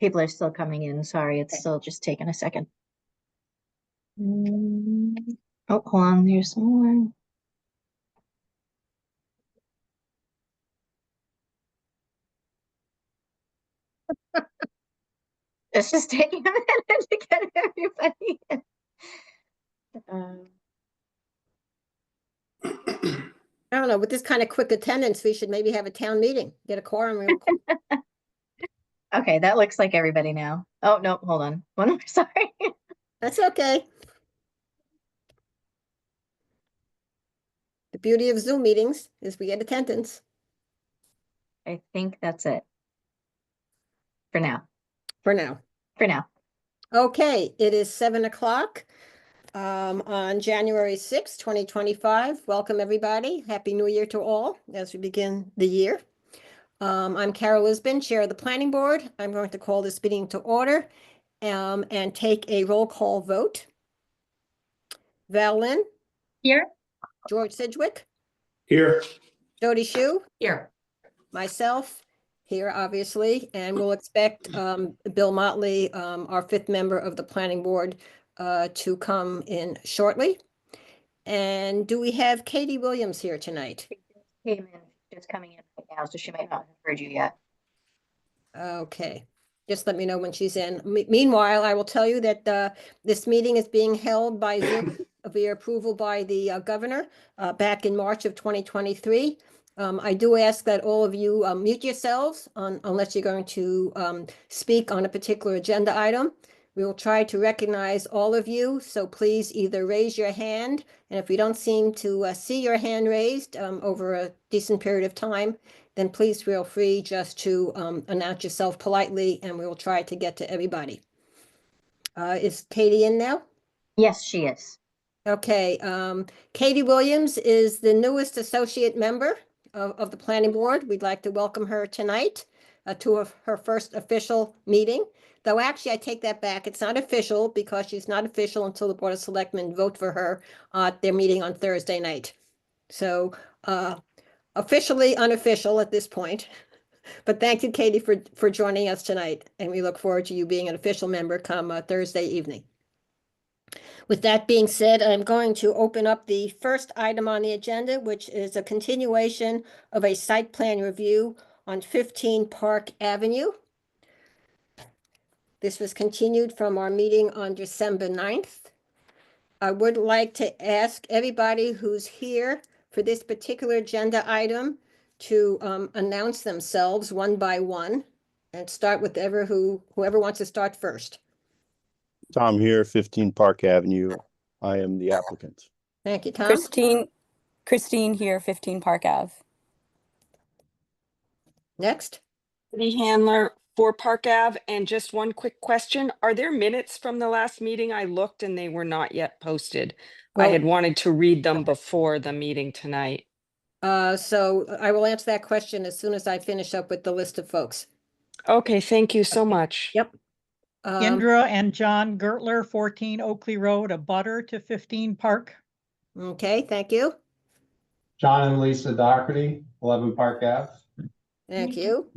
People are still coming in. Sorry, it's still just taking a second. Oh, hold on, there's some more. It's just taking a minute to get everybody in. I don't know, with this kind of quick attendance, we should maybe have a town meeting, get a quorum real quick. Okay, that looks like everybody now. Oh, no, hold on. One more, sorry. That's okay. The beauty of Zoom meetings is we get attendance I think that's it. For now. for now. For now. Okay, it is 7 o'clock on January 6th, 2025. Welcome, everybody. Happy New Year to all as we begin the year. I'm Carol Lisbon, Chair of the Planning Board. I'm going to call this meeting to order and take a roll call vote. Val Lynn? Here. George Sidgwick? Here. Jody Shu? Here. Myself? Here, obviously, and we'll expect Bill Motley, our fifth member of the Planning Board, to come in shortly. And do we have Katie Williams here tonight? Came in, just coming in right now, so she might not have heard you yet. Okay, just let me know when she's in. Meanwhile, I will tell you that this meeting is being held by Zoom via approval by the governor back in March of 2023. I do ask that all of you mute yourselves unless you're going to speak on a particular agenda item. We will try to recognize all of you, so please either raise your hand, and if we don't seem to see your hand raised over a decent period of time, then please feel free just to announce yourself politely, and we will try to get to everybody. Is Katie in now? Yes, she is. Okay, Katie Williams is the newest associate member of the planning board. We'd like to welcome her tonight to her first official meeting. Though actually, I take that back. It's not official because she's not official until the Board of Selectmen vote for her at their meeting on Thursday night. So officially unofficial at this point. But thank you, Katie, for joining us tonight. And we look forward to you being an official member come Thursday evening. With that being said, I'm going to open up the first item on the agenda, which is a continuation of a site plan review on 15 Park Avenue. This was continued from our meeting on December 9th. I would like to ask everybody who's here for this particular agenda item to announce themselves one by one and start with whoever wants to start first. Tom here, 15 Park Avenue. I am the applicant. Thank you, Tom. Christine here, 15 Park Ave. Next. Lee Handler, 4 Park Ave. And just one quick question. Are there minutes from the last meeting? I looked and they were not yet posted. I had wanted to read them before the meeting tonight. So I will answer that question as soon as I finish up with the list of folks. Okay, thank you so much. Yep. Indra and John Gertler, 14 Oakley Road, a butter to 15 Park. Okay, thank you. John and Lisa Doherty, 11 Park Ave. Thank you.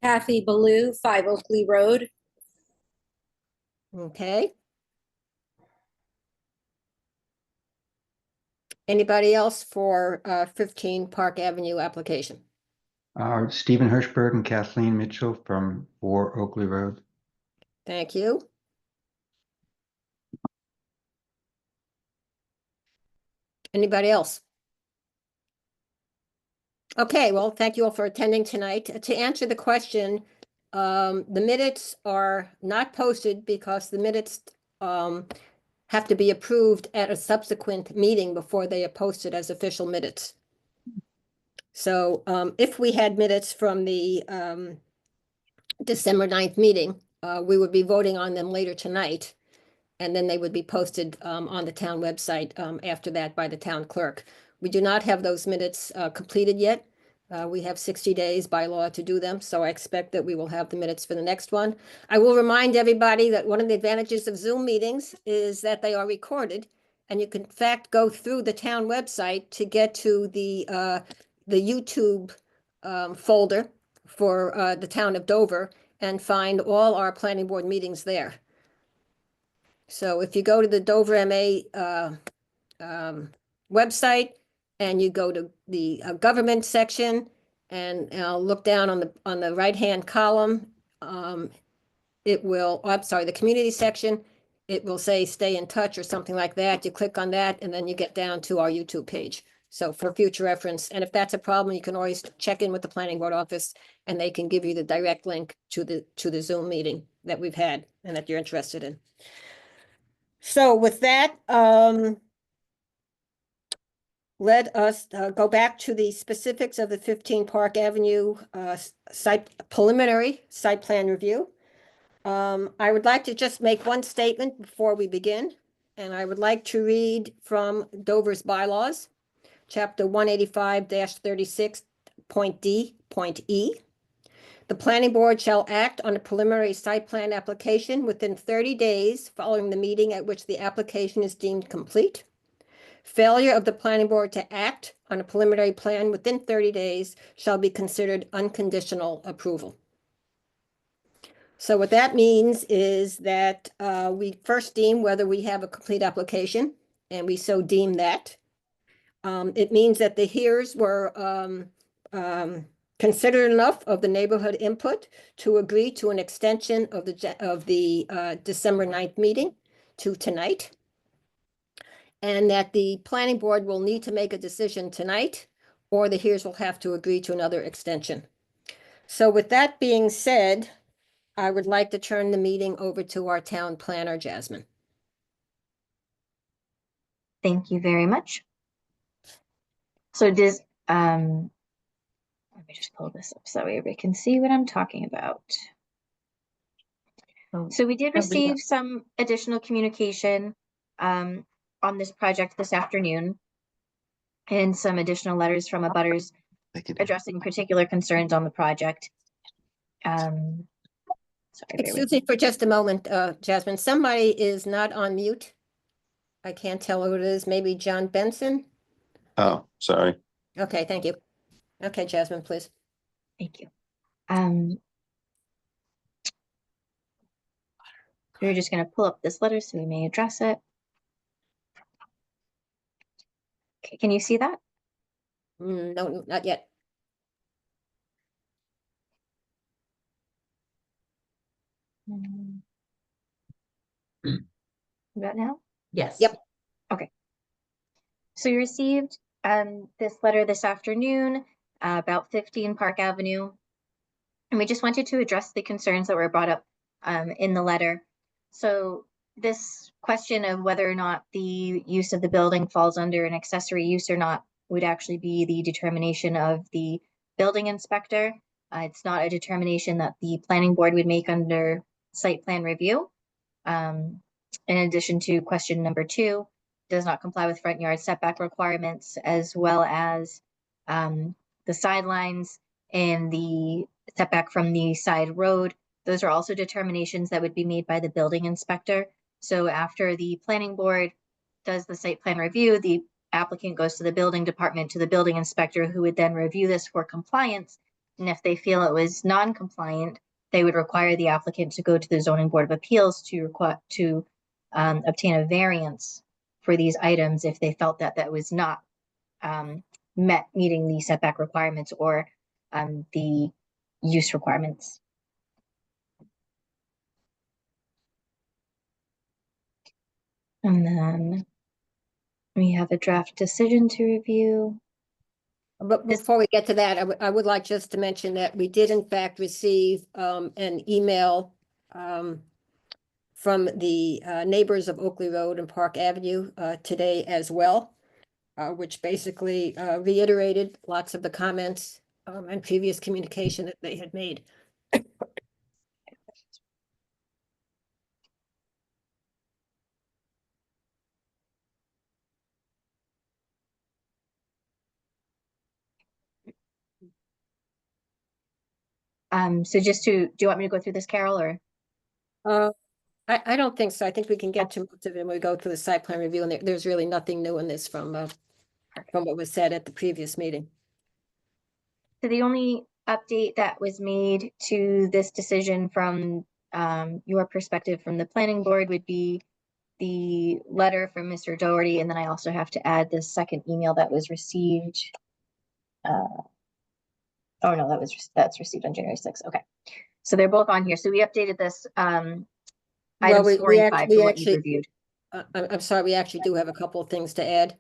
Kathy Ballou, 5 Oakley Road. Okay. Anybody else for 15 Park Avenue application? Stephen Hirschberg and Kathleen Mitchell from 4 Oakley Road. Thank you. Anybody else? Okay, well, thank you all for attending tonight. To answer the question, the minutes are not posted because the minutes have to be approved at a subsequent meeting before they are posted as official minutes. So if we had minutes from the December 9th meeting, we would be voting on them later tonight. And then they would be posted on the town website after that by the town clerk. We do not have those minutes completed yet. We have 60 days by law to do them, so I expect that we will have the minutes for the next one. I will remind everybody that one of the advantages of Zoom meetings is that they are recorded, and you can in fact go through the town website to get to the YouTube folder for the town of Dover, and find all our planning board meetings there. So if you go to the Dover MA website and you go to the government section and look down on the right-hand column, it will, oh, I'm sorry, the community section, it will say stay in touch or something like that. You click on that and then you get down to our YouTube page. So for future reference, and if that's a problem, you can always check in with the planning board office and they can give you the direct link to the Zoom meeting that we've had and that you're interested in. So with that, let us go back to the specifics of the 15 Park Avenue preliminary site plan review. I would like to just make one statement before we begin, and I would like to read from Dover's bylaws, chapter 185-36.d.e. The planning board shall act on a preliminary site plan application within 30 days following the meeting at which the application is deemed complete. Failure of the planning board to act on a preliminary plan within 30 days shall be considered unconditional approval. So what that means is that we first deem whether we have a complete application, and we so deem that. It means that the hearers were considered enough of the neighborhood input to agree to an extension of the December 9th meeting to tonight. And that the planning board will need to make a decision tonight, or the hearers will have to agree to another extension. So with that being said, I would like to turn the meeting over to our town planner, Jasmine. Thank you very much. So does, let me just pull this up so that way everybody can see what I'm talking about. So we did receive some additional communication on this project this afternoon, and some additional letters from abutters addressing particular concerns on the project. Sorry, Excuse me for just a moment, Jasmine. Somebody is not on mute. I can't tell who it is. Maybe John Benson? Oh, sorry. Okay, thank you. Okay, Jasmine, please. Thank you. We're just going to pull up this letter so we may address it. Okay, can you see that? No, not yet. About now? Yes. Yep. Okay. So you received this letter this afternoon about 15 Park Avenue. And we just wanted to address the concerns that were brought up in the letter. So this question of whether or not the use of the building falls under an accessory use or not would actually be the determination of the building inspector. It's not a determination that the planning board would make under site plan review. In addition to question number 2, does not comply with front yard setback requirements, as well as the sidelines and the setback from the side road. Those are also determinations that would be made by the building inspector. So after the planning board does the site plan review, the applicant goes to the building department, to the building inspector, who would then review this for compliance. And if they feel it was non-compliant, they would require the applicant to go to the zoning board of appeals to obtain a variance for these items if they felt that that was not meeting the setback requirements or the use requirements. And then we have a draft decision to review. But before we get to that, I would like just to mention that we did in fact receive an email from the neighbors of Oakley Road and Park Avenue today as well, which basically reiterated lots of the comments and previous communication that they had made. So just do you want me to go through this, Carol, or? I don't think so. I think we can get to most of it when we go through the site plan review, and there's really nothing new in this from what was said at the previous meeting. So the only update that was made to this decision from your perspective from the planning board would be the letter from Mr. Doherty, and then I also have to add the second email that was received. Oh no, that's received on January 6th. Okay. So they're both on here. So we updated this Well, items 4 and 5 we for what you actually, reviewed. I'm sorry, we actually do have a couple of things to add.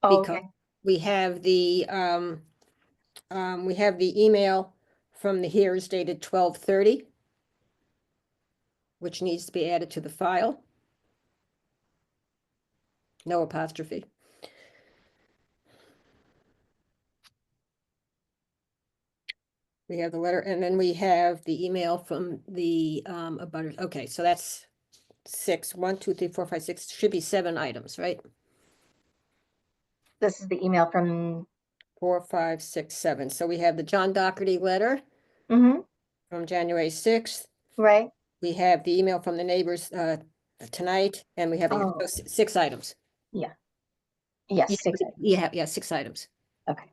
Oh, Because okay. we have the email from the hearers dated 12/30, which needs to be added to the file. No apostrophe. We have the letter, and then we have the email from the abutters. Okay, so that's 6. 1, 2, 3, 4, 5, 6. Should be 7 items, right? This is the email from 4, 5, 6, 7. So we have the John Doherty letter from January 6th. right. We have the email from the neighbors tonight, and we have Oh. 6 items. Yes, 6 items. Yeah, 6 items. Okay.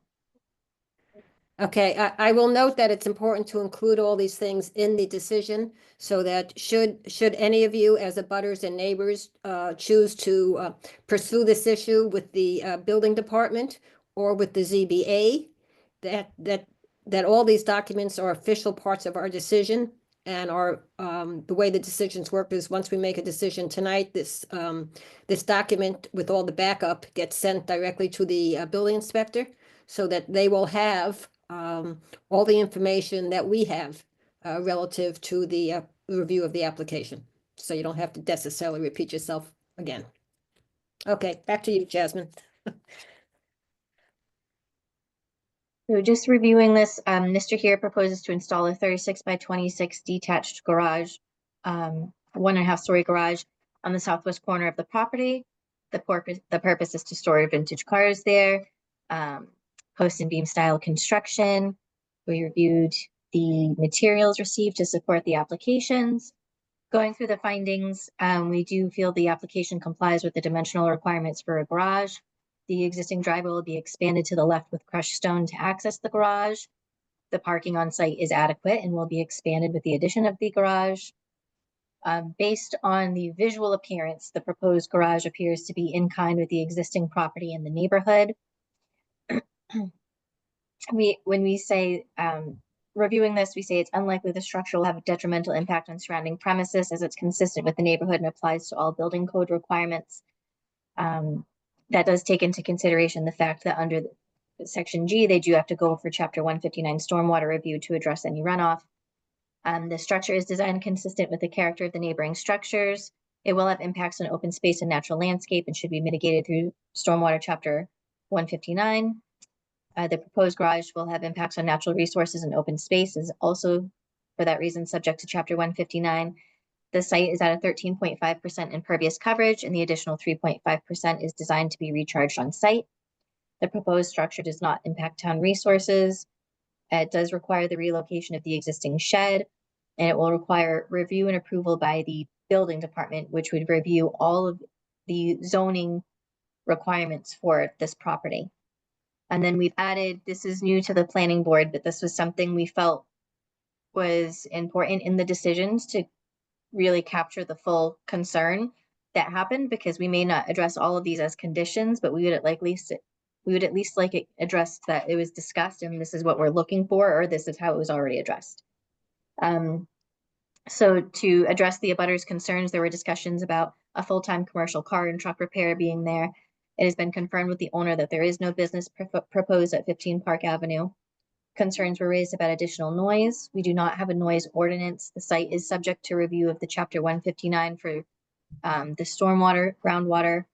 Okay, I will note that it's important to include all these things in the decision so that should any of you as abutters and neighbors choose to pursue this issue with the building department or with the ZBA, that all these documents are official parts of our decision, and are the way the decisions work is once we make a decision tonight, this document with all the backup gets sent directly to the building inspector so that they will have all the information that we have relative to the review of the application. So you don't have to necessarily repeat yourself again. Okay, back to you, Jasmine. So just reviewing this, Mr. here proposes to install a 36 by 26 detached garage, 1.5 story garage on the southwest corner of the property. The purpose is to store vintage cars there, post and beam style construction. We reviewed the materials received to support the applications. Going through the findings, we do feel the application complies with the dimensional requirements for a garage. The existing driveway will be expanded to the left with crushed stone to access the garage. The parking on site is adequate and will be expanded with the addition of the garage. Based on the visual appearance, the proposed garage appears to be in kind with the existing property in the neighborhood. When we say reviewing this, we say it's unlikely the structure will have a detrimental impact on surrounding premises as it's consistent with the neighborhood and applies to all building code requirements. That does take into consideration the fact that under Section G, they do have to go for Chapter 159 stormwater review to address any runoff. The structure is designed consistent with the character of the neighboring structures. It will have impacts on open space and natural landscape and should be mitigated through stormwater Chapter 159. The proposed garage will have impacts on natural resources and open space, is also for that reason subject to Chapter 159. The site is at a 13.5% impervious coverage, and the additional 3.5% is designed to be recharged on site. The proposed structure does not impact town resources. It does require the relocation of the existing shed, and it will require review and approval by the building department, which would review all of the zoning requirements for this property. And then we've added, this is new to the planning board, but this was something we felt was important in the decisions to really capture the full concern that happened, because we may not address all of these as conditions, but we would at least like it addressed that it was discussed and this is what we're looking for, or this is how it was already addressed. So to address the abutters' concerns, there were discussions about a full-time commercial car and truck repair being there. It has been confirmed with the owner that there is no business proposed at 15 Park Avenue. Concerns were raised about additional noise. We do not have a noise ordinance. The site is subject to review of the Chapter 159 for the stormwater, groundwater.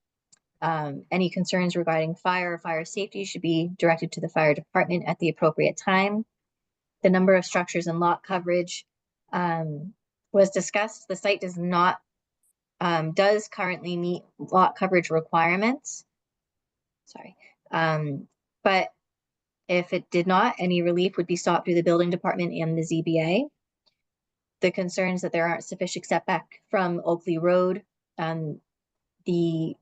Any concerns regarding fire or fire safety should be directed to the fire department at the appropriate time. The number of structures and lot coverage was discussed. The site does currently meet lot coverage requirements. Sorry. But if it did not, any relief would be sought through the building department and the ZBA. The concerns that there aren't sufficient setback from Oakley Road, the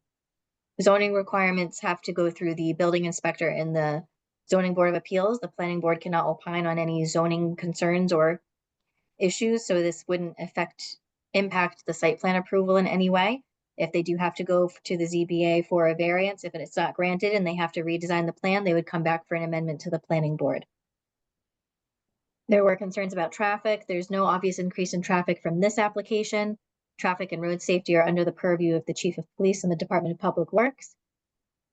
zoning requirements have to go through the building inspector and the zoning board of appeals. The planning board cannot opine on any zoning concerns or issues, so this wouldn't impact the site plan approval in any way. If they do have to go to the ZBA for a variance, if it's not granted and they have to redesign the plan, they would come back for an amendment to the planning board. There were concerns about traffic. There's no obvious increase in traffic from this application. Traffic and road safety are under the purview of the Chief of Police and the Department of Public Works.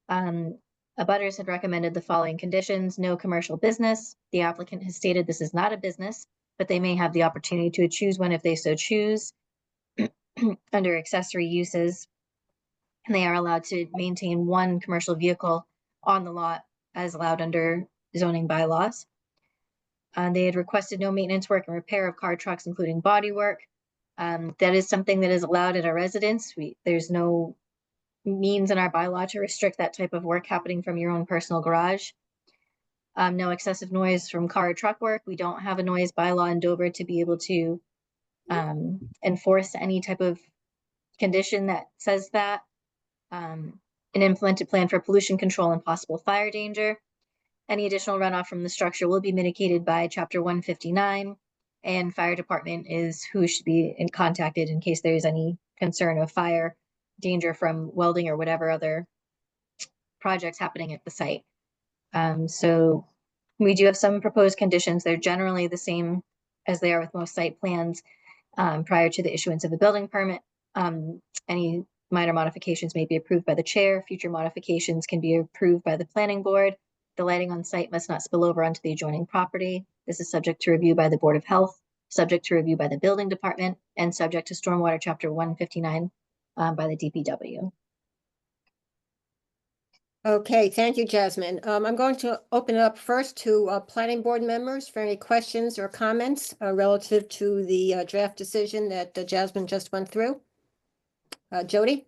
Abutters had recommended the following conditions: no commercial business. The applicant has stated this is not a business, but they may have the opportunity to choose one if they so choose. Under accessory uses, and they are allowed to maintain one commercial vehicle on the lot as allowed under zoning bylaws. They had requested no maintenance work and repair of car trucks, including body work. That is something that is allowed at our residence. There's no means in our bylaw to restrict that type of work happening from your own personal garage. No excessive noise from car or truck work. We don't have a noise bylaw in Dover to be able to enforce any type of condition that says that. An implemented plan for pollution control and possible fire danger. Any additional runoff from the structure will be mitigated by Chapter 159, and fire department is who should be contacted in case there is any concern of fire danger from welding or whatever other projects happening at the site. So we do have some proposed conditions. They're generally the same as they are with most site plans prior to the issuance of a building permit. Any minor modifications may be approved by the chair. Future modifications can be approved by the planning board. The lighting on site must not spill over onto the adjoining property. This is subject to review by the Board of Health, subject to review by the building department, and subject to stormwater Chapter 159 by the DPW. Okay, thank you, Jasmine. I'm going to open it up first to planning board members for any questions or comments relative to the draft decision that Jasmine just went through. Jody?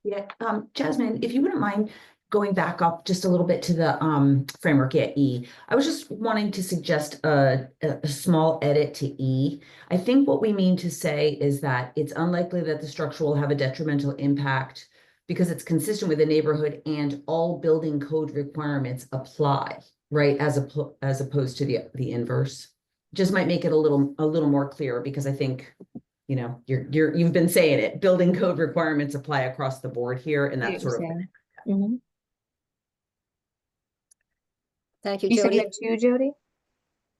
Yeah, Jasmine, if you wouldn't mind going back up just a little bit to the framework at E. I was just wanting to suggest a small edit to E. I think what we mean to say is that it's unlikely that the structure will have a detrimental impact because it's consistent with the neighborhood and all building code requirements apply, right? As opposed to the inverse. Just might make it a little more clear, because I think, you know, you've been saying it, building code requirements apply across the board here, and that's sort of. Mm-hmm. Thank you, You said Jody. you had two, Jody?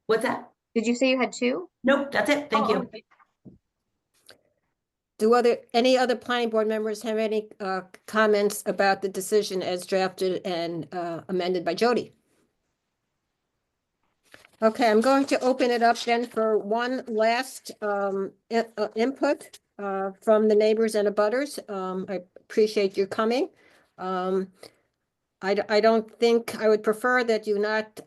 What's that? Did you say you had two? Nope, that's it. Thank you. Okay. Do any other planning board members have any comments about the decision as drafted and amended by Jody? Okay, I'm going to open it up then for one last input from the neighbors and abutters. I appreciate you coming. I don't think, I would prefer that you not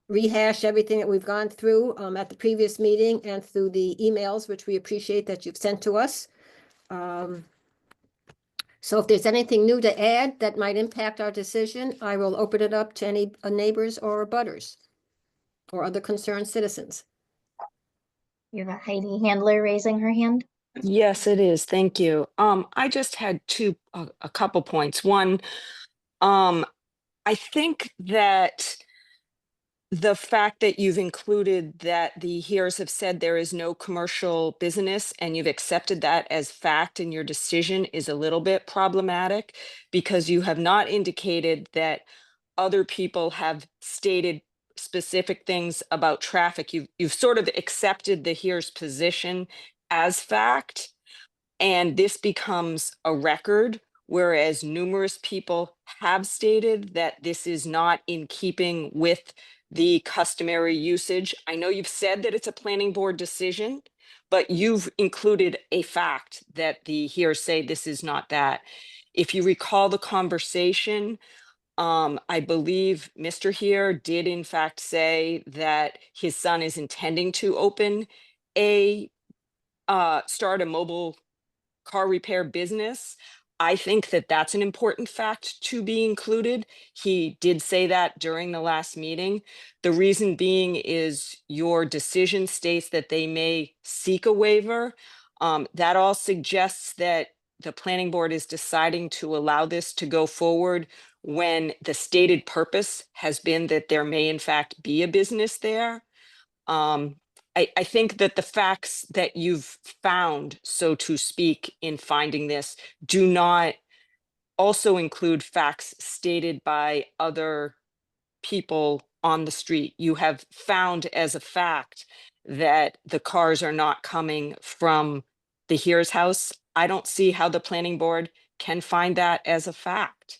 rehash everything that we've gone through at the previous meeting and through the emails, which we appreciate that you've sent to us. So if there's anything new to add that might impact our decision, I will open it up to any neighbors or abutters or other concerned citizens. You have a Heidi Handler raising her hand. Yes, it is. Thank you. I just had a couple points. One, I think that the fact that you've included that the hearers have said there is no commercial business and you've accepted that as fact in your decision is a little bit problematic, because you have not indicated that other people have stated specific things about traffic. You've sort of accepted the hearer's position as fact, and this becomes a record, whereas numerous people have stated that this is not in keeping with the customary usage. I know you've said that it's a planning board decision, but you've included a fact that the hearers say this is not that. If you recall the conversation, I believe Mr. Here did in fact say that his son is intending to open start a mobile car repair business. I think that that's an important fact to be included. He did say that during the last meeting. The reason being is your decision states that they may seek a waiver. That all suggests that the planning board is deciding to allow this to go forward when the stated purpose has been that there may in fact be a business there. I think that the facts that you've found, so to speak, in finding this do not also include facts stated by other people on the street. You have found as a fact that the cars are not coming from the Here's house. I don't see how the planning board can find that as a fact.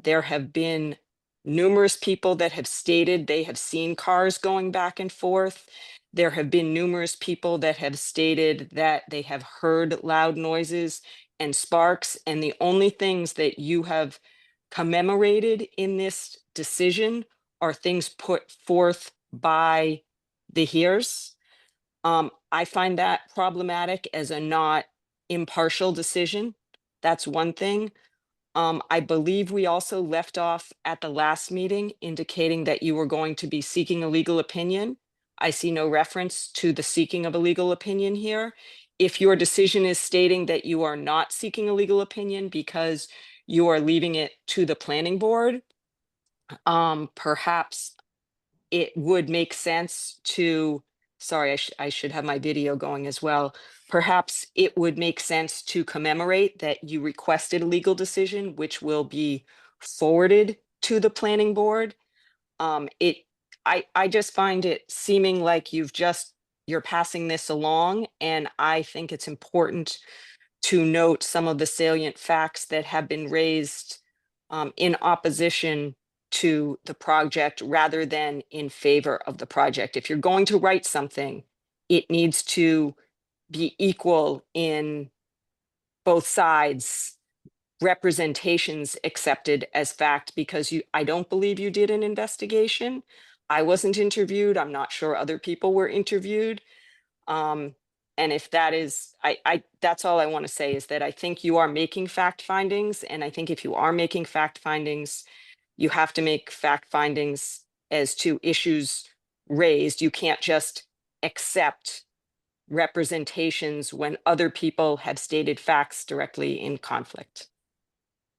There have been numerous people that have stated they have seen cars going back and forth. There have been numerous people that have stated that they have heard loud noises and sparks. And the only things that you have commemorated in this decision are things put forth by the Here's. I find that problematic as a not impartial decision. That's one thing. I believe we also left off at the last meeting indicating that you were going to be seeking a legal opinion. I see no reference to the seeking of a legal opinion here. If your decision is stating that you are not seeking a legal opinion because you are leaving it to the planning board, perhaps it would make sense to, sorry, I should have my video going as well. Perhaps it would make sense to commemorate that you requested a legal decision, which will be forwarded to the planning board. I just find it seeming like you're passing this along, and I think it's important to note some of the salient facts that have been raised in opposition to the project rather than in favor of the project. If you're going to write something, it needs to be equal in both sides, representations accepted as fact, because I don't believe you did an investigation. I wasn't interviewed. I'm not sure other people were interviewed. And if that is, that's all I want to say, is that I think you are making fact findings. And I think if you are making fact findings, you have to make fact findings as to issues raised. You can't just accept representations when other people have stated facts directly in conflict.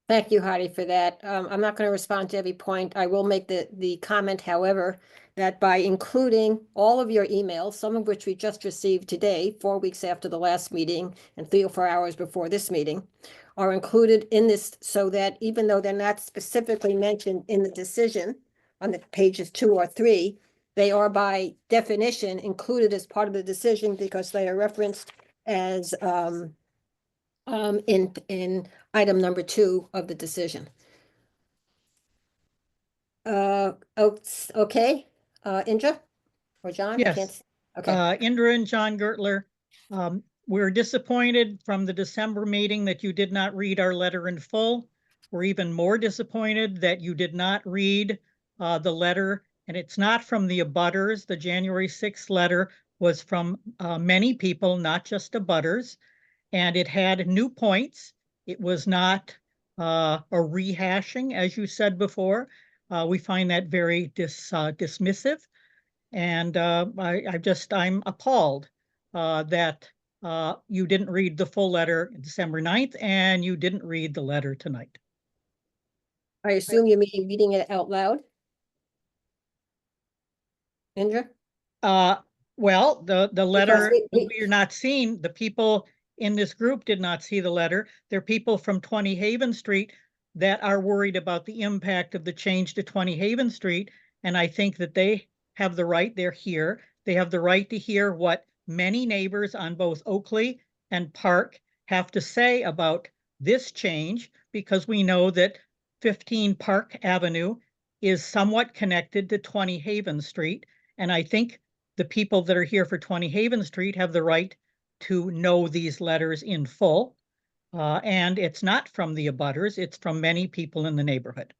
Thank you, Heidi, for that. I'm not going to respond to every point. I will make the comment, however, that by including all of your emails, some of which we just received today, 4 weeks after the last meeting and 3 or 4 hours before this meeting, are included in this, so that even though they're not specifically mentioned in the decision on the pages 2 or 3, they are by definition included as part of the decision because they are referenced as in item number 2 of the decision. Okay, Indra or John? I Yes. can't see. Okay. Indra and John Gertler, we're disappointed from the December meeting that you did not read our letter in full. We're even more disappointed that you did not read the letter, and it's not from the abutters. The January 6th letter was from many people, not just abutters, and it had new points. It was not a rehashing, as you said before. We find that very dismissive. And I'm appalled that you didn't read the full letter December 9th, and you didn't read the letter tonight. I assume you mean reading it out loud? Indra? Well, the letter, we- you're not seeing, the people in this group did not see the letter. There are people from 20 Haven Street that are worried about the impact of the change to 20 Haven Street. And I think that they have the right, they're here. They have the right to hear what many neighbors on both Oakley and Park have to say about this change, because we know that 15 Park Avenue is somewhat connected to 20 Haven Street. And I think the people that are here for 20 Haven Street have the right to know these letters in full. And it's not from the abutters, it's from many people in the neighborhood.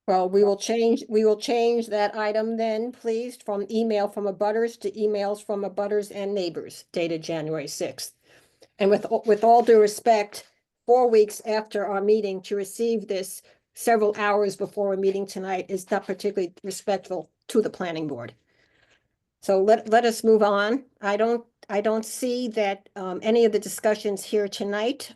Well, we will change that item then, please, from email from abutters to emails from abutters and neighbors dated January 6th. And with all due respect, 4 weeks after our meeting to receive this several hours before a meeting tonight is not particularly respectful to the planning board. So let us move on. I don't see that any of the discussions here tonight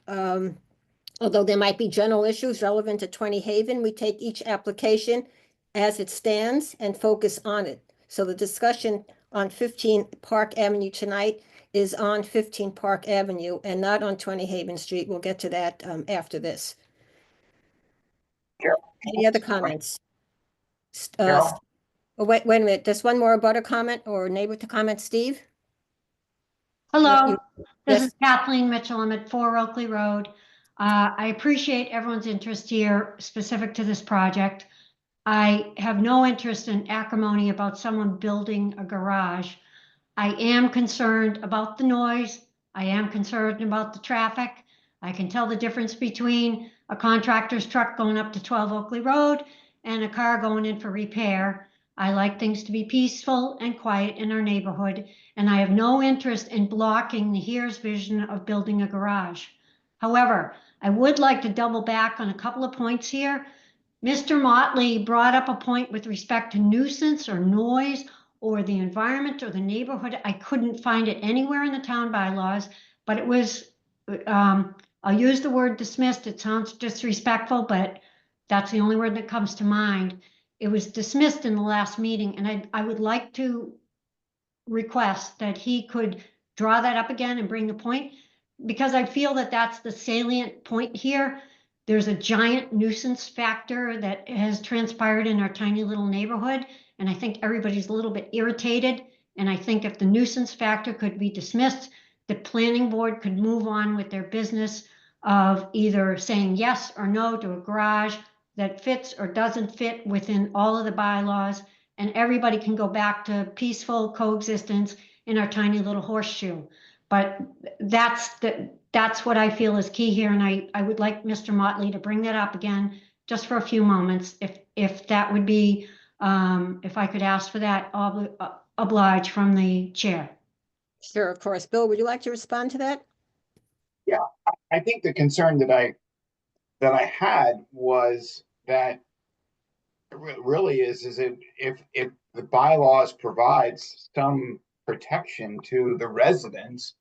Although there might be general issues relevant to 20 Haven, we take each application as it stands and focus on it. So the discussion on 15 Park Avenue tonight is on 15 Park Avenue and not on 20 Haven Street. We'll get to that after this. Any other comments? Carol? Oh, wait a minute. There's one more abutter comment or neighbor to comment, Steve? Hello, this Yes. is Kathleen Mitchell. I'm at 4 Oakley Road. I appreciate everyone's interest here specific to this project. I have no interest in acrimony about someone building a garage. I am concerned about the noise. I am concerned about the traffic. I can tell the difference between a contractor's truck going up to 12 Oakley Road and a car going in for repair. I like things to be peaceful and quiet in our neighborhood, and I have no interest in blocking the Here's vision of building a garage. However, I would like to double back on a couple of points here. Mr. Motley brought up a point with respect to nuisance or noise or the environment or the neighborhood. I couldn't find it anywhere in the town bylaws, but it was, I'll use the word dismissed. It sounds disrespectful, but that's the only word that comes to mind. It was dismissed in the last meeting, and I would like to request that he could draw that up again and bring the point, because I feel that that's the salient point here. There's a giant nuisance factor that has transpired in our tiny little neighborhood, and I think everybody's a little bit irritated. And I think if the nuisance factor could be dismissed, the planning board could move on with their business of either saying yes or no to a garage that fits or doesn't fit within all of the bylaws, and everybody can go back to peaceful coexistence in our tiny little horseshoe. But that's what I feel is key here, and I would like Mr. Motley to bring that up again just for a few moments, if that would be, if I could ask for that oblige from the chair. Sure, of course. Bill, would you like to respond to that? Yeah, I think the concern that I had was that it really is if the bylaws provides some protection to the residents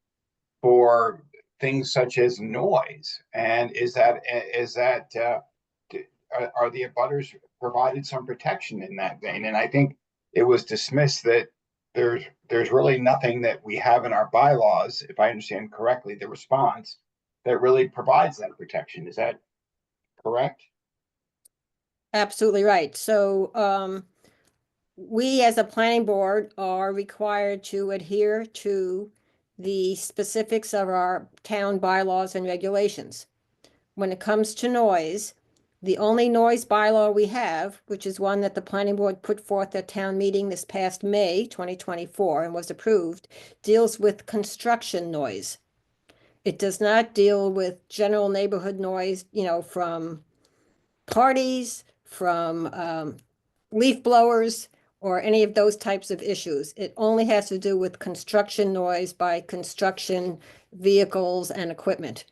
for things such as noise, and are the abutters provided some protection in that vein? And I think it was dismissed that there's really nothing that we have in our bylaws, if I understand correctly, the response that really provides that protection. Is that correct? Absolutely right. So we as a planning board are required to adhere to the specifics of our town bylaws and regulations. When it comes to noise, the only noise bylaw we have, which is one that the planning board put forth at town meeting this past May 2024 and was approved, deals with construction noise. It does not deal with general neighborhood noise, from parties, from leaf blowers, or any of those types of issues. It only has to do with construction noise by construction vehicles and equipment.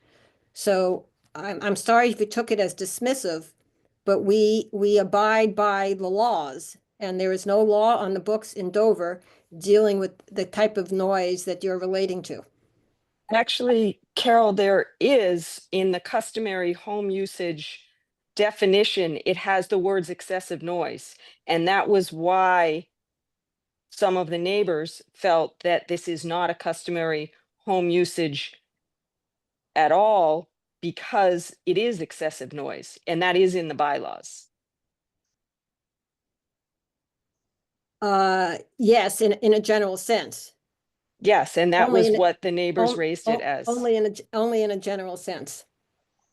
So I'm sorry if you took it as dismissive, but we abide by the laws, and there is no law on the books in Dover dealing with the type of noise that you're relating to. Actually, Carol, there is in the customary home usage definition, it has the words excessive noise. And that was why some of the neighbors felt that this is not a customary home usage at all, because it is excessive noise, and that is in the bylaws. Yes, in a general sense. Yes, and that Only was in a- what the neighbors raised it as. Only in a general sense.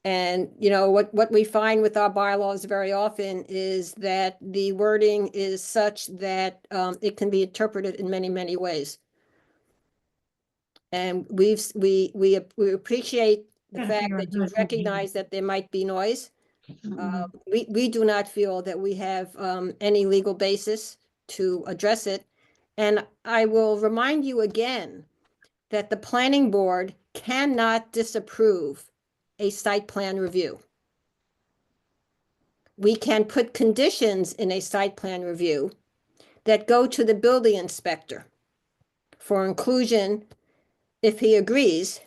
And what we find with our bylaws very often is that the wording is such that it can be interpreted in many, many ways. And we appreciate the fact that you recognize that there might be noise. We do not feel that we have any legal basis to address it. And I will remind you again that the planning board cannot disapprove a site plan review. We can put conditions in a site plan review that go to the building inspector for inclusion, if he agrees,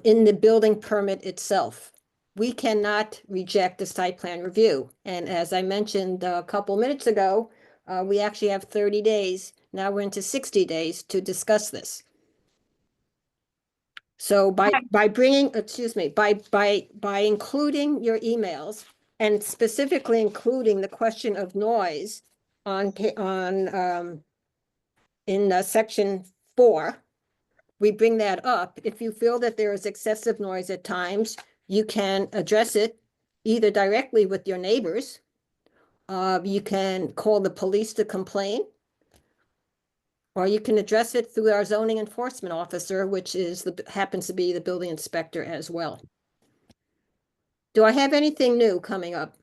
in the building permit itself. we cannot reject the site plan review. And as I mentioned a couple minutes ago, we actually have 30 days. Now we're into 60 days to discuss this. So by bringing, excuse me, by including your emails and specifically including the question of noise on in section 4, we bring that up. If you feel that there is excessive noise at times, you can address it either directly with your neighbors. You can call the police to complain, or you can address it through our zoning enforcement officer, which is happens to be the building inspector as well. Do I have anything new coming up?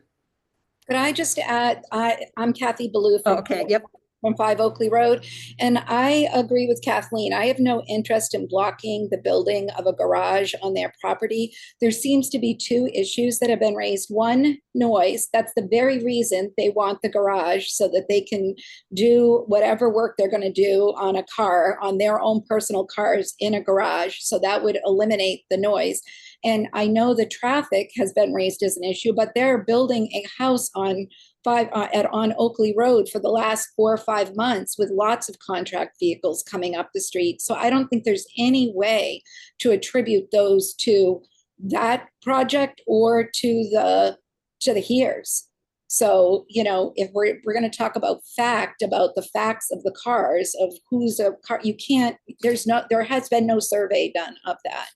Could I just add, I'm Kathy Ballou Oh, from, okay, yep. from 5 Oakley Road, and I agree with Kathleen. I have no interest in blocking the building of a garage on their property. There seems to be 2 issues that have been raised. One, noise. That's the very reason they want the garage, so that they can do whatever work they're going to do on a car, on their own personal cars in a garage. So that would eliminate the noise. And I know the traffic has been raised as an issue, but they're building a house on Oakley Road for the last 4 or 5 months with lots of contract vehicles coming up the street. So I don't think there's any way to attribute those to that project or to the HERS. So, you know, if we're going to talk about the facts of the cars, of who's a car, you can't, there has been no survey done of that.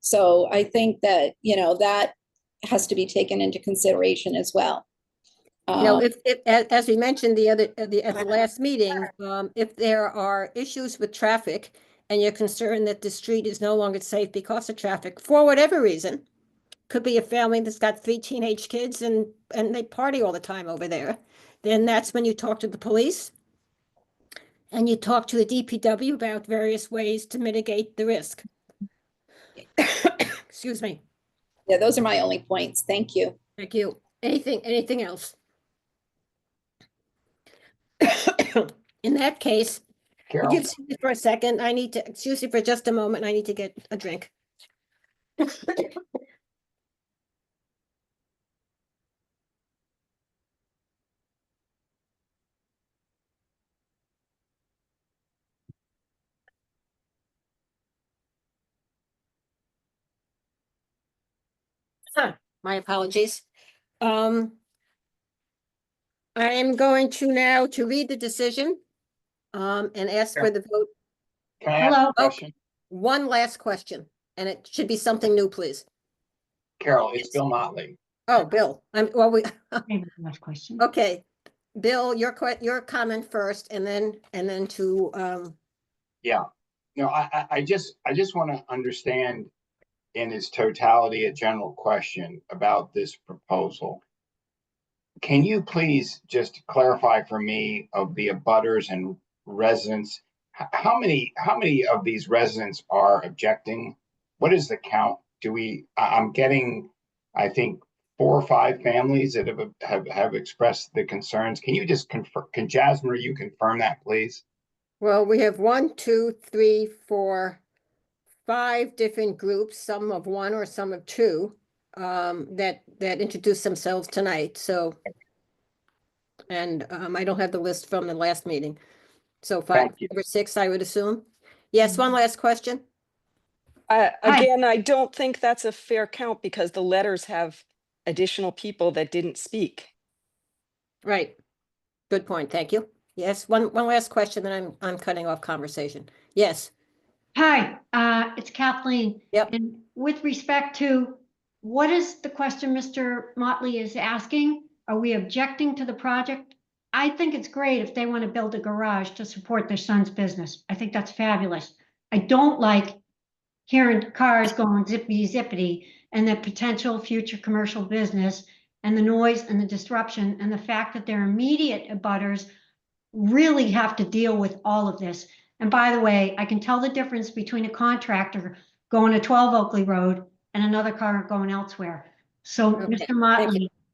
So I think that, you know, that has to be taken into consideration as well. You know, if as we mentioned at the last meeting, if there are issues with traffic and you're concerned that the street is no longer safe because of traffic, for whatever reason, could be a family that's got 3 teenage kids and they party all the time over there, then that's when you talk to the police and you talk to the DPW about various ways to mitigate the risk. Excuse me. Yeah, those are my only points. Thank you. Thank you. Anything else? In that case, Carol, excuse me for a second. Excuse me for just a moment. I need to get a drink. My apologies. I am going to now read the decision and ask for the vote. can I ask Hello. a question? One last question, and it should be something new, please. Carol, it's Bill Motley. Oh, Bill, Last question. okay. Bill, your comment first, and then to Yeah. No, I just want to understand in its totality a general question about this proposal. Can you please just clarify for me of the abutters and residents, how many of these residents are objecting? What is the count? I'm getting, I think, 4 or 5 families that have expressed the concerns. Can you just confirm, can Jasmine, you confirm that, please? well, we have 1, 2, 3, 4, 5 different groups, some of 1 or some of 2, that introduced themselves tonight. So, and I don't have the list from the last meeting. So 5 or 6, I would assume. Yes, one last question. Again, I don't think that's a fair count because the letters have additional people that didn't speak. Right. Good point. Thank you. Yes, one last question, then I'm cutting off conversation. Yes. Hi, it's Kathleen. Yep. And with respect to what is the question Mr. Motley is asking? Are we objecting to the project? I think it's great if they want to build a garage to support their son's business. I think that's fabulous. I don't like hearing cars going zippity zippity and the potential future commercial business and the noise and the disruption and the fact that their immediate abutters really have to deal with all of this. And by the way, I can tell the difference between a contractor going to 12 Oakley Road and another car going elsewhere. So Okay,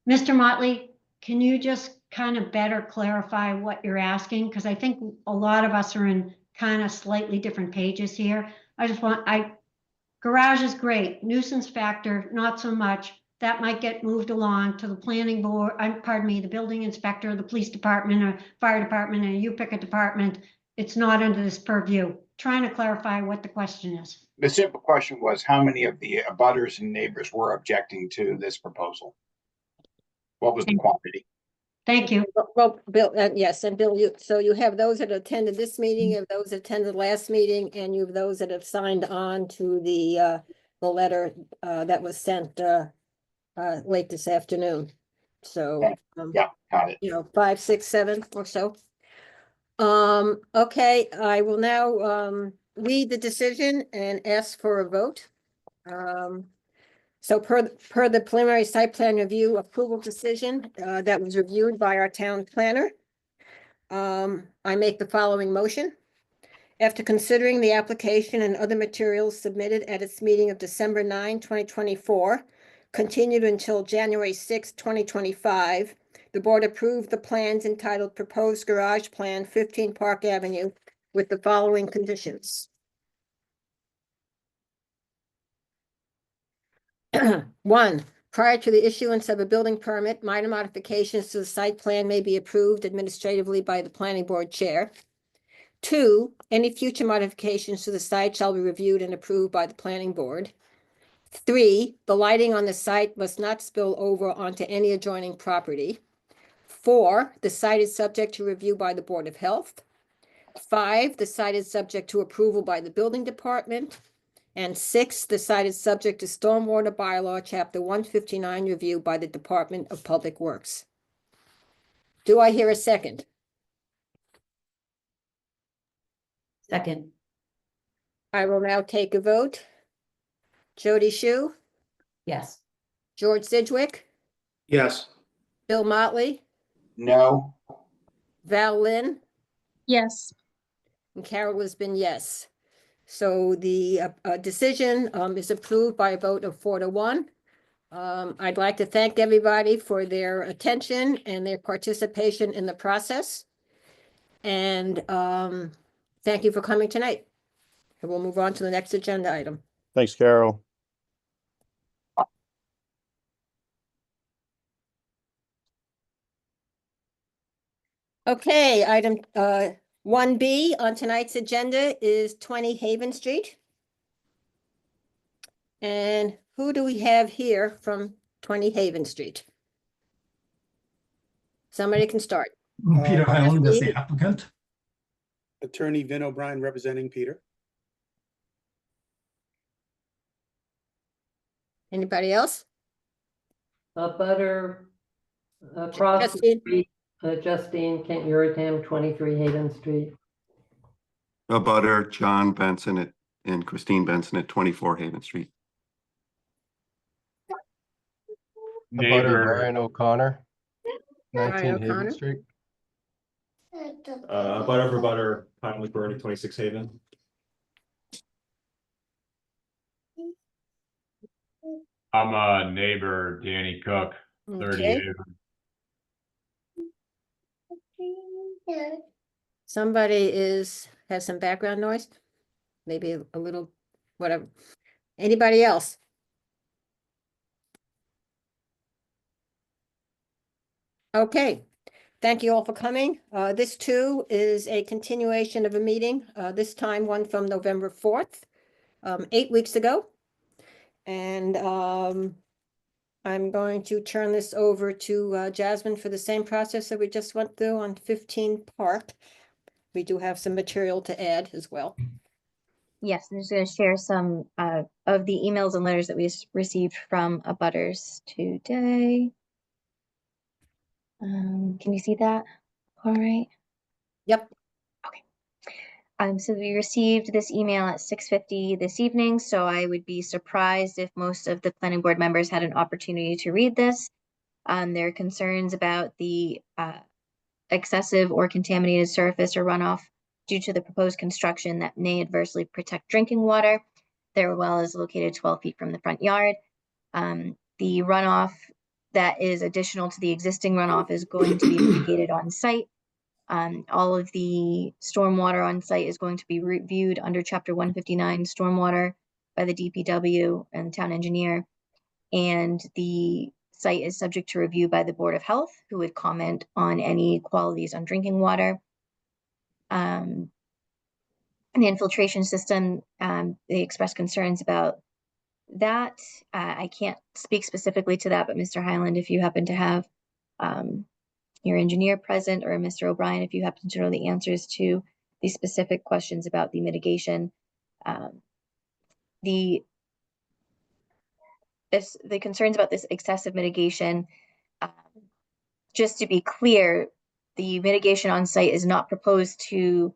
Mr. Motley, can you just kind of better clarify what you're asking? Because I think a lot of us are in kind of slightly different pages here. Garage is great, nuisance factor, not so much. that might get moved along to the planning board, pardon me, the building inspector, the police department, or fire department, or you pick a department. It's not under this purview. Trying to clarify what the question is. The simple question was, how many of the abutters and neighbors were objecting to this proposal? What was the quantity? Thank you. Well, Bill, yes, and Bill, so you have those that attended this meeting, you have those that attended the last meeting, and you have those that have signed on to the letter that was sent late this afternoon. So, Yeah, got it. 5, 6, 7 or so. Okay, I will now read the decision and ask for a vote. So per the preliminary site plan review approval decision that was reviewed by our town planner, I make the following motion. After considering the application and other materials submitted at its meeting of December 9, 2024, continued until January 6, 2025, the board approved the plans entitled Proposed Garage Plan 15 Park Avenue with the following conditions. 1, prior to the issuance of a building permit, minor modifications to the site plan may be approved administratively by the planning board chair. 2, any future modifications to the site shall be reviewed and approved by the planning board. 3, the lighting on the site must not spill over onto any adjoining property. 4, the site is subject to review by the Board of Health. 5, the site is subject to approval by the building department. And 6, the site is subject to Stormwater Bylaw, Chapter 159 review by the Department of Public Works. Do I hear a second? Second. I will now take a vote. Jody Shu, Yes. George Sidgwick, Yes. Bill Motley, No. Val Lynn, Yes. and Carol has been yes. So the decision is approved by a vote of 4-1. I'd like to thank everybody for their attention and their participation in the process. And thank you for coming tonight. And we'll move on to the next agenda item. Thanks, Carol. Okay, item 1B on tonight's agenda is 20 Haven Street. And who do we have here from 20 Haven Street? Somebody can start. Peter Highland is Steve? the applicant. Attorney Vin O'Brien representing Peter. Anybody else? Butter across the Justine? street, Justine Kent Uritam, 23 Haven Street. A butter, John Benson and Christine Benson at 24 Haven Street. Neighbor Brian O'Connor, 19 Brian Haven O'Connor. Street. Butter for butter, Pine Bernie, 26 Haven. I'm a neighbor, Danny Cook, 30 Okay. Haven. Somebody has some background noise? Maybe a little, whatever. Anybody else? Okay, thank you all for coming. This too is a continuation of a meeting, this time one from November 4th, 8 weeks ago. And I'm going to turn this over to Jasmine for the same process that we just went through on 15 Park. We do have some material to add as well. Yes, I'm just going to share some of the emails and letters that we received from abutters today. Can you see that? All right. Yep. Okay. So we received this email at 6:50 this evening, so I would be surprised if most of the planning board members had an opportunity to read this. There are concerns about the excessive or contaminated surface or runoff due to the proposed construction that may adversely protect drinking water. Their well is located 12 feet from the front yard. The runoff that is additional to the existing runoff is going to be mitigated on site. All of the stormwater on site is going to be reviewed under Chapter 159 stormwater by the DPW and town engineer. And the site is subject to review by the Board of Health, who would comment on any qualities on drinking water. The infiltration system, they expressed concerns about that. I can't speak specifically to that, but Mr. Highland, if you happen to have your engineer present, or Mr. O'Brien, if you happen to know the answers to these specific questions about the mitigation, the concerns about this excessive mitigation, just to be clear, the mitigation on site is not proposed to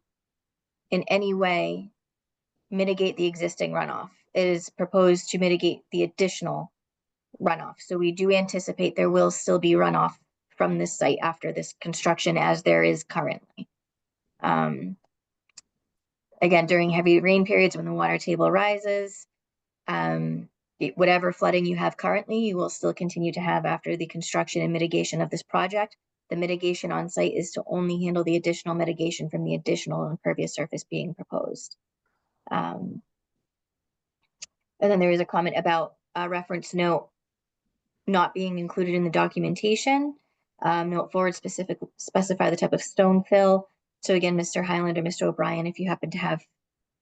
in any way mitigate the existing runoff. It is proposed to mitigate the additional runoff. So we do anticipate there will still be runoff from this site after this construction, as there is currently. Again, during heavy rain periods when the water table rises, whatever flooding you have currently, you will still continue to have after the construction and mitigation of this project. The mitigation on site is to only handle the additional mitigation from the additional impervious surface being proposed. And then there is a comment about a reference note not being included in the documentation. Note forward specify the type of stone fill. So again, Mr. Highland or Mr. O'Brien, if you happen to have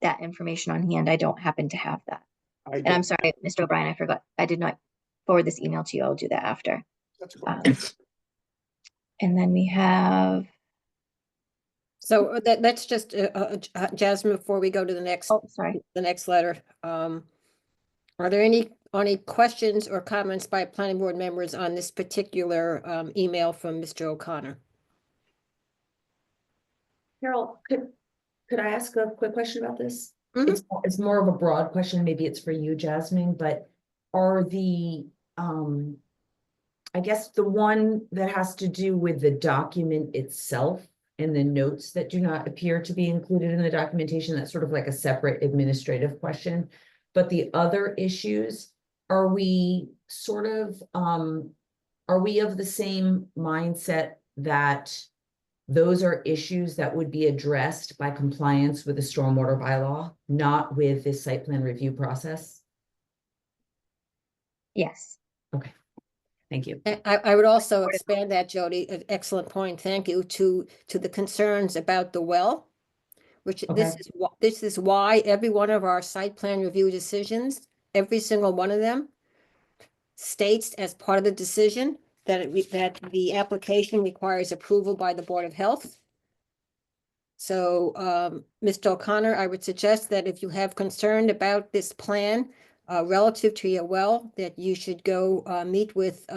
that information on hand, I don't happen to have that. And I'm sorry, Mr. O'Brien, I forgot. I did not forward this email to you. I'll do that after. And then we have. So let's just, Jasmine, before we go to the next, the next letter, are there any questions or comments by planning board members on this particular email from Mr. O'Connor? Carol, could I ask a quick question about this? It's more of a broad question. Maybe it's for you, Jasmine, but are the, I guess the one that has to do with the document itself and the notes that do not appear to be included in the documentation, that's sort of like a separate administrative question. But the other issues, are we sort of, are we of the same mindset that those are issues that would be addressed by compliance with the stormwater bylaw, not with this site plan review process? Yes. Okay. Thank you. I would also expand that, Jody. An excellent point. Thank you to the concerns about the well, which this is why every one of our site plan review decisions, every single one of them, states as part of the decision that that the application requires approval by the Board of Health. So, Mr. O'Connor, I would suggest that if you have concern about this plan relative to your well, that you should go meet with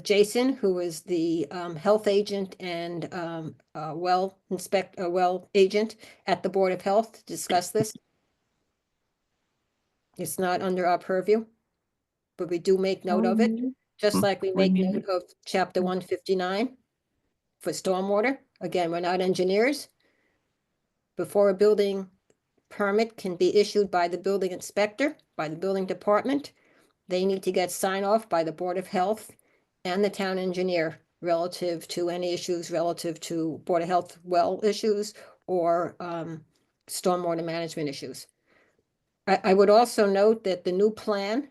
Jason, who is the health agent and well agent at the Board of Health, to discuss this. It's not under our purview, but we do make note of it, just like we make note of chapter 159 for stormwater. Again, we're not engineers. Before a building permit can be issued by the building inspector, by the building department, they need to get sign off by the Board of Health and the town engineer relative to any issues relative to Board of Health well issues or stormwater management issues. I would also note that the new plan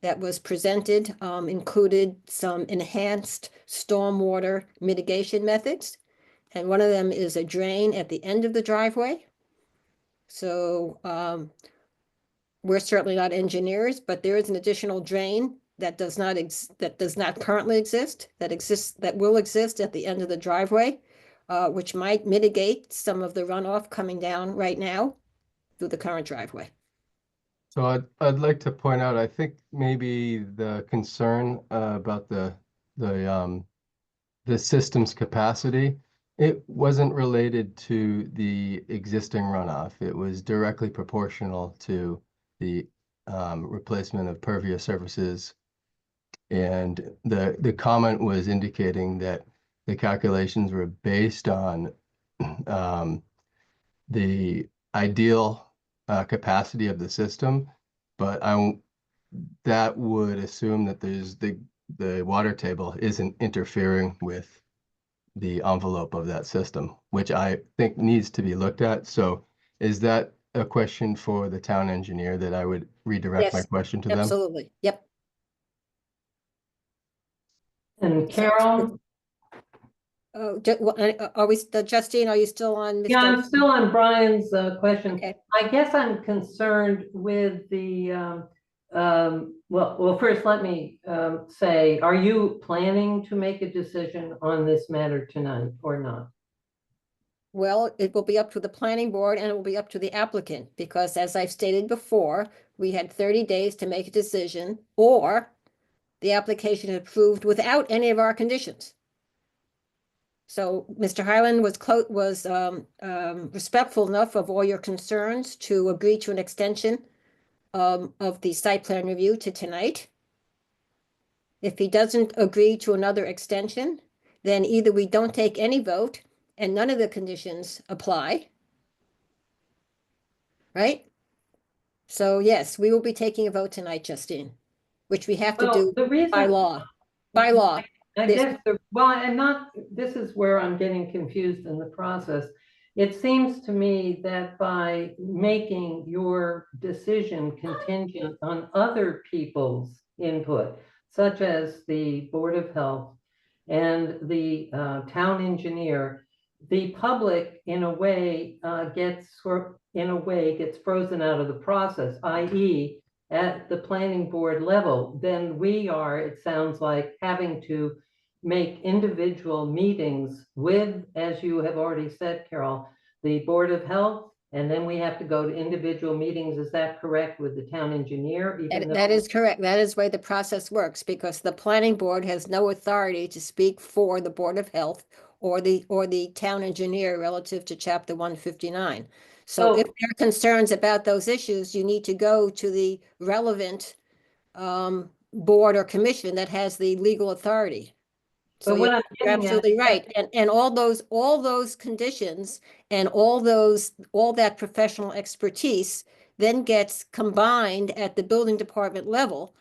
that was presented included some enhanced stormwater mitigation methods. And one of them is a drain at the end of the driveway. So we're certainly not engineers, but there is an additional drain that does not currently exist, that will exist at the end of the driveway, which might mitigate some of the runoff coming down right now through the current driveway. So I'd like to point out, I think maybe the concern about the system's capacity, it wasn't related to the existing runoff. It was directly proportional to the replacement of pervious surfaces. And the comment was indicating that the calculations were based on the ideal capacity of the system, but that would assume that the water table isn't interfering with the envelope of that system, which I think needs to be looked at. So is that a question for the town engineer that I would redirect my question to them? Absolutely. Yep. And Carol? Oh, are we, Justine, are you still on? Yeah, I'm Mr. still on Brian's question. Okay. I guess I'm concerned with the, well, first let me say, are you planning to make a decision on this matter tonight or not? Well, it will be up to the planning board and it will be up to the applicant, because as I've stated before, we had 30 days to make a decision, or the application is approved without any of our conditions. So Mr. Highland was respectful enough of all your concerns to agree to an extension of the site plan review to tonight. If he doesn't agree to another extension, then either we don't take any vote and none of the conditions apply. Right? So yes, we will be taking a vote tonight, Justine, which we have to do the reason by law. By law. I guess, well, I'm not, this is where I'm getting confused in the process. It seems to me that by making your decision contingent on other people's input, such as the Board of Health and the town engineer, the public in a way gets frozen out of the process, i.e. at the planning board level, then we are, it sounds like, having to make individual meetings with, as you have already said, Carol, the Board of Health, and then we have to go to individual meetings. Is that correct, with the town engineer? That is correct. That is the way the process works, because the planning board has no authority to speak for the Board of Health or the town engineer relative to Chapter 159. So if there are concerns about those issues, you need to go to the relevant board or commission that has the legal authority. So you're absolutely right. And all those conditions and all that professional expertise then gets combined at the building department level,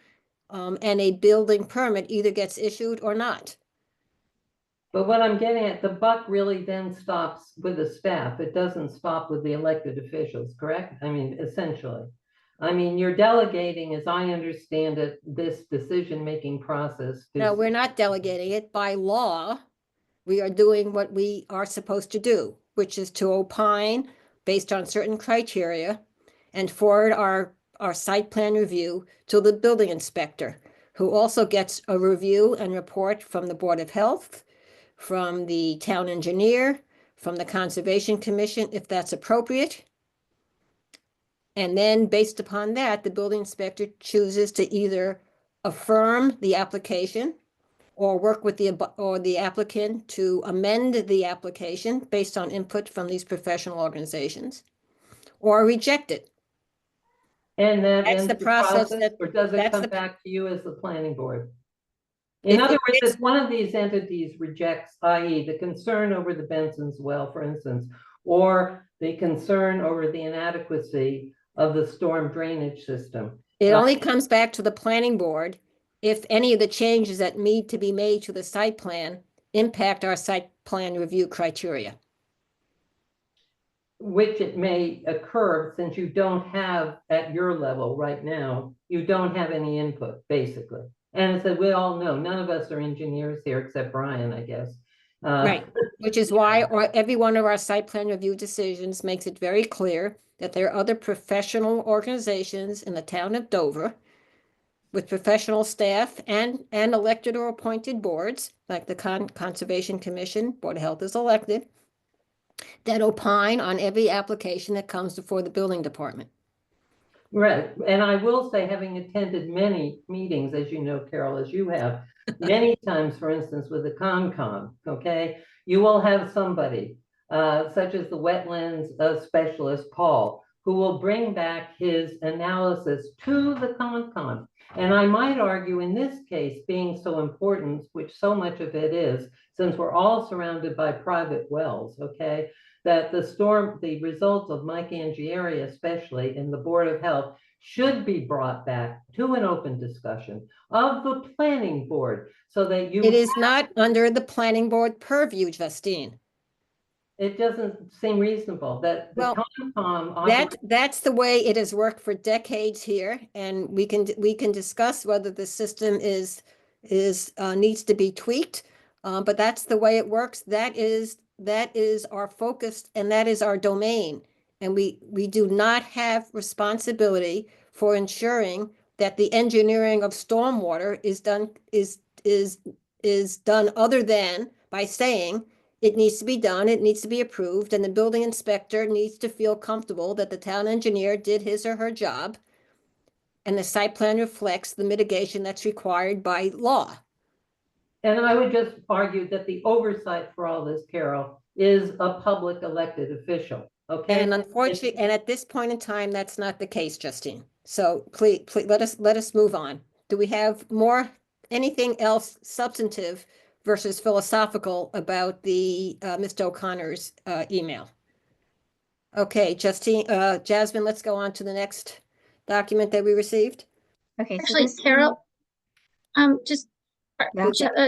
and a building permit either gets issued or not. But what I'm getting at, the buck really then stops with the staff. It doesn't stop with the elected officials, correct? I mean, essentially. I mean, you're delegating, as I understand it, this decision-making process. No, we're not delegating it. By law, we are doing what we are supposed to do, which is to opine based on certain criteria and forward our site plan review to the building inspector, who also gets a review and report from the Board of Health, from the town engineer, from the Conservation Commission, if that's appropriate. And then based upon that, the building inspector chooses to either affirm the application or work with the applicant to amend the application based on input from these professional organizations, or reject it. And that That's ends the process. or does it come back to you as the planning board? In other words, if one of these entities rejects, i.e. the concern over the Benson's well, for instance, or the concern over the inadequacy of the storm drainage system. It only comes back to the planning board if any of the changes that need to be made to the site plan impact our site plan review criteria. Which it may occur, since you don't have, at your level right now, you don't have any input, basically. And as we all know, none of us are engineers here except Brian, I guess. Right, which is why every one of our site plan review decisions makes it very clear that there are other professional organizations in the town of Dover with professional staff and elected or appointed boards, like the Conservation Commission, Board of Health is elected, that opine on every application that comes before the building department. Right, and I will say, having attended many meetings, as you know, Carol, as you have, many times, for instance, with the Concom, okay, you will have somebody, such as the wetlands specialist, Paul, who will bring back his analysis to the Concom. And I might argue in this case, being so important, which so much of it is, since we're all surrounded by private wells, okay, that the results of Mike Angieri, especially in the Board of Health, should be brought back to an open discussion of the planning board so that you— It is not under the planning board purview, Justine. It doesn't seem reasonable that the Concom— That's the way it has worked for decades here, and we can discuss whether the system is needs to be tweaked. But that's the way it works. That is our focus and that is our domain. And we do not have responsibility for ensuring that the engineering of stormwater is done other than by saying it needs to be done, it needs to be approved, and the building inspector needs to feel comfortable that the town engineer did his or her job. And the site plan reflects the mitigation that's required by law. And I would just argue that the oversight for all this, Carol, is a public elected official, okay? And unfortunately, and at this point in time, that's not the case, Justine. So please let us move on. Do we have anything else substantive versus philosophical about the Mr. O'Connor's email? Okay, Justine, Jasmine, let's go on to the next document that we received. Okay, so Actually, this Carol, just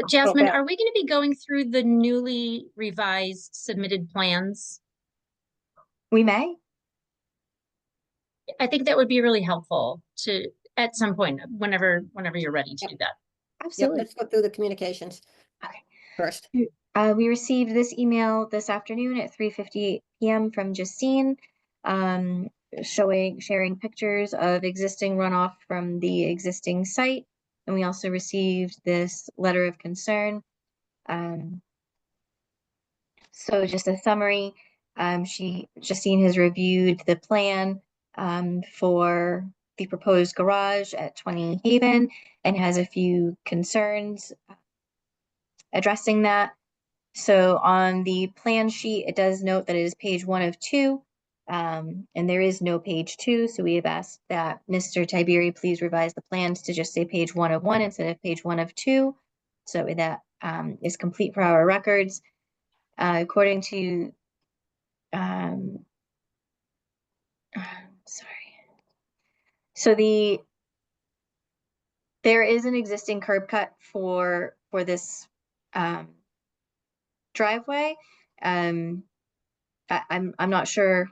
Jasmine, Okay. are we going to be going through the newly revised submitted plans? we may. I think that would be really helpful to, at some point, whenever you're ready to do that. Yep, Absolutely. let's go through the communications. Okay. First. We received this email this afternoon at 3:58 p.m. from Justine, sharing pictures of existing runoff from the existing site. And we also received this letter of concern. So just a summary, Justine has reviewed the plan for the proposed garage at 20 Haven and has a few concerns addressing that. So on the plan sheet, it does note that it is page 1 of 2, and there is no page 2. So we have asked that Mr. Tiberi please revise the plans to just say page 1 of 1 instead of page 1 of 2. So that is complete for our records. According to, so there is an existing curb cut for this driveway. I'm not sure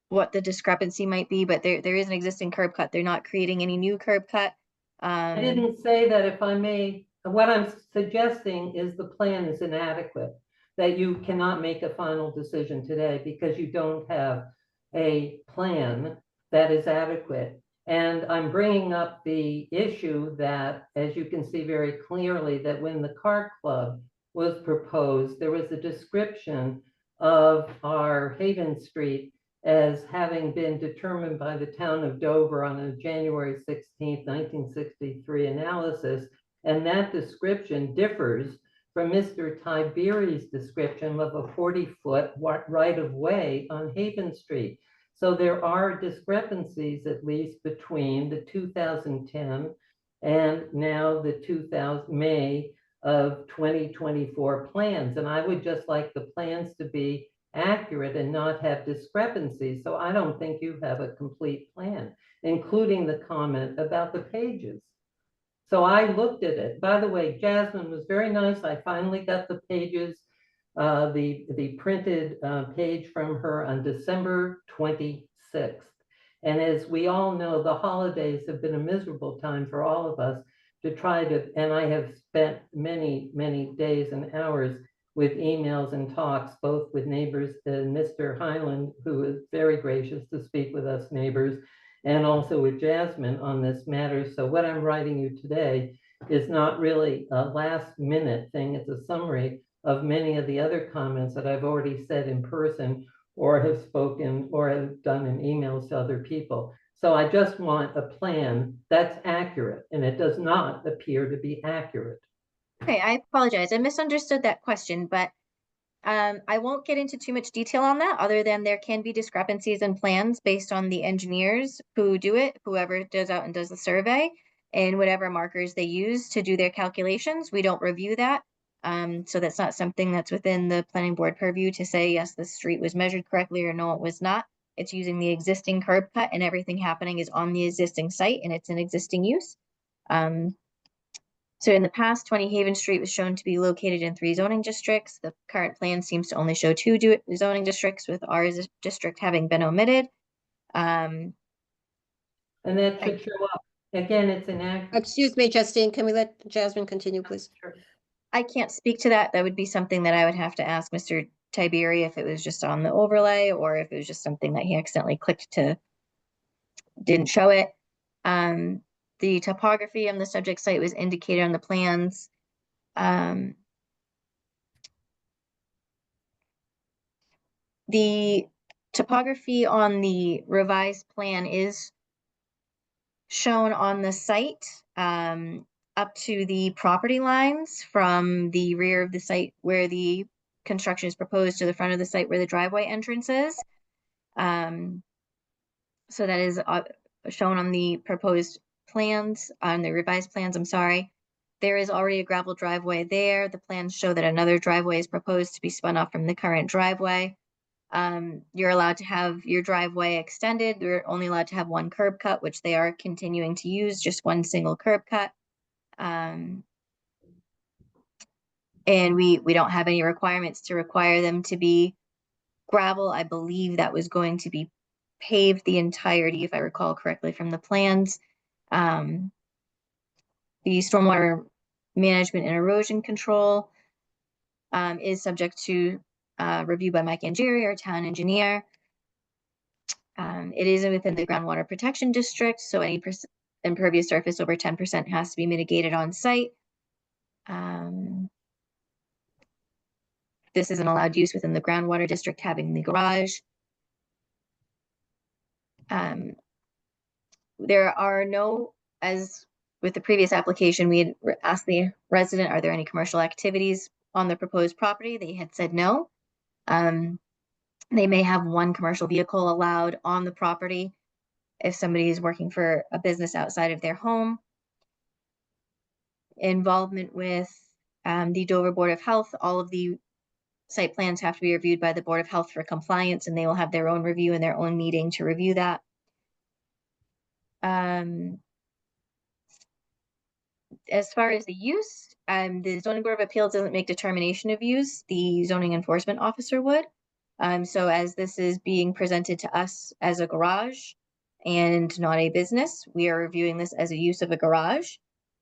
what the discrepancy might be, but there is an existing curb cut. They're not creating any new curb cut. I didn't say that, if I may. What I'm suggesting is the plan is inadequate, that you cannot make a final decision today because you don't have a plan that is adequate. And I'm bringing up the issue that, as you can see very clearly, that when the car club was proposed, there was a description of our Haven Street as having been determined by the town of Dover on a January 16th, 1963 analysis. And that description differs from Mr. Tiberi's description of a 40-foot right-of-way on Haven Street. So there are discrepancies, at least, between the 2010 and now the May of 2024 plans. And I would just like the plans to be accurate and not have discrepancies. So I don't think you have a complete plan, including the comment about the pages. So I looked at it. By the way, Jasmine was very nice. I finally got the pages, the printed page from her on December 26th. And as we all know, the holidays have been a miserable time for all of us to try to, and I have spent many, many days and hours with emails and talks, both with neighbors and Mr. Highland, who is very gracious to speak with us neighbors, and also with Jasmine on this matter. So what I'm writing you today is not really a last minute thing. It's a summary of many of the other comments that I've already said in person or have spoken or have done in emails to other people. So I just want a plan that's accurate, and it does not appear to be accurate. Okay, I apologize. I misunderstood that question, but I won't get into too much detail on that, other than there can be discrepancies in plans based on the engineers who do it, whoever goes out and does the survey, and whatever markers they use to do their calculations. We don't review that. So that's not something that's within the planning board purview to say, yes, the street was measured correctly, or no, it was not. It's using the existing curb cut, and everything happening is on the existing site, and it's an existing use. So in the past, 20 Haven Street was shown to be located in 3 zoning districts. The current plan seems to only show 2 zoning districts, with our district having been omitted. And that should show up Again, it's an act. Excuse me, Justine, can we let Jasmine continue, please? I can't speak to that. That would be something that I would have to ask Mr. Tiberi if it was just on the overlay or if it was just something that he accidentally clicked to, didn't show it. The topography on the subject site was indicated on the plans. The topography on the revised plan is shown on the site, up to the property lines from the rear of the site where the construction is proposed to the front of the site where the driveway entrance is. So that is shown on the proposed plans, on the revised plans, I'm sorry. There is already a gravel driveway there. The plans show that another driveway is proposed to be spun off from the current driveway. You're allowed to have your driveway extended. You're only allowed to have one curb cut, which they are continuing to use, just one single curb cut. And we don't have any requirements to require them to be gravel. I believe that was going to be paved the entirety, if I recall correctly from the plans. The stormwater management and erosion control is subject to review by Mike Angieri, our town engineer. It is within the groundwater protection district, so any impervious surface over 10% has to be mitigated on site. This is an allowed use within the groundwater district, having the garage. There are no, as with the previous application, we had asked the resident, are there any commercial activities on the proposed property? They had said no. They may have one commercial vehicle allowed on the property if somebody is working for a business outside of their home. Involvement with the Dover Board of Health, all of the site plans have to be reviewed by the Board of Health for compliance, and they will have their own review and their own meeting to review that. As far as the use, the Zoning Board of Appeals doesn't make determination of use. The zoning enforcement officer would. So as this is being presented to us as a garage and not a business, we are reviewing this as a use of a garage.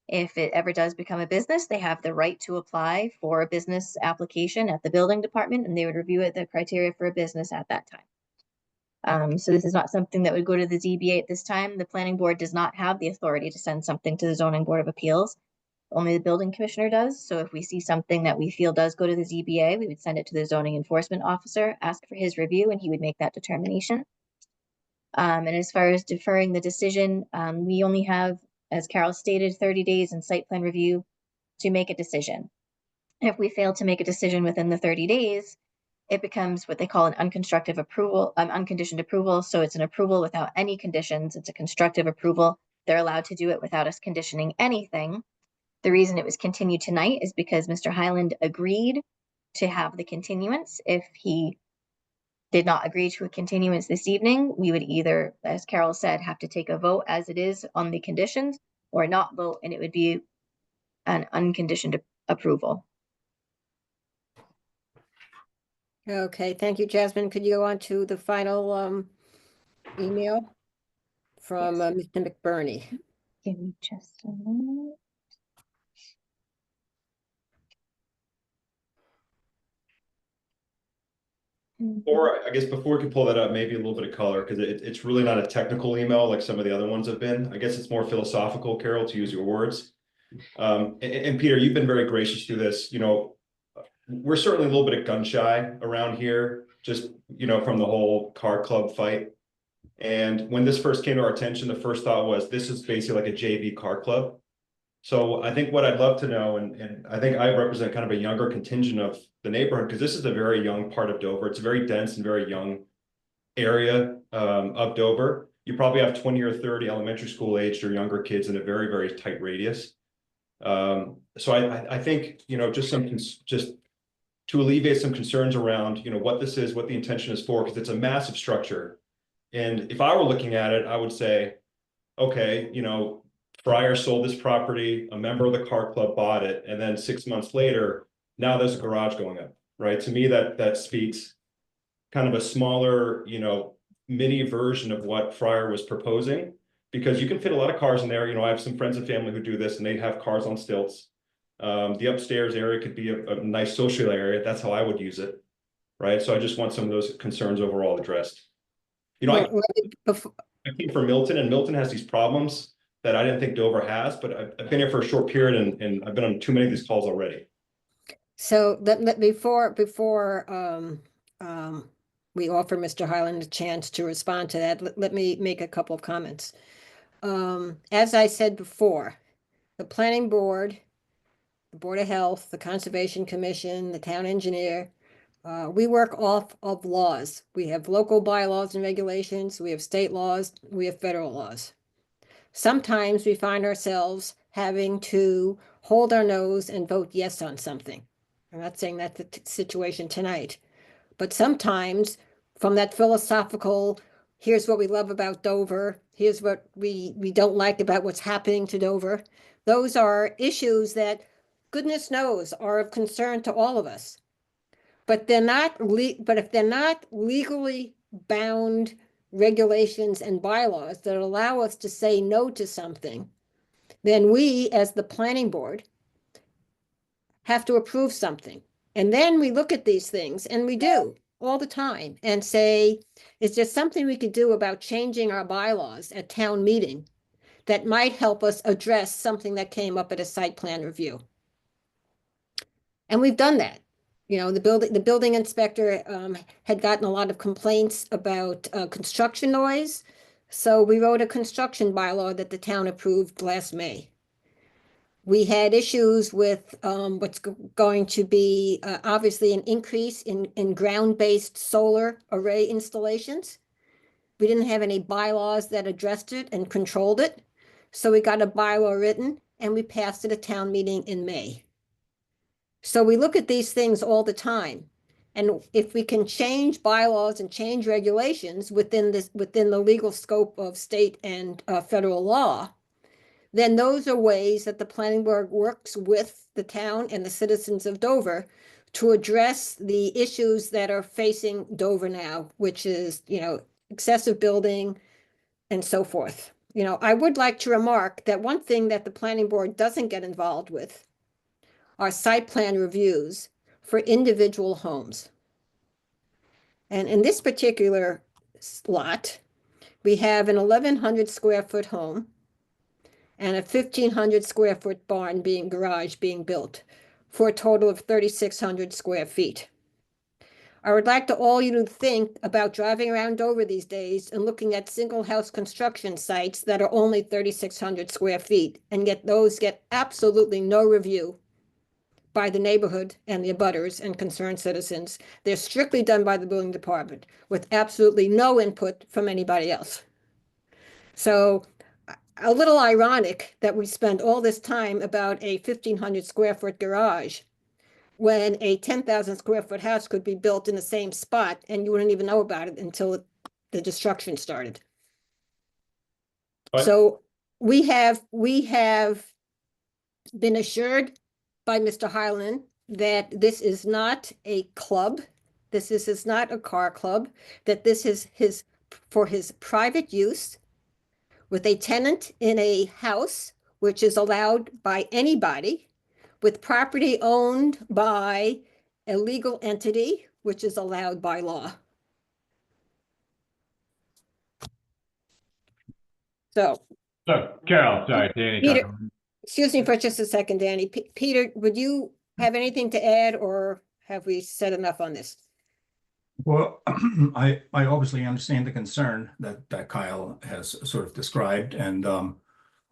If it ever does become a business, they have the right to apply for a business application at the building department, and they would review the criteria for a business at that time. So this is not something that would go to the ZBA at this time. The planning board does not have the authority to send something to the Zoning Board of Appeals. Only the building commissioner does. So if we see something that we feel does go to the ZBA, we would send it to the zoning enforcement officer, ask for his review, and he would make that determination. And as far as deferring the decision, we only have, as Carol stated, 30 days in site plan review to make a decision. If we fail to make a decision within the 30 days, it becomes what they call an unconstructive approval, unconditioned approval. So it's an approval without any conditions. It's a constructive approval. They're allowed to do it without us conditioning anything. The reason it was continued tonight is because Mr. Highland agreed to have the continuance. If he did not agree to a continuance this evening, we would either, as Carol said, have to take a vote as it is on the conditions or not vote, and it would be an unconditioned approval. Okay, thank you, Jasmine. Could you go on to the final email from Mr. McBurney? Give me just a moment. Or I guess before we can pull that up, maybe a little bit of color, because it's really not a technical email like some of the other ones have been. I guess it's more philosophical, Carol, to use your words. And Peter, you've been very gracious through this. You know, we're certainly a little bit gun shy around here, just, you know, from the whole car club fight. And when this first came to our attention, the first thought was this is basically like a JV car club. So I think what I'd love to know, and I think I represent kind of a younger contingent of the neighborhood, because this is a very young part of Dover. It's a very dense and very young area of Dover. You probably have 20 or 30 elementary school aged or younger kids in a very, very tight radius. So I think, you know, just to alleviate some concerns around, you know, what this is, what the intention is for, because it's a massive structure. And if I were looking at it, I would say, okay, you know, Fryer sold this property, a member of the car club bought it, and then 6 months later, now there's a garage going up, right? To me, that speaks kind of a smaller, you know, mini version of what Fryer was proposing. because you can fit a lot of cars in there. You know, I have some friends and family who do this and they have cars on stilts. The upstairs area could be a nice social area. That's how I would use it. Right. So I just want some of those concerns overall addressed. You know, I came from Milton, and Milton has these problems that I didn't think Dover has, but I've been here for a short period and I've been on too many of these calls already. So before we offer Mr. Highland a chance to respond to that, let me make a couple of comments. As I said before, the planning board, the Board of Health, the Conservation Commission, the town engineer, we work off of laws. We have local bylaws and regulations, we have state laws, we have federal laws. Sometimes we find ourselves having to hold our nose and vote yes on something. I'm not saying that's the situation tonight, but sometimes from that philosophical, here's what we love about Dover, here's what we don't like about what's happening to Dover, those are issues that goodness knows are of concern to all of us. But if they're not legally bound regulations and bylaws that allow us to say no to something, then we, as the planning board, have to approve something. And then we look at these things, and we do all the time, and say, is there something we could do about changing our bylaws at town meeting that might help us address something that came up at a site plan review? And we've done that. You know, the building inspector had gotten a lot of complaints about construction noise. So we wrote a construction bylaw that the town approved last May. We had issues with what's going to be obviously an increase in ground-based solar array installations. We didn't have any bylaws that addressed it and controlled it. So we got a bylaw written and we passed it at town meeting in May. So we look at these things all the time. And if we can change bylaws and change regulations within the legal scope of state and federal law, then those are ways that the planning board works with the town and the citizens of Dover to address the issues that are facing Dover now, which is, you know, excessive building and so forth. You know, I would like to remark that one thing that the planning board doesn't get involved with are site plan reviews for individual homes. And in this particular lot, we have an 1,100 square foot home and a 1,500 square foot garage being built for a total of 3,600 square feet. I would like all you to think about driving around Dover these days and looking at single house construction sites that are only 3,600 square feet and get absolutely no review by the neighborhood and the abutters and concerned citizens. They're strictly done by the building department with absolutely no input from anybody else. So a little ironic that we spend all this time about a 1,500 square foot garage when a 10,000 square foot house could be built in the same spot and you wouldn't even know about it until the destruction started. Right. So we have been assured by Mr. Highland that this is not a club. This is not a car club, that this is for his private use with a tenant in a house, which is allowed by anybody, with property owned by a legal entity, which is allowed by law. So Carol, sorry, Danny. Peter, excuse me for just a second, Danny. Peter, would you have anything to add, or have we said enough on this? Well, I obviously understand the concern that Kyle has sort of described, and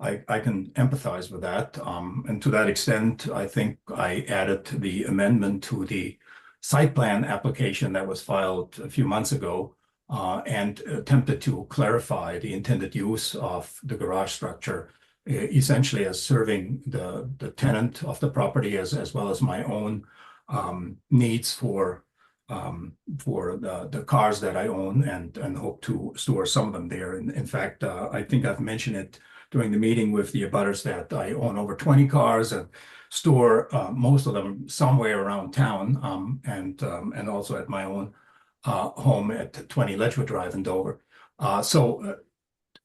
I can empathize with that. And to that extent, I think I added the amendment to the site plan application that was filed a few months ago and attempted to clarify the intended use of the garage structure, essentially as serving the tenant of the property as well as my own needs for the cars that I own and hope to store some of them there. In fact, I think I've mentioned it during the meeting with the abutters that I own over 20 cars and store most of them somewhere around town and also at my own home at 20 Ledgewood Drive in Dover. So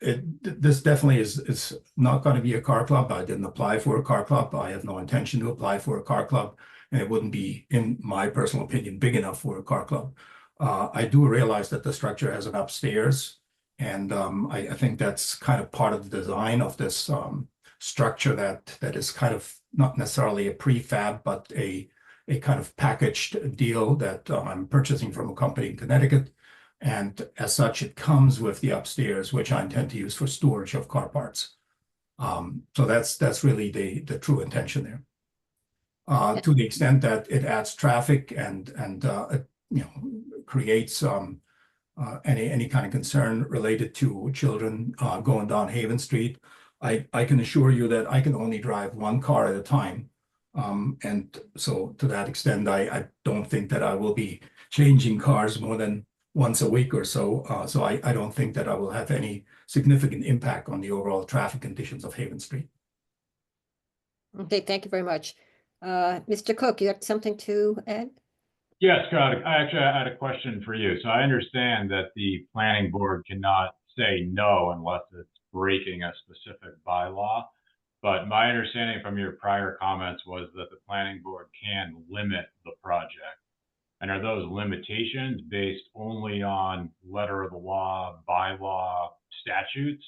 this definitely is not going to be a car club. I didn't apply for a car club. I have no intention to apply for a car club, and it wouldn't be, in my personal opinion, big enough for a car club. I do realize that the structure has an upstairs, and I think that's kind of part of the design of this structure that is kind of not necessarily a prefab, but a kind of packaged deal that I'm purchasing from a company in Connecticut. And as such, it comes with the upstairs, which I intend to use for storage of car parts. So that's really the true intention there. To the extent that it adds traffic and creates any kind of concern related to children going down Haven Street, I can assure you that I can only drive one car at a time. And so to that extent, I don't think that I will be changing cars more than once a week or so. So I don't think that I will have any significant impact on the overall traffic conditions of Haven Street. Okay, thank you very much. Mr. Cook, you have something to add? Yes, Scott, I had a question for you. So I understand that the planning board cannot say no unless it's breaking a specific bylaw. But my understanding from your prior comments was that the planning board can limit the project. And are those limitations based only on letter of the law, bylaw, statutes?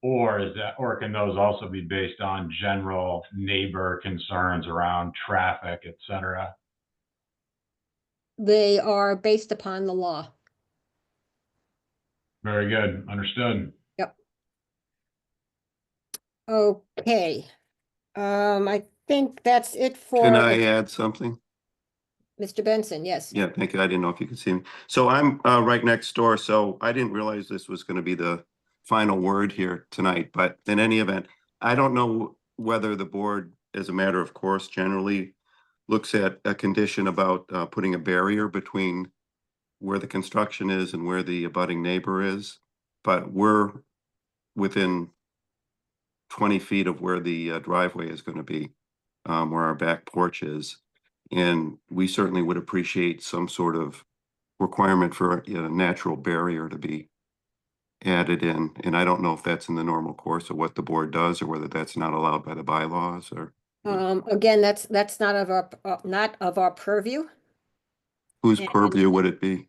Or can those also be based on general neighbor concerns around traffic, et cetera? They are based upon the law. Very good. Understood. Yep. Okay. I think that's it for. Can I add something? Mr. Benson, yes. Yeah, thank you. I didn't know if you could see me. So I'm right next door, so I didn't realize this was going to be the final word here tonight. But in any event, I don't know whether the board, as a matter of course, generally looks at a condition about putting a barrier between where the construction is and where the abutting neighbor is. But we're within 20 feet of where the driveway is going to be, where our back porch is. And we certainly would appreciate some sort of requirement for a natural barrier to be added in. And I don't know if that's in the normal course of what the board does or whether that's not allowed by the bylaws or. Again, that's not of our purview. Whose purview would it be?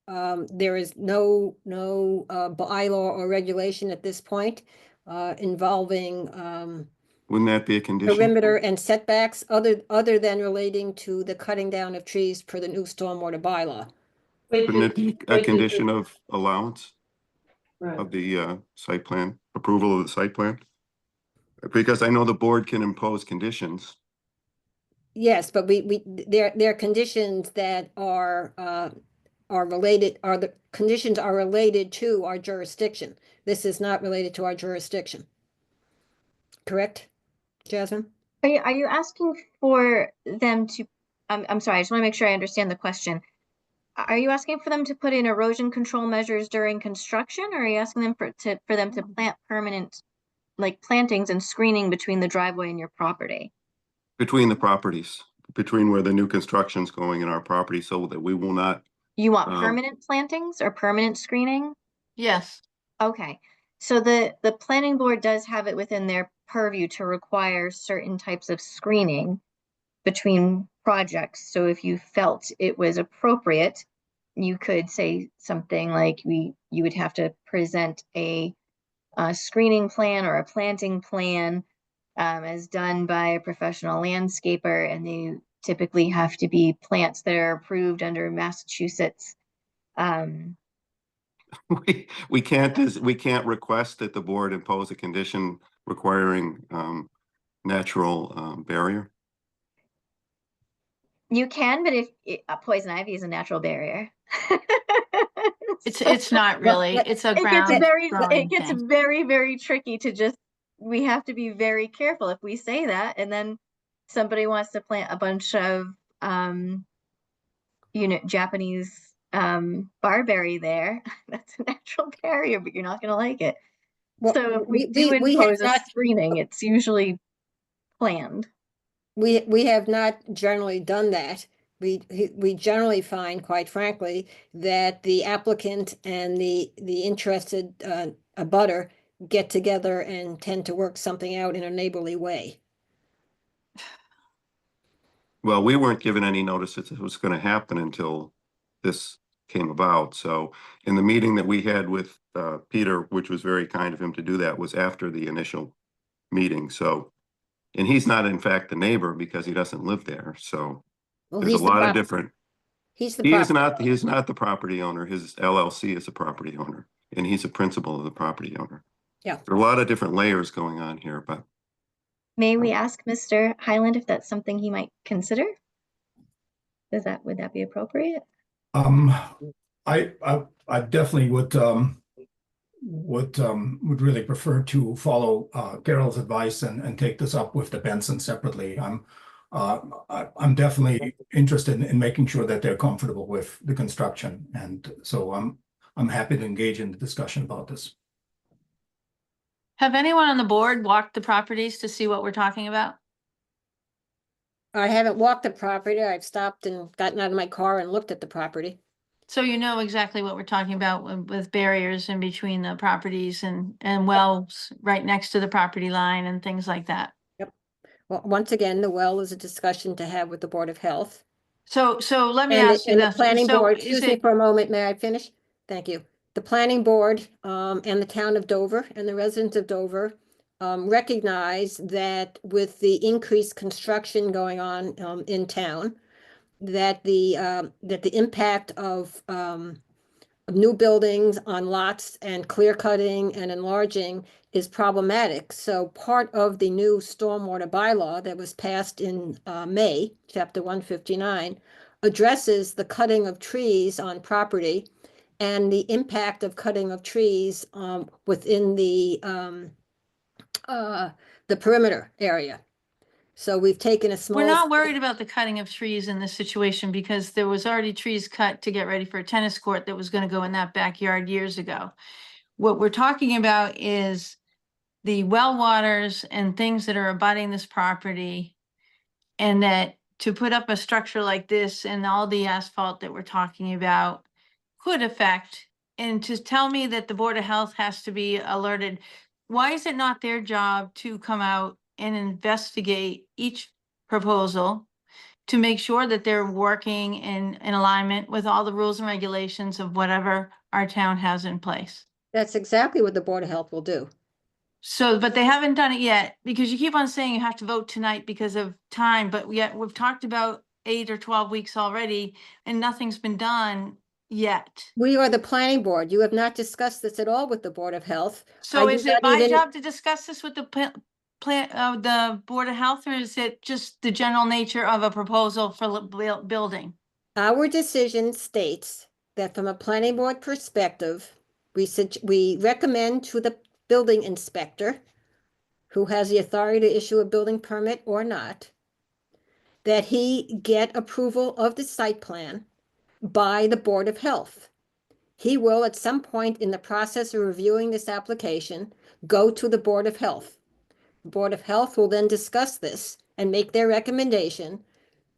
There is no bylaw or regulation at this point involving Wouldn't that be a condition? perimeter and setbacks other than relating to the cutting down of trees per the new stormwater bylaw. Wouldn't it be a condition of allowance of the site plan, approval of the site plan? Because I know the board can impose conditions. Yes, but there are conditions that are related, the conditions are related to our jurisdiction. This is not related to our jurisdiction. Correct, Jasmine? Are you asking for them to, I'm sorry, I just want to make sure I understand the question. Are you asking for them to put in erosion control measures during construction, or are you asking them for them to plant permanent, like plantings and screening between the driveway and your property? Between the properties, between where the new construction's going and our property, so that we will not. You want permanent plantings or permanent screening? Yes. Okay, so the planning board does have it within their purview to require certain types of screening between projects. So if you felt it was appropriate, you could say something like you would have to present a screening plan or a planting plan as done by a professional landscaper, and they typically have to be plants that are approved under Massachusetts. We can't request that the board impose a condition requiring natural barrier. You can, but if poison ivy is a natural barrier. It's not really, it's a ground. It gets very, very tricky to just, we have to be very careful if we say that, and then somebody wants to plant a bunch of, Japanese barberry there. That's a natural barrier, but you're not going to like it. Well, so if we do impose a screening, it's usually planned. We have not generally done that. We generally find, quite frankly, that the applicant and the interested abutter get together and tend to work something out in a neighborly way. Well, we weren't given any notice that it was going to happen until this came about. So in the meeting that we had with Peter, which was very kind of him to do that, was after the initial meeting. So, and he's not in fact the neighbor because he doesn't live there. So Well, there's a he's the lot of prop- different. He's the He is property. not the property owner. His LLC is a property owner, and he's a principal of the property owner. Yeah. There are a lot of different layers going on here, but May we ask Mr. Highland if that's something he might consider? Would that be appropriate? I definitely would really prefer to follow Carol's advice and take this up with the Benson separately. I'm definitely interested in making sure that they're comfortable with the construction, and so I'm happy to engage in the discussion about this. Have anyone on the board walked the properties to see what we're talking about? I haven't walked the property. I've stopped and gotten out of my car and looked at the property. So you know exactly what we're talking about with barriers in between the properties and wells right next to the property line and things like that. Yep. Well, once again, the well is a discussion to have with the Board of Health. So let me And ask you the this. planning So board, is excuse me it, for a moment, may I finish? Thank you. The planning board and the town of Dover and the residents of Dover recognize that with the increased construction going on in town, that the impact of new buildings on lots and clear cutting and enlarging is problematic. So part of the new stormwater bylaw that was passed in May, chapter 159, addresses the cutting of trees on property and the impact of cutting of trees within the perimeter area. So we've taken a small. we're not worried about the cutting of trees in this situation because there was already trees cut to get ready for a tennis court that was going to go in that backyard years ago. What we're talking about is the well waters and things that are abutting this property. And that to put up a structure like this and all the asphalt that we're talking about could affect, and to tell me that the Board of Health has to be alerted, why is it not their job to come out and investigate each proposal to make sure that they're working in alignment with all the rules and regulations of whatever our town has in place? That's exactly what the Board of Health will do. So, but they haven't done it yet because you keep on saying you have to vote tonight because of time, but yet we've talked about 8 or 12 weeks already and nothing's been done yet. We are the planning board. You have not discussed this at all with the Board of Health. So I is do it not my even- job to discuss this with the the Board of Health, or is it just the general nature of a proposal for building? Our decision states that from a planning board perspective, we recommend to the building inspector, who has the authority to issue a building permit or not, that he get approval of the site plan by the Board of Health. He will, at some point in the process of reviewing this application, go to the Board of Health. The Board of Health will then discuss this and make their recommendation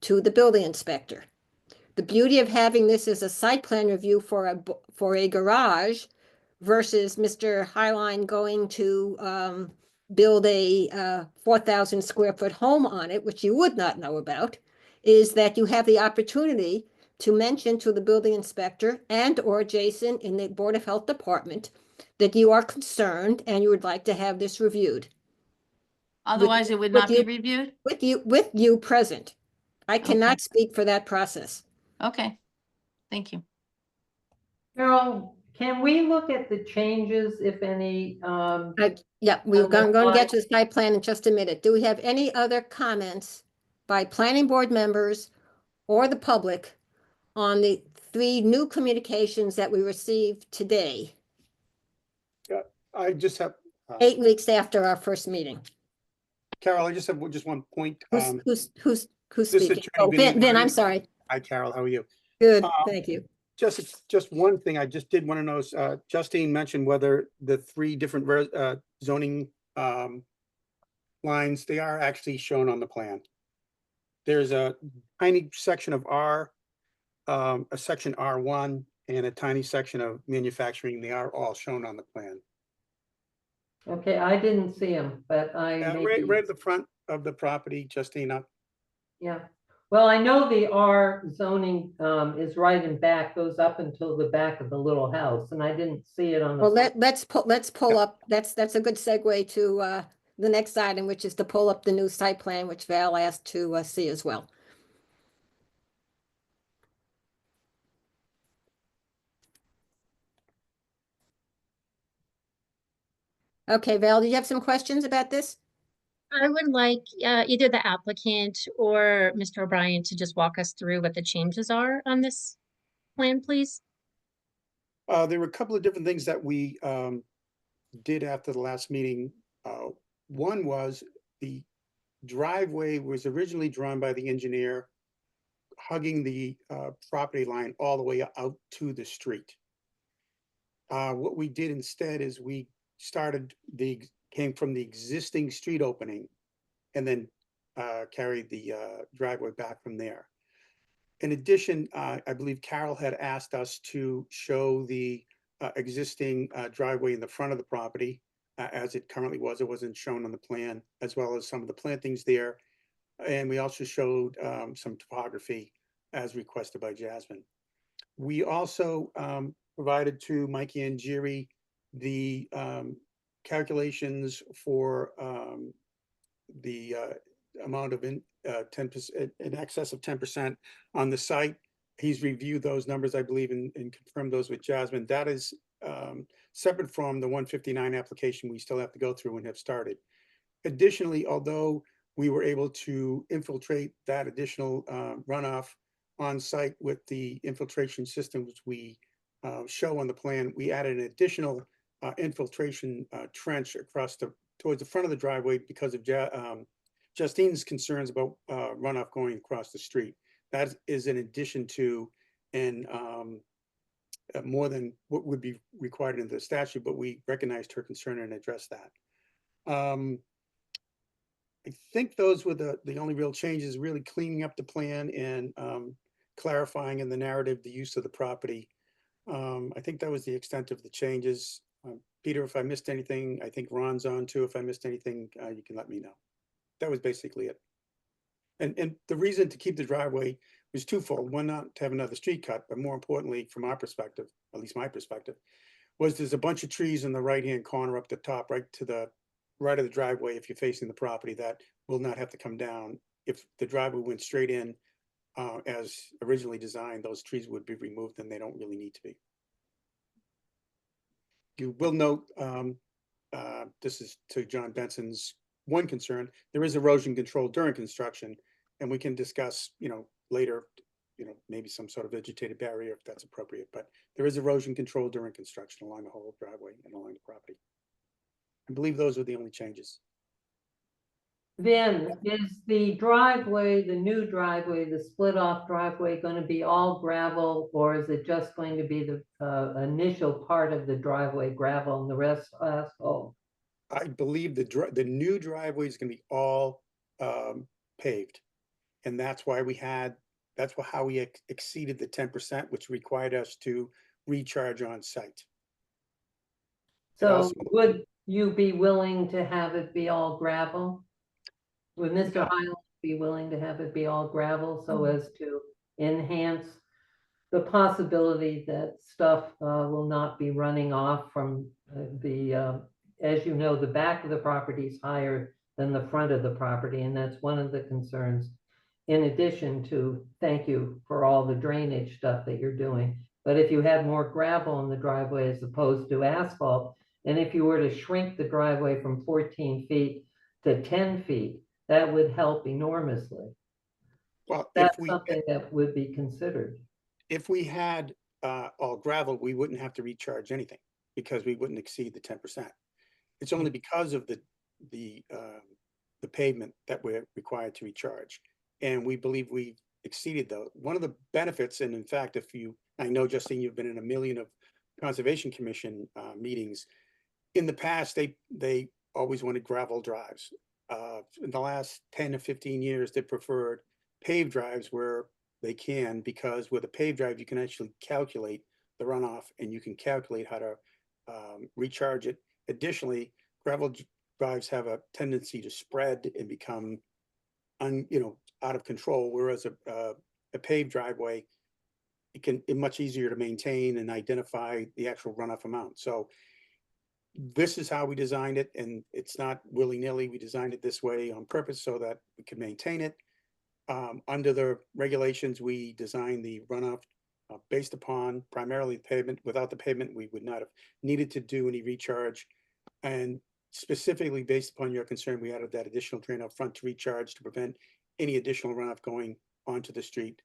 to the building inspector. The beauty of having this as a site plan review for a garage versus Mr. Highline going to build a 4,000 square foot home on it, which you would not know about, is that you have the opportunity to mention to the building inspector and or Jason in the Board of Health department that you are concerned and you would like to have this reviewed. Otherwise, it would with not you- be reviewed? With you present. I cannot speak for that process. Okay, thank you. Carol, can we look at the changes, if any? Yeah, we're on the going to get slide? to the site plan in just a minute. Do we have any other comments by planning board members or the public on the 3 new communications that we received today, I just have, 8 weeks after our first meeting? Carol, I just have just one point. Who's this speaking? attorney Oh, Vinnie Vin, I'm Ryan. sorry. Hi, Carol, how are you? Good, thank you. Just one thing, I just did want to know, Justine mentioned whether the 3 different zoning lines, they are actually shown on the plan. There's a tiny section of R, a section R1, and a tiny section of manufacturing. They are all shown on the plan. Okay, I didn't see them, but I may Right, be- right at the front of the property, Justine, up. Yeah, well, I know the R zoning is right in back, goes up until the back of the little house, and I didn't see it on the. Well, front. let's pull up, that's a good segue to the next item, which is to pull up the new site plan, which Val asked to see as well. Okay, Val, do you have some questions about this? I would like either the applicant or Mr. O'Brien to just walk us through what the changes are on this plan, please. There were a couple of different things that we did after the last meeting. One was the driveway was originally drawn by the engineer, hugging the property line all the way out to the street. What we did instead is we came from the existing street opening and then carried the driveway back from there. In addition, I believe Carol had asked us to show the existing driveway in the front of the property as it currently was. It wasn't shown on the plan, as well as some of the plantings there. And we also showed some topography as requested by Jasmine. We also provided to Mike Angieri the calculations for the amount of 10% in excess of 10% on the site. He's reviewed those numbers, I believe, and confirmed those with Jasmine. That is separate from the 159 application we still have to go through and have started. Additionally, although we were able to infiltrate that additional runoff on site with the infiltration systems we show on the plan, we added an additional infiltration trench across towards the front of the driveway because of Justine's concerns about runoff going across the street. That is in addition to and more than what would be required in the statute, but we recognized her concern and addressed that. I think those were the only real changes, really cleaning up the plan and clarifying in the narrative the use of the property. I think that was the extent of the changes. Peter, if I missed anything, I think Ron's on too. If I missed anything, you can let me know. That was basically it. And the reason to keep the driveway was twofold. One, not to have another street cut, but more importantly, from our perspective, at least my perspective, was there's a bunch of trees in the right-hand corner up the top, right to the right of the driveway if you're facing the property that will not have to come down. If the driveway went straight in as originally designed, those trees would be removed and they don't really need to be. You will note, this is to John Benson's one concern, there is erosion control during construction, and we can discuss, later, maybe some sort of vegetated barrier if that's appropriate, but there is erosion control during construction along the whole driveway and along the property. I believe those are the only changes. Then is the driveway, the new driveway, the split off driveway going to be all gravel, or is it just going to be the initial part of the driveway gravel and the rest asphalt? I believe the new driveway is going to be all paved. And that's why how we exceeded the 10%, which required us to recharge on site. So would you be willing to have it be all gravel? Would Mr. Highland be willing to have it be all gravel so as to enhance the possibility that stuff will not be running off from as you know, the back of the property is higher than the front of the property, and that's one of the concerns. In addition to, thank you for all the drainage stuff that you're doing. But if you had more gravel in the driveway as opposed to asphalt, and if you were to shrink the driveway from 14 feet to 10 feet, that would help enormously. Well, that's something that would be considered. If we had all gravel, we wouldn't have to recharge anything because we wouldn't exceed the 10%. It's only because of the pavement that we're required to recharge. And we believe we exceeded those. One of the benefits, and in fact, I know, Justine, you've been in a million of Conservation Commission meetings. In the past, they always wanted gravel drives. In the last 10 to 15 years, they preferred paved drives where they can, because with a paved drive, you can actually calculate the runoff and you can calculate how to recharge it. Additionally, drives have a tendency to spread and become out of control, whereas a paved driveway, it's much easier to maintain and identify the actual runoff amount. So this is how we designed it, and it's not willy-nilly. We designed it this way on purpose so that we could maintain it. Under the regulations, we designed the runoff based upon primarily the pavement. Without the pavement, we would not have needed to do any recharge. And specifically based upon your concern, we added that additional drain up front to recharge to prevent any additional runoff going onto the street.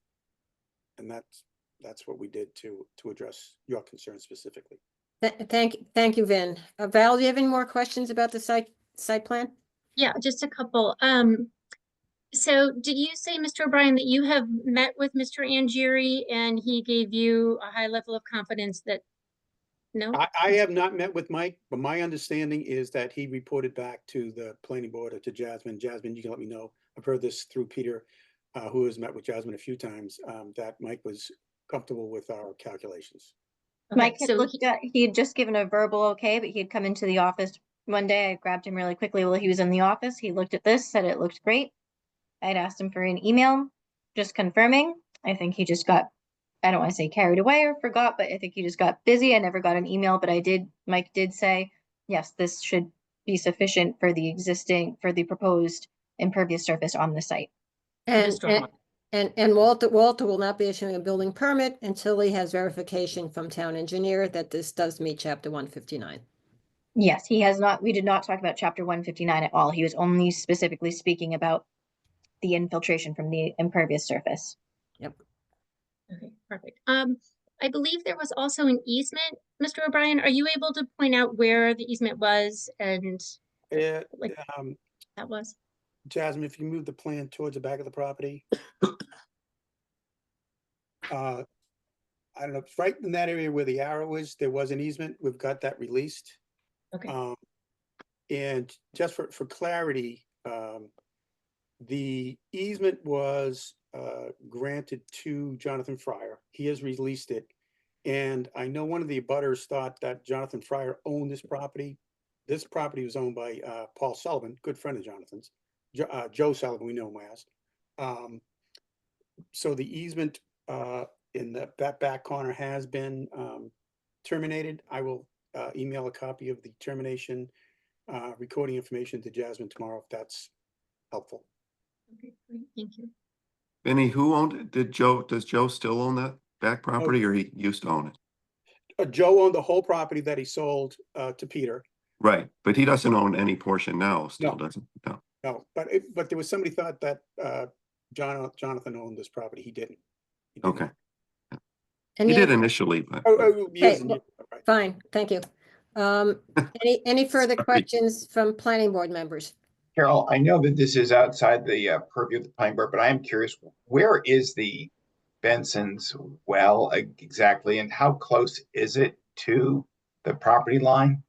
And that's what we did to address your concern specifically. Thank you, Vin. Val, do you have any more questions about the site plan? Yeah, just a couple. So did you say, Mr. O'Brien, that you have met with Mr. Angieri and he gave you a high level of confidence that, no? I have not met with Mike, but my understanding is that he reported back to the planning board or to Jasmine. Jasmine, you can let me know. I've heard this through Peter, who has met with Jasmine a few times, that Mike was comfortable with our calculations. Mike had he had just given a verbal okay, but he had come into the office one day. I grabbed him really quickly while he was in the office. He looked at this, said it looked great. I'd asked him for an email, just confirming. I think he just got, I don't want to say carried away or forgot, but I think he just got busy. I never got an email, but Mike did say, yes, this should be sufficient for the proposed impervious surface on the site. And Walter will not be issuing a building permit until he has verification from town engineer that this does meet chapter 159. Yes, he has not. We did not talk about chapter 159 at all. He was only specifically speaking about the infiltration from the impervious surface. Yep. Okay, perfect. I believe there was also an easement, Mr. O'Brien. Are you able to point out where the easement was and like that was? Jasmine, if you move the plan towards the back of the property, I don't know, right in that area where the arrow is, there was an easement. We've got that released. Okay. And just for clarity, the easement was granted to Jonathan Fryer. He has released it. And I know one of the abutters thought that Jonathan Fryer owned this property. This property was owned by Paul Sullivan, good friend of Jonathan's. Joe Sullivan, we know him as. So the easement in that back corner has been terminated. I will email a copy of the termination recording information to Jasmine tomorrow if that's helpful. Okay, great, thank you. Benny, who owned it? Does Joe still own that back property or he used to own it? Joe owned the whole property that he sold to Peter. Right, but he doesn't own any portion now still, does he? No. No, but there was somebody thought that Jonathan owned this property. He didn't. Okay. Any He did other- initially, but Years Okay, and well, years, right. fine, thank you. Any further questions from planning board members? Carol, I know that this is outside the purview of the planning board, but I am curious, where is the Benson's well exactly, and how close is it to the property line?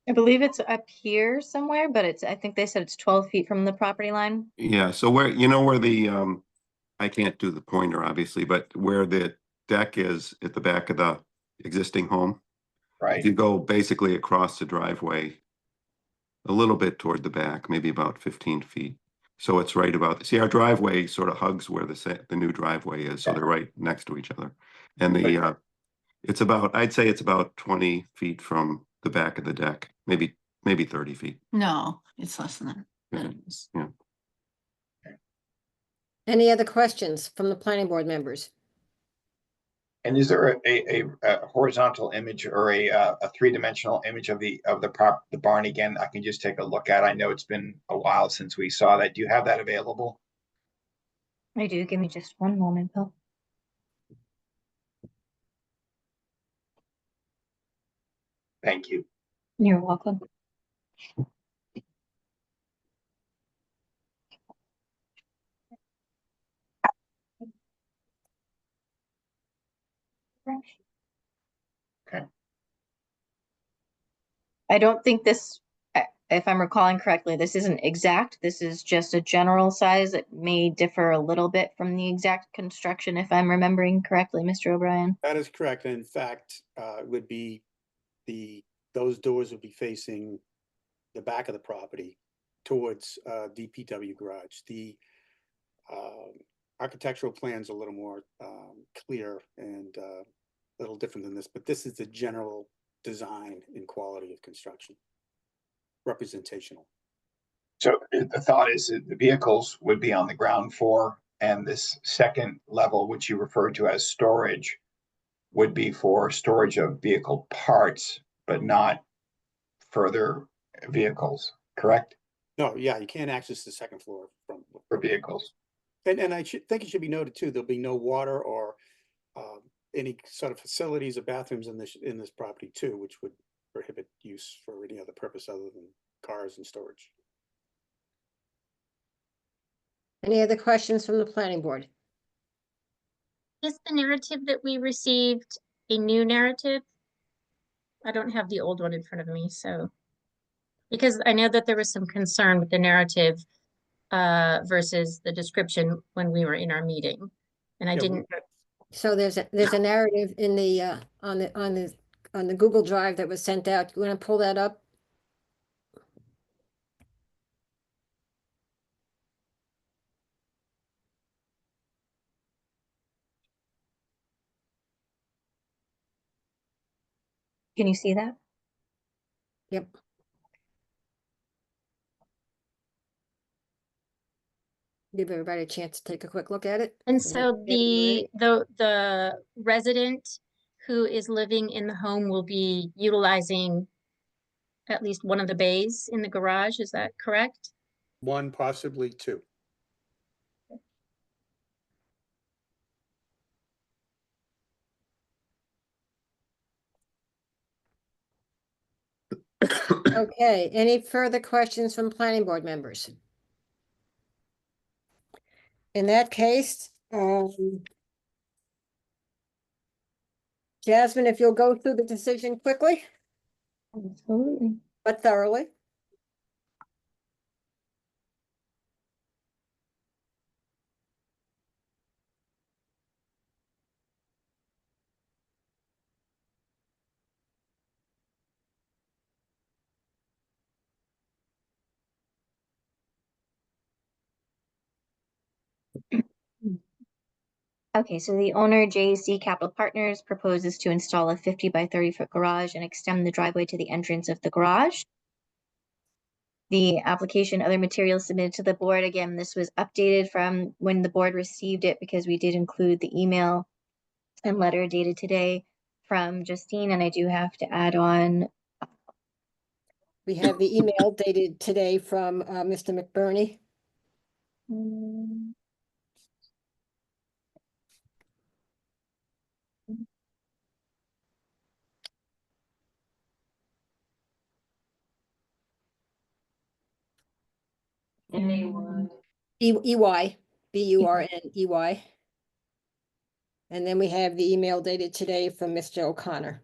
I believe it's up here somewhere, but I think they said it's 12 feet from the property line. yeah, so where the I can't do the pointer obviously, but where the deck is at the back of the existing home. Right. If you go basically across the driveway a little bit toward the back, maybe about 15 feet. So it's right about, see, our driveway sort of hugs where the new driveway is, so they're right next to each other. And it's about, I'd say it's about 20 feet from the back of the deck, maybe 30 feet. No, it's less than that. Yeah. Any other questions from the planning board members? And is there a horizontal image or a three-dimensional image of the barn again? I can just take a look at. I know it's been a while since we saw that. Do you have that available? I do. Give me just one moment, Bill. Thank you. You're welcome. Okay. I don't think this, if I'm recalling correctly, this isn't exact. This is just a general size. It may differ a little bit from the exact construction, if I'm remembering correctly, Mr. O'Brien. That is correct. And in fact, it would be the those doors would be facing the back of the property towards DPW garage. The architectural plan's a little more clear and a little different than this, but this is the general design and quality of construction. Representational. So the thought is that the vehicles would be on the ground floor, and this second level, which you referred to as storage, would be for storage of vehicle parts, but not further vehicles, correct? No, yeah, you can't access the second floor For vehicles. And I think it should be noted too, there'll be no water or any sort of facilities or bathrooms in this property too, which would prohibit use for any other purpose other than cars and storage. Any other questions from the planning board? Is the narrative that we received a new narrative? I don't have the old one in front of me, so. Because I know that there was some concern with the narrative versus the description when we were in our meeting. And I didn't. So there's a narrative in the on the Google Drive that was sent out. You want to pull that up? Can you see that? Yep. Give everybody a chance to take a quick look at it. And so the resident who is living in the home will be utilizing at least one of the bays in the garage, is that correct? One, possibly two. Okay, any further questions from planning board members? In that case, Jasmine, if you'll go through the decision quickly. Absolutely. But thoroughly. Okay, so the owner, JC Capital Partners, proposes to install a 50 by 30-foot garage and extend the driveway to the entrance of the garage. The application, other materials submitted to the board. Again, this was updated from when the board received it because we did include the email and letter dated today from Justine, and I do have to add on. We have the email dated today from Mr. McBurney. EY, BURNEY. And then we have the email dated today from Mr. O'Connor.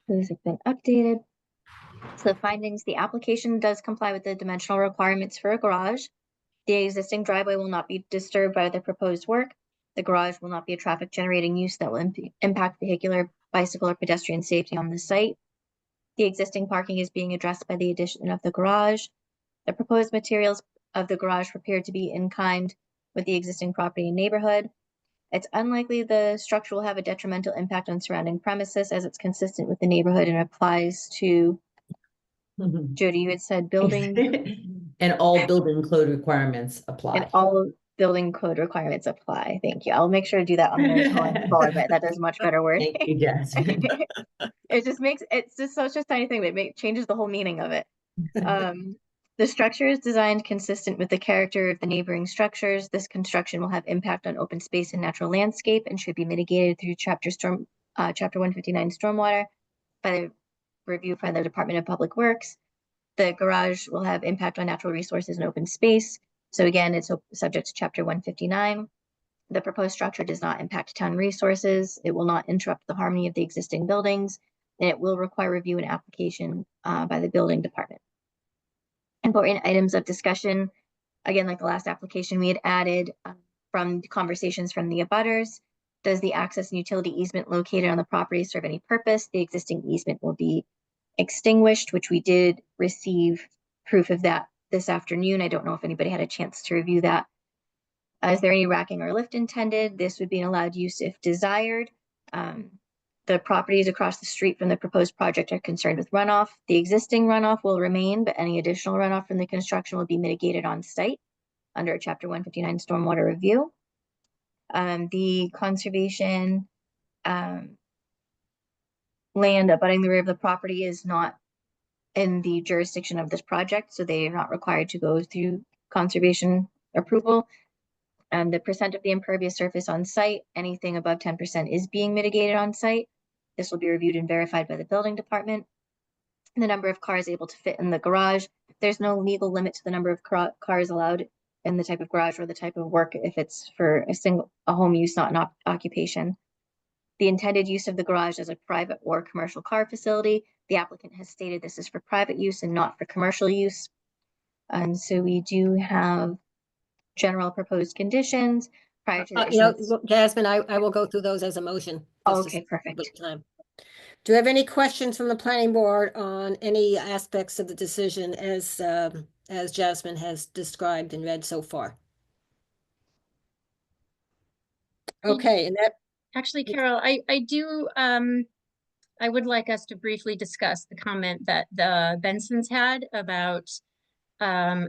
Those have been updated. So the findings, the application does comply with the dimensional requirements for a garage. The existing driveway will not be disturbed by the proposed work. The garage will not be a traffic generating use that will impact vehicular, bicycle, or pedestrian safety on the site. The existing parking is being addressed by the addition of the garage. The proposed materials of the garage appear to be in kind with the existing property and neighborhood. It's unlikely the structure will have a detrimental impact on surrounding premises as it's consistent with the neighborhood and applies to, Jody, you had said building. And all building code requirements apply. And all building code requirements apply. Thank you. I'll make sure to do that on the going forward, but that does much better wording. Thank you, Jasmine. It just makes, it's just such a tiny thing, but it changes the whole meaning of it. The structure is designed consistent with the character of the neighboring structures. This construction will have impact on open space and natural landscape and should be mitigated through Chapter 159 stormwater by the review by the Department of Public Works. The garage will have impact on natural resources and open space. So again, it's subject to Chapter 159. The proposed structure does not impact town resources. It will not interrupt the harmony of the existing buildings, and it will require review and application by the building department. Important items of discussion, again, like the last application, we had added from conversations from the abutters. Does the access and utility easement located on the property serve any purpose? The existing easement will be extinguished, which we did receive proof of that this afternoon. I don't know if anybody had a chance to review that. Is there any racking or lift intended? This would be an allowed use if desired. The properties across the street from the proposed project are concerned with runoff. The existing runoff will remain, but any additional runoff from the construction will be mitigated on site under a Chapter 159 stormwater review. The conservation land abutting the rear of the property is not in the jurisdiction of this project, so they are not required to go through conservation approval. And the percent of the impervious surface on site, anything above 10% is being mitigated on site. This will be reviewed and verified by the building department. The number of cars able to fit in the garage. There's no legal limit to the number of cars allowed in the type of garage or the type of work if it's for a home use, not an occupation. The intended use of the garage as a private or commercial car facility. The applicant has stated this is for private use and not for commercial use. And so we do have general proposed conditions prior to the issuance. Jasmine, I will go through those as a motion. Oh, okay, perfect. Time. Do you have any questions from the planning board on any aspects of the decision as Jasmine has described and read so far? Okay, and that Actually, Carol, I do, I would like us to briefly discuss the comment that the Bensons had about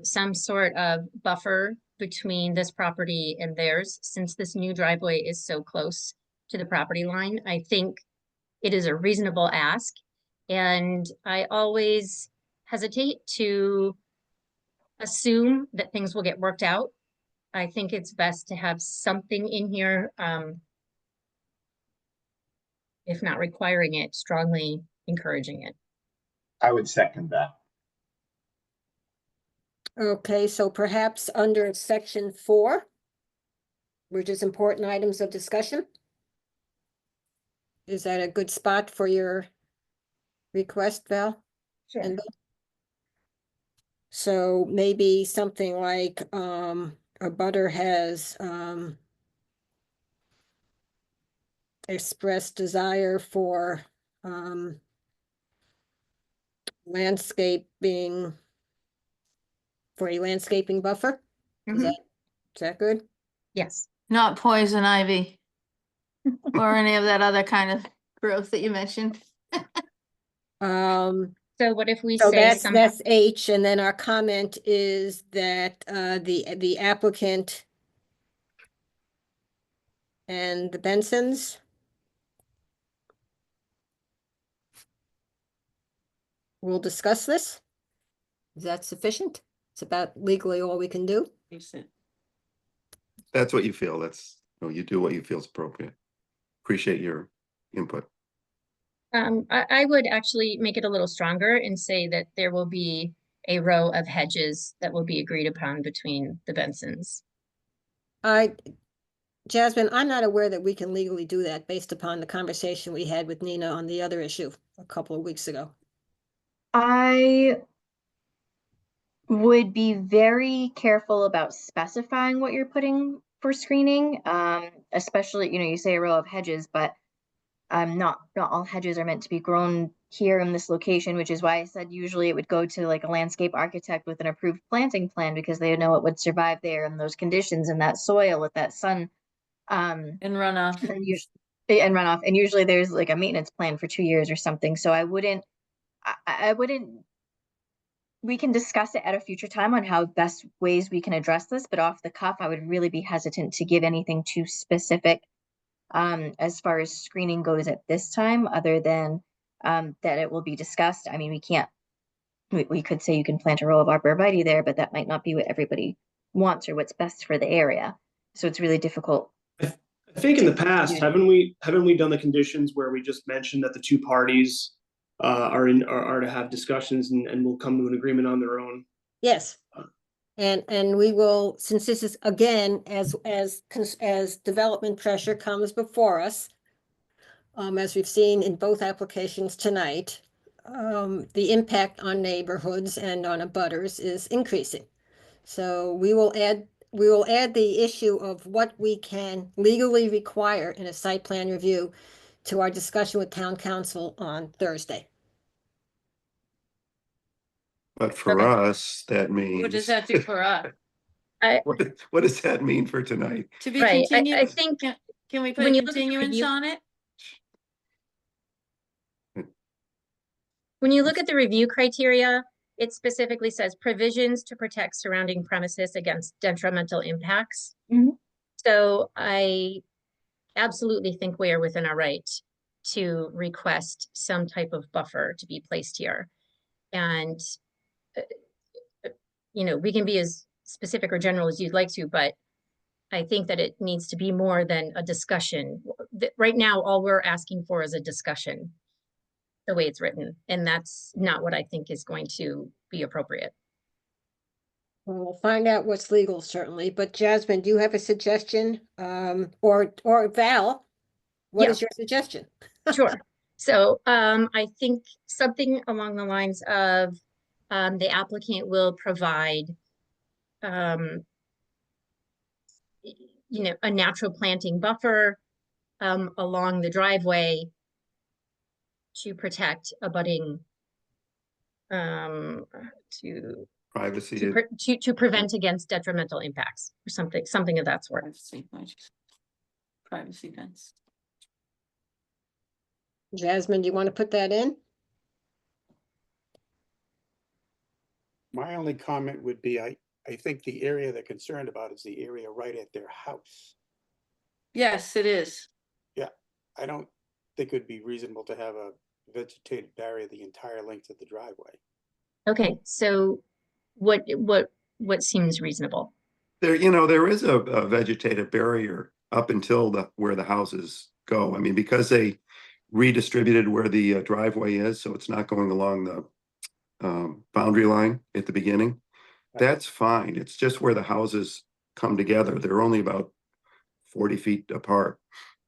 some sort of buffer between this property and theirs, since this new driveway is so close to the property line. I think it is a reasonable ask, and I always hesitate to assume that things will get worked out. I think it's best to have something in here, if not requiring it, strongly encouraging it. I would second that. Okay, so perhaps under section 4, which is important items of discussion. Is that a good spot for your request, Val? Sure. So maybe something like a butter has expressed desire for landscaping, for a landscaping buffer? Is that good? Yes. Not poison ivy or any of that other kind of growth that you mentioned. So what if we So say that's H, and then our comment is that the applicant and the Bensons will discuss this. Is that sufficient? It's about legally all we can do. That's what you feel. You do what you feel is appropriate. Appreciate your input. I would actually make it a little stronger and say that there will be a row of hedges that will be agreed upon between the Bensons. Jasmine, I'm not aware that we can legally do that based upon the conversation we had with Nina on the other issue a couple of weeks ago. I would be very careful about specifying what you're putting for screening, especially, you say a row of hedges, but not all hedges are meant to be grown here in this location, which is why I said usually it would go to like a landscape architect with an approved planting plan, because they know it would survive there in those conditions and that soil with that sun. And runoff. And runoff. And usually there's like a maintenance plan for 2 years or something. So I wouldn't, we can discuss it at a future time on how best ways we can address this, but off the cuff, I would really be hesitant to give anything too specific as far as screening goes at this time, other than that it will be discussed. I mean, we could say you can plant a row of arborvitae there, but that might not be what everybody wants or what's best for the area. So it's really difficult. I think in the past, haven't we done the conditions where we just mentioned that the two parties are to have discussions and will come to an agreement on their own? Yes. And we will, since this is, again, as development pressure comes before us, as we've seen in both applications tonight, the impact on neighborhoods and on abutters is increasing. So we will add the issue of what we can legally require in a site plan review to our discussion with town council on Thursday. But for us, that means. What does that do for us? What does that mean for tonight? To be Right, I continued? think Can we put when a you look at the continuance review- on it? when you look at the review criteria, it specifically says provisions to protect surrounding premises against detrimental impacts. Mhm. So I absolutely think we are within our right to request some type of buffer to be placed here. And, you know, we can be as specific or general as you'd like to, but I think that it needs to be more than a discussion. Right now, all we're asking for is a discussion, the way it's written, and that's not what I think is going to be appropriate. Well, we'll find out what's legal certainly, but Jasmine, do you have a suggestion? Or Val, what Yeah. is your suggestion? Sure. So I think something along the lines of the applicant will provide you know, a natural planting buffer along the driveway to protect abutting to Privacy. to prevent against detrimental impacts or something of that sort. Privacy fence. Jasmine, do you want to put that in? My only comment would be, I think the area they're concerned about is the area right at their house. Yes, it is. Yeah, I don't think it'd be reasonable to have a vegetated barrier the entire length of the driveway. Okay, so what seems reasonable? There, you know, there is a vegetative barrier up until where the houses go. I mean, because they redistributed where the driveway is, so it's not going along the boundary line at the beginning. That's fine. It's just where the houses come together. They're only about 40 feet apart.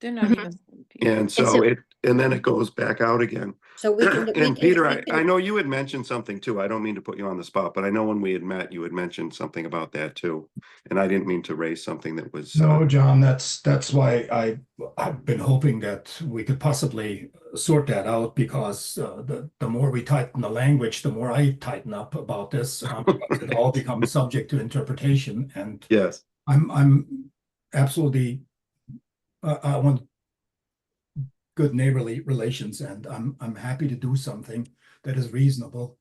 They're not even. And so and then it goes back out again. So we can. And Peter, I know you had mentioned something too. I don't mean to put you on the spot, but I know when we had met, you had mentioned something about that too. And I didn't mean to raise something that was. No, John, that's why I've been hoping that we could possibly sort that out, because the more we tighten the language, the more I tighten up about this. It all becomes subject to interpretation, and yes, I'm absolutely. I want good neighborly relations, and I'm happy to do something that is reasonable.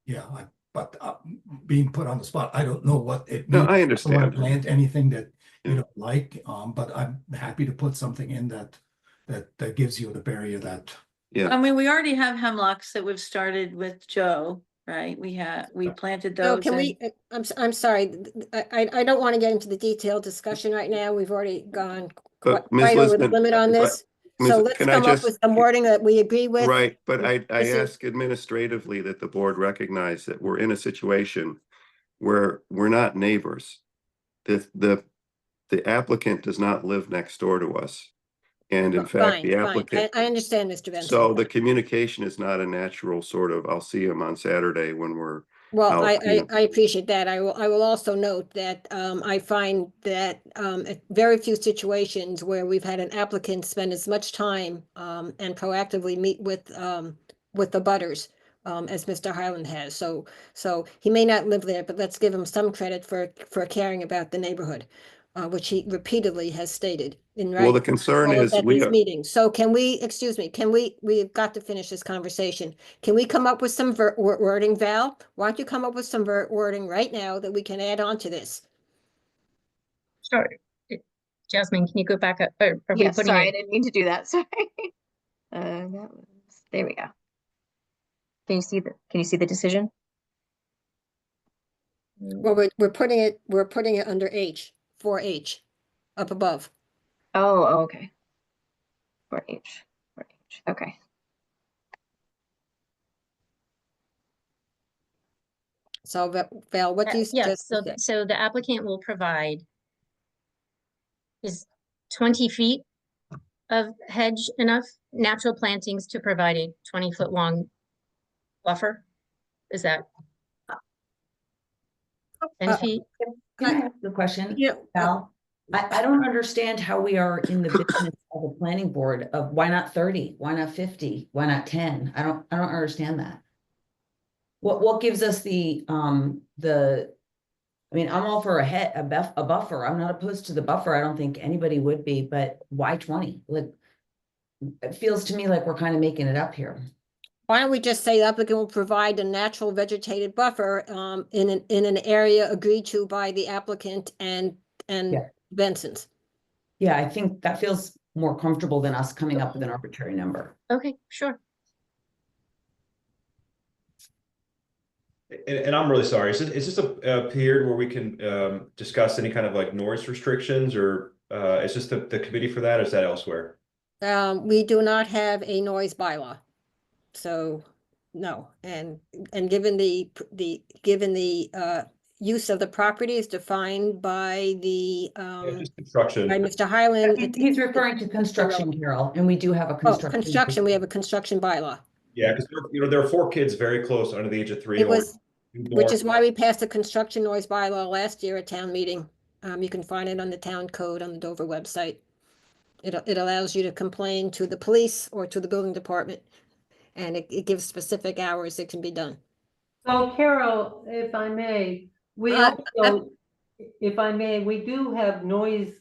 Yeah, but being put on the spot, I don't know what it means. No, I understand. I don't want to plant anything that you don't like, but I'm happy to put something in that gives you the barrier that. Yeah. I mean, we already have hemlocks that we've started with Joe, right? We planted those. No, can we, I'm sorry, I don't want to get into the detailed discussion right now. We've already gone But Ms. right over the Lisbon, limit on this. So let's can I come up just- with some wording that we agree with. Right, but I This is- ask administratively that the board recognize that we're in a situation where we're not neighbors. The applicant does not live next door to us. And in fact, the Fine. applicant. I understand, Mr. Benson. So the communication is not a natural sort of, I'll see him on Saturday when we're. Well, out, you know. I appreciate that. I will also note that I find that at very few situations where we've had an applicant spend as much time and proactively meet with the butters as Mr. Highland has. So he may not live there, but let's give him some credit for caring about the neighborhood, which he repeatedly has stated in writing. Well, the concern is at we these are. meetings. So we've got to finish this conversation. Can we come up with some wording, Val? Why don't you come up with some wording right now that we can add on to this? Sure. Jasmine, can you go back up? Or are we Yes, putting sorry, I it? didn't mean to do that. Sorry. That was, there we go. Can you see the decision? Well, we're putting it under H, 4H, up above. Oh, okay. For H. Okay. So Val, what do you Yes, suggest? so the applicant will provide is 20 feet of hedge enough natural plantings to provide a 20-foot long buffer? Is that 10 feet? Can I ask the question? Yeah. Val? I don't understand how we are in the business of a planning board of why not 30? Why not 50? Why not 10? I don't understand that. What gives us I mean, I'm all for a buffer. I'm not opposed to the buffer. I don't think anybody would be, but why 20? Like, it feels to me like we're kind of making it up here. Why don't we just say the applicant will provide a natural vegetated buffer in an area agreed to by the applicant and Yeah. Benson's? Yeah, I think that feels more comfortable than us coming up with an arbitrary number. Okay, sure. And I'm really sorry. Is this a period where we can discuss any kind of like noise restrictions, or is this the committee for that, or is that elsewhere? We do not have a noise bylaw, so no. And given the use of the property is defined by the Just construction. by Mr. Highland. He's referring to construction, Carol, and we do have a construction. We have a construction bylaw. Yeah, because there are 4 kids very close under the age of 3. Which is why we passed a construction noise bylaw last year at town meeting. You can find it on the town code on the Dover website. It allows you to complain to the police or to the building department, and it gives specific hours it can be done. So Carol, if I may, we do have noise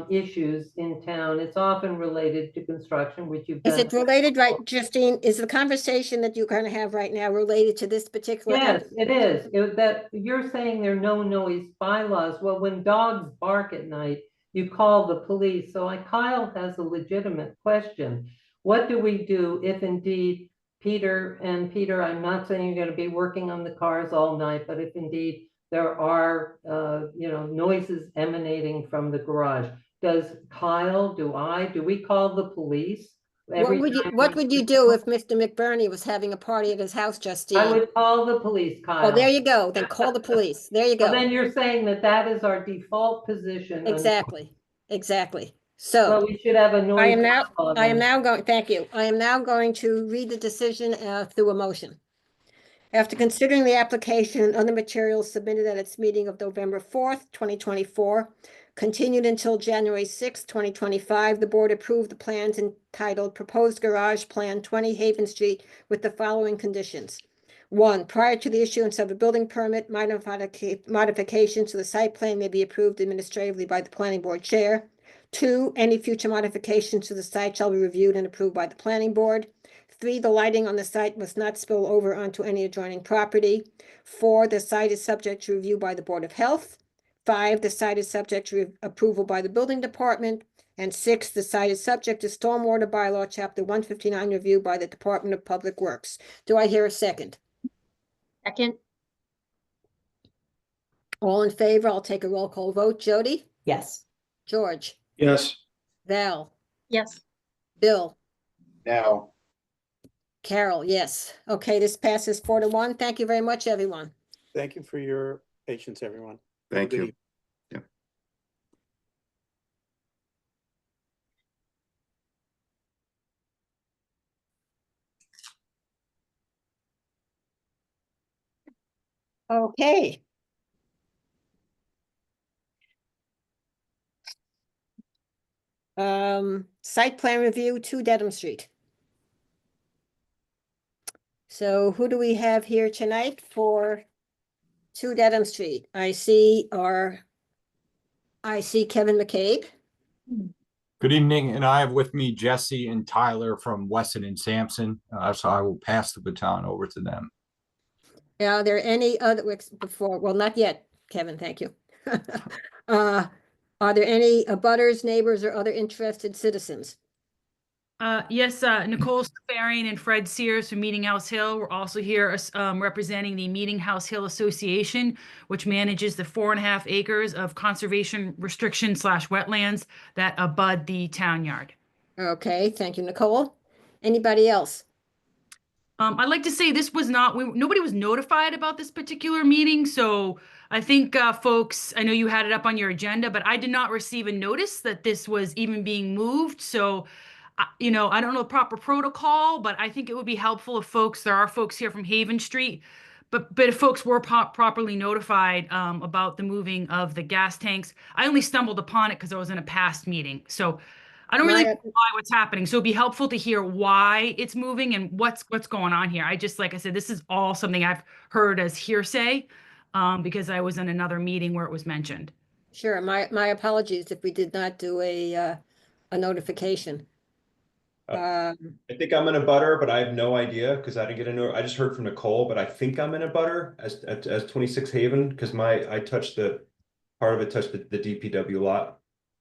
issues in town. It's often related to construction, which you've Is done. it related, right, Justine? Is the conversation that you're going to have right now related to this particular? Yes, it is. That you're saying there are no noise bylaws. Well, when dogs bark at night, you call the police. So Kyle has a legitimate question. What do we do if indeed Peter, I'm not saying you're going to be working on the cars all night, but if indeed there are, noises emanating from the garage. Do we call the police? What would you do if Mr. McBurney was having a party at his house, Justine? I would call the police, Kyle. Oh, there you go. Then call the police. There you go. Well, then you're saying that is our default position. Exactly. So well, we should have a noise. I am now going, thank you. I am now going to read the decision through a motion. After considering the application and other materials submitted at its meeting of November 4th, 2024, continued until January 6th, 2025, the board approved the plans entitled Proposed Garage Plan 20 Haven Street with the following conditions. 1, prior to the issuance of a building permit, modifications to the site plan may be approved administratively by the planning board chair. 2, any future modifications to the site shall be reviewed and approved by the planning board. 3, the lighting on the site must not spill over onto any adjoining property. 4, the site is subject to review by the Board of Health. 5, the site is subject to approval by the building department. And 6, the site is subject to stormwater bylaw chapter 159 review by the Department of Public Works. Do I hear a second? Second. All in favor? I'll take a roll call vote. Jody? Yes. George? Yes. Val? Yes. Bill? No. Carol, yes. Okay, this passes 4-1. Thank you very much, everyone. Thank you for your patience, everyone. Thank you. Okay. Site plan review 2 Dedham Street. So who do we have here tonight for 2 Dedham Street? I see Kevin McCabe. Good evening, and I have with me Jesse and Tyler from Wesson and Sampson. So I will pass the baton over to them. Are there any other before? Well, not yet, Kevin. Thank you. Are there any abutters, neighbors, or other interested citizens? Yes, Nicole Safarian and Fred Sears from Meeting House Hill. We're also here representing the Meeting House Hill Association, which manages the 4.5 acres of conservation restriction / wetlands that abut the town yard. Okay, thank you, Nicole. Anybody else? I'd like to say this was nobody was notified about this particular meeting. So I think folks, I know you had it up on your agenda, but I did not receive a notice that this was even being moved. So you know, I don't know the proper protocol, but I think it would be helpful if there are folks here from Haven Street, but if folks were properly notified about the moving of the gas tanks. I only stumbled upon it because I was in a past meeting. So I don't really know what's happening. So it'd be helpful to hear why it's moving and what's going on here. Like I said, this is all something I've heard as hearsay because I was in another meeting where it was mentioned. Sure. My apologies if we did not do a notification. I think I'm in a butter, but I have no idea because I didn't get a note. I just heard from Nicole, but I think I'm in a butter as 26 Haven because I touched part of it touched the DPW lot.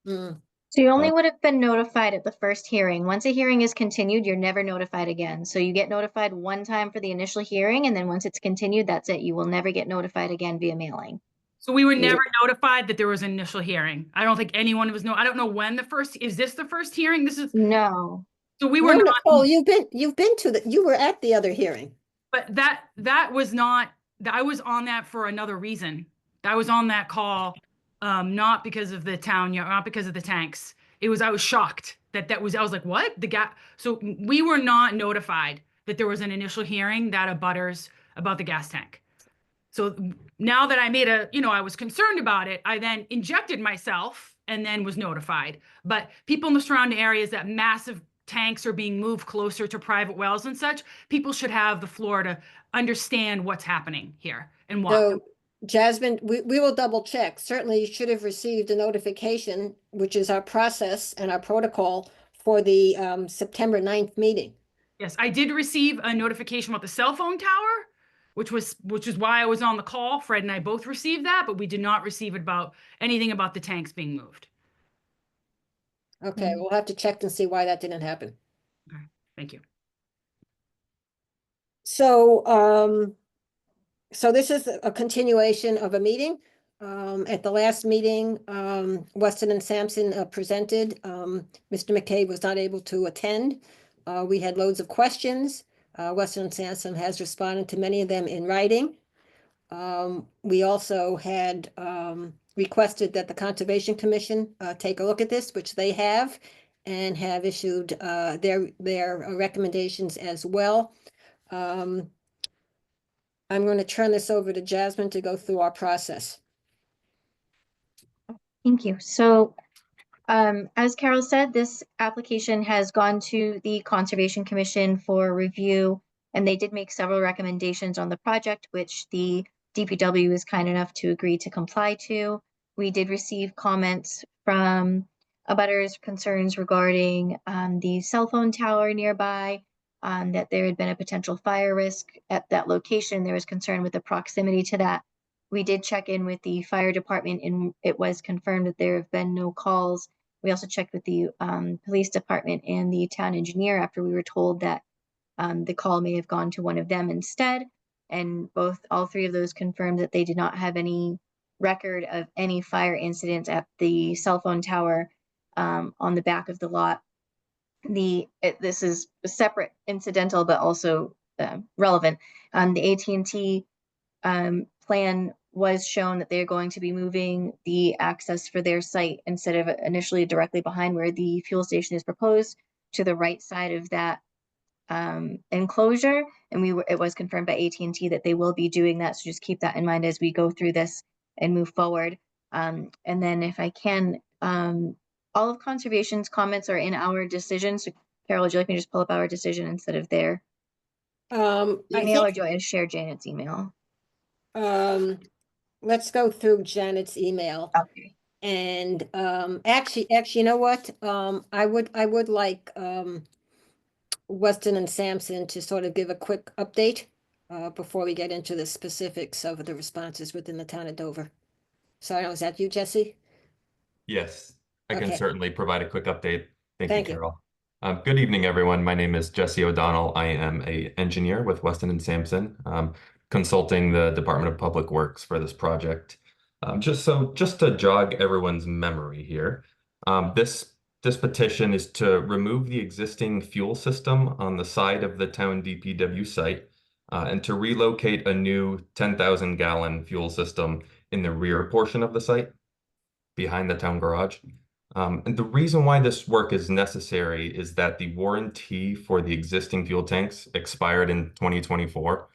Mm. So you only would have been notified at the first hearing. Once a hearing is continued, you're never notified again. So you get notified one time for the initial hearing, and then once it's continued, that's it. You will never get notified again via mailing. So we were never notified that there was an initial hearing. I don't think anyone was I don't know when is this the first hearing? This is no. So we were not. Nicole, you've been to you were at the other hearing. But that was not, I was on that for another reason. I was on that call, not because of the town, not because of the tanks. I was shocked I was like, what? So we were not notified that there was an initial hearing that abutters about the gas tank. So now that I I was concerned about it, I then injected myself and then was notified. But people in the surrounding areas, that massive tanks are being moved closer to private wells and such, people should have the floor to understand what's happening here and why. So, Jasmine, we will double check. Certainly you should have received a notification, which is our process and our protocol for the September 9th meeting. Yes, I did receive a notification about the cell phone tower, which is why I was on the call. Fred and I both received that, but we did not receive anything about the tanks being moved. Okay, we'll have to check and see why that didn't happen. Okay, thank you. So, so this is a continuation of a meeting. At the last meeting, Weston and Sampson presented. Mr. McCabe was not able to attend. We had loads of questions. Weston and Sampson has responded to many of them in writing. We also had requested that the Conservation Commission take a look at this, which they have, and have issued their recommendations as well. I'm going to turn this over to Jasmine to go through our process. Thank you. So, as Carol said, this application has gone to the Conservation Commission for review, and they did make several recommendations on the project, which the DPW is kind enough to agree to comply to. We did receive comments from abutters, concerns regarding the cell phone tower nearby, that there had been a potential fire risk at that location. There was concern with the proximity to that. We did check in with the fire department, and it was confirmed that there have been no calls. We also checked with the police department and the town engineer after we were told that the call may have gone to one of them instead. And all three of those confirmed that they did not have any record of any fire incidents at the cell phone tower on the back of the lot. This is a separate incidental, but also relevant. The AT&T plan was shown that they're going to be moving the access for their site instead of initially directly behind where the fuel station is proposed, to the right side of that enclosure. And it was confirmed by AT&T that they will be doing that. So just keep that in mind as we go through this and move forward. And then if I can, all of Conservation's comments are in our decision. So Carol, would you like me to just pull up our decision instead of their email, or do I share Janet's email? Let's go through Janet's email. Okay. And actually, you know what? I would like Weston and Sampson to sort of give a quick update before we get into the specifics of the responses within the town of Dover. So I don't know, is that you, Jesse? Yes, I can Okay. certainly provide a quick update. Thank Thank you, you. Carol. Good evening, everyone. My name is Jesse O'Donnell. I am an engineer with Weston and Sampson, consulting the Department of Public Works for this project. Just to jog everyone's memory here, this petition is to remove the existing fuel system on the side of the town DPW site and to relocate a new 10,000 gallon fuel system in the rear portion of the site behind the town garage. And the reason why this work is necessary is that the warranty for the existing fuel tanks expired in 2024.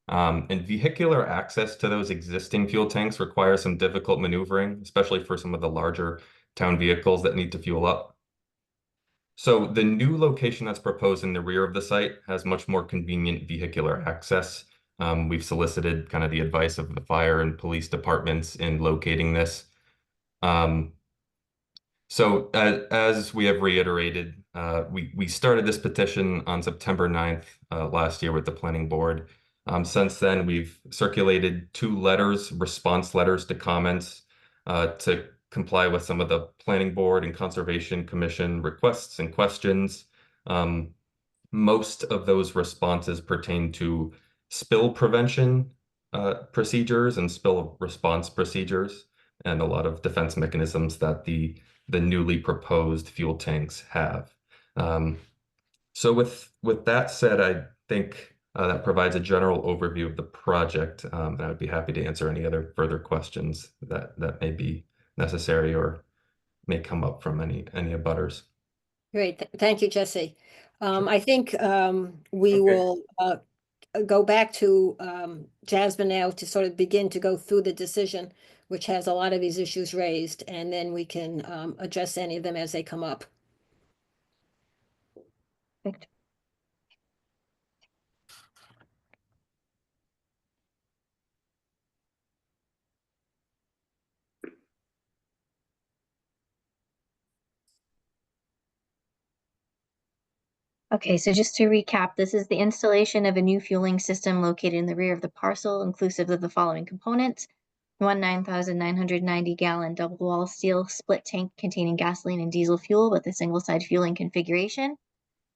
And vehicular access to those existing fuel tanks requires some difficult maneuvering, especially for some of the larger town vehicles that need to fuel up. So the new location that's proposed in the rear of the site has much more convenient vehicular access. We've solicited kind of the advice of the fire and police departments in locating this. So as we have reiterated, we started this petition on September 9th last year with the planning board. Since then, we've circulated 2 letters, response letters to comments to comply with some of the planning board and conservation commission requests and questions. Most of those responses pertain to spill prevention procedures and spill response procedures, and a lot of defense mechanisms that the newly proposed fuel tanks have. So with that said, I think that provides a general overview of the project, and I would be happy to answer any other further questions that may be necessary or may come up from any abutters. Great, thank you, Jesse. I think we will go back to Jasmine now to sort of begin to go through the decision, which has a lot of these issues raised, and then we can address any of them as they come up. Perfect. Okay, so just to recap, this is the installation of a new fueling system located in the rear of the parcel, inclusive of the following components. One 9,990 gallon double wall steel split tank containing gasoline and diesel fuel with a single side fueling configuration,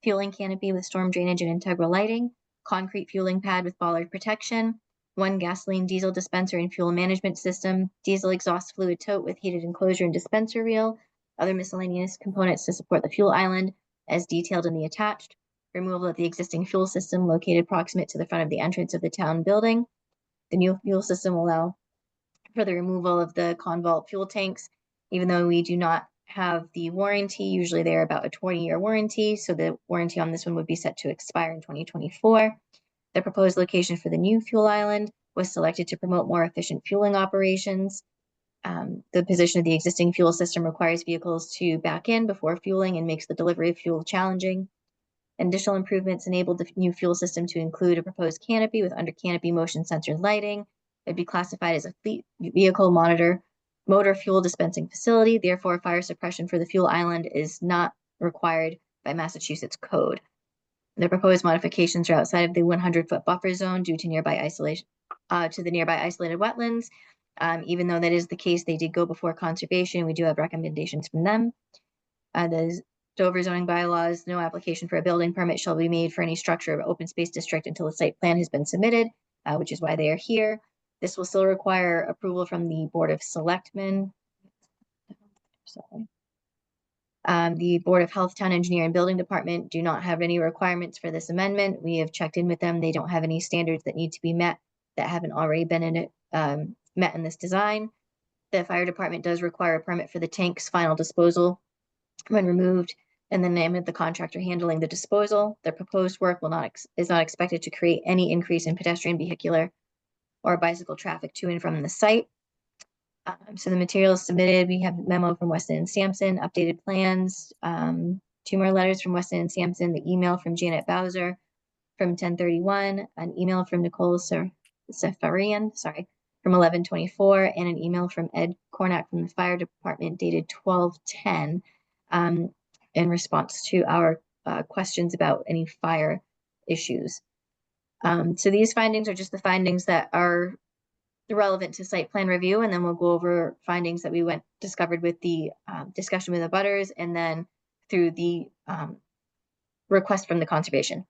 fueling canopy with storm drainage and integral lighting, concrete fueling pad with bollard protection, one gasoline diesel dispenser and fuel management system, diesel exhaust fluid tote with heated enclosure and dispenser reel, other miscellaneous components to support the fuel island as detailed in the attached, removal of the existing fuel system located proximate to the front of the entrance of the town building. The new fuel system will allow for the removal of the Convault fuel tanks, even though we do not have the warranty. Usually they're about a 20-year warranty, so the warranty on this one would be set to expire in 2024. The proposed location for the new fuel island was selected to promote more efficient fueling operations. The position of the existing fuel system requires vehicles to back in before fueling and makes the delivery of fuel challenging. Additional improvements enabled the new fuel system to include a proposed canopy with under canopy motion sensor lighting. It'd be classified as a fleet vehicle motor fuel dispensing facility. Therefore, fire suppression for the fuel island is not required by Massachusetts code. The proposed modifications are outside of the 100-foot buffer zone due to nearby isolation to the nearby isolated wetlands. Even though that is the case, they did go before conservation. We do have recommendations from them. The Dover zoning bylaws, no application for a building permit shall be made for any structure of open space district until a site plan has been submitted, which is why they are here. This will still require approval from the Board of Selectmen. Sorry. The Board of Health, Town Engineer, and Building Department do not have any requirements for this amendment. We have checked in with them. They don't have any standards that need to be met that haven't already been in it, met in this design. The fire department does require a permit for the tank's final disposal when removed, and the name of the contractor handling the disposal. The proposed work is not expected to create any increase in pedestrian, vehicular, or bicycle traffic to and from the site. So the materials submitted, we have a memo from Weston and Sampson, updated plans, 2 more letters from Weston and Sampson, the email from Janet Bowser from 1031, an email from Nicole Safarian, from 1124, and an email from Ed Cornack from the fire department dated 1210 in response to our questions about any fire issues. So these findings are just the findings that are relevant to site plan review, and then we'll go over findings that we discovered with the discussion with the butters, and then through the request from the conservation.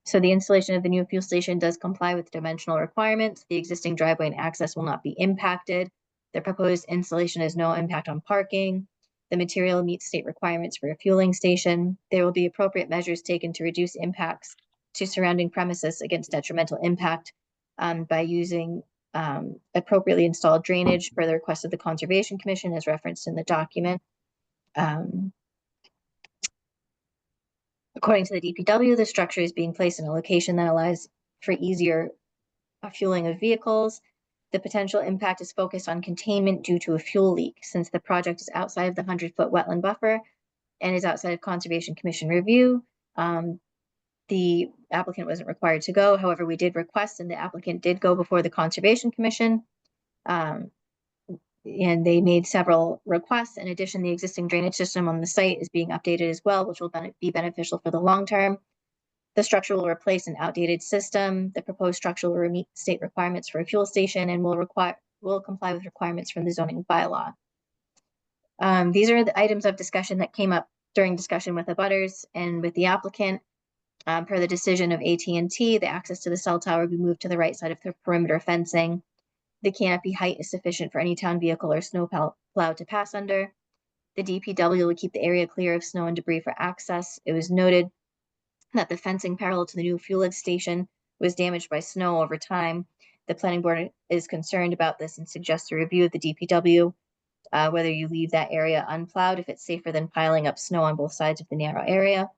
So the installation of the new fuel station does comply with dimensional requirements. The existing driveway and access will not be impacted. The proposed installation has no impact on parking. The material meets state requirements for a fueling station. There will be appropriate measures taken to reduce impacts to surrounding premises against detrimental impact by using appropriately installed drainage per the request of the Conservation Commission as referenced in the document. According to the DPW, the structure is being placed in a location that allows for easier fueling of vehicles. The potential impact is focused on containment due to a fuel leak, since the project is outside of the 100-foot wetland buffer and is outside of Conservation Commission review. The applicant wasn't required to go. However, we did request, and the applicant did go before the Conservation Commission. And they made several requests. In addition, the existing drainage system on the site is being updated as well, which will be beneficial for the long term. The structure will replace an outdated system. The proposed structure will meet state requirements for a fuel station and will comply with requirements from the zoning bylaw. These are the items of discussion that came up during discussion with the abutters and with the applicant. Per the decision of AT&T, the access to the cell tower will be moved to the right side of the perimeter fencing. The canopy height is sufficient for any town vehicle or snow plow to pass under. The DPW will keep the area clear of snow and debris for access. It was noted that the fencing parallel to the new fuel station was damaged by snow over time. The planning board is concerned about this and suggests a review of the DPW, whether you leave that area unplowed if it's safer than piling up snow on both sides of the narrow area.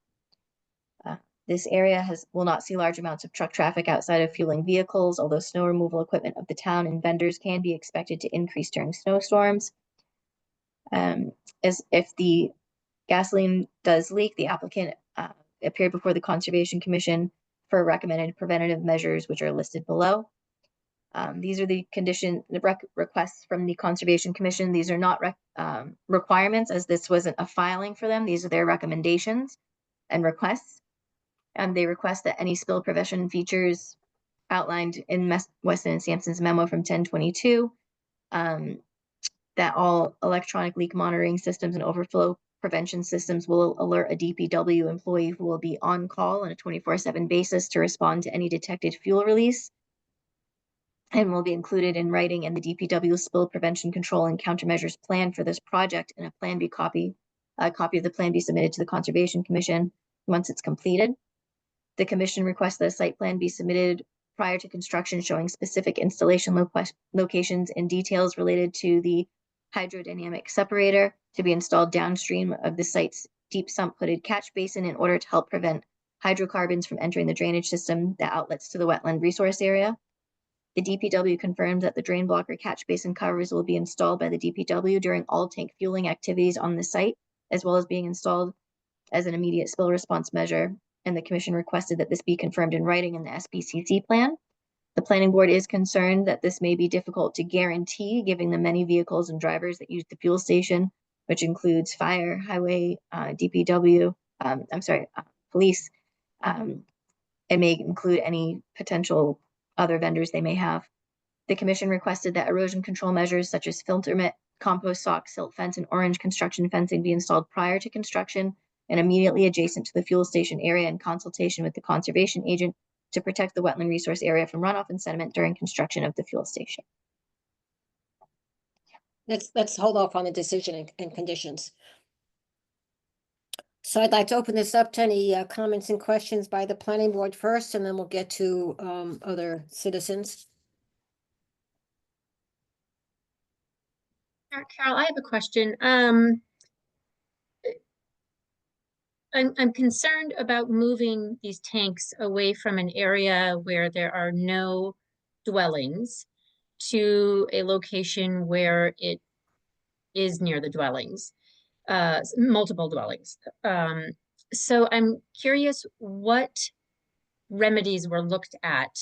This area will not see large amounts of truck traffic outside of fueling vehicles, although snow removal equipment of the town and vendors can be expected to increase during snowstorms. As if the gasoline does leak, the applicant appeared before the Conservation Commission for recommended preventative measures, which are listed below. These are the requests from the Conservation Commission. These are not requirements, as this wasn't a filing for them. These are their recommendations and requests. They request that any spill prevention features outlined in Weston and Sampson's memo from 10/22, that all electronic leak monitoring systems and overflow prevention systems will alert a DPW employee who will be on call on a 24/7 basis to respond to any detected fuel release, and will be included in writing in the DPW spill prevention control and countermeasures plan for this project, and a copy of the plan be submitted to the Conservation Commission once it's completed. The commission requests that a site plan be submitted prior to construction showing specific installation locations and details related to the hydrodynamic separator to be installed downstream of the site's deep sump hooded catch basin in order to help prevent hydrocarbons from entering the drainage system that outlets to the wetland resource area. The DPW confirmed that the drain blocker catch basin covers will be installed by the DPW during all tank fueling activities on the site, as well as being installed as an immediate spill response measure. And the commission requested that this be confirmed in writing in the SBCC plan. The planning board is concerned that this may be difficult to guarantee, given the many vehicles and drivers that use the fuel station, which includes fire, highway, DPW, police. It may include any potential other vendors they may have. The commission requested that erosion control measures such as filter mitt, compost sock, silt fence, and orange construction fencing be installed prior to construction and immediately adjacent to the fuel station area in consultation with the conservation agent to protect the wetland resource area from runoff and sediment during construction of the fuel station. Let's hold off on the decision and conditions. So I'd like to open this up to any comments and questions by the planning board first, and then we'll get to other citizens. Carol, I have a question. I'm concerned about moving these tanks away from an area where there are no dwellings to a location where it is near the dwellings, multiple dwellings. So I'm curious what remedies were looked at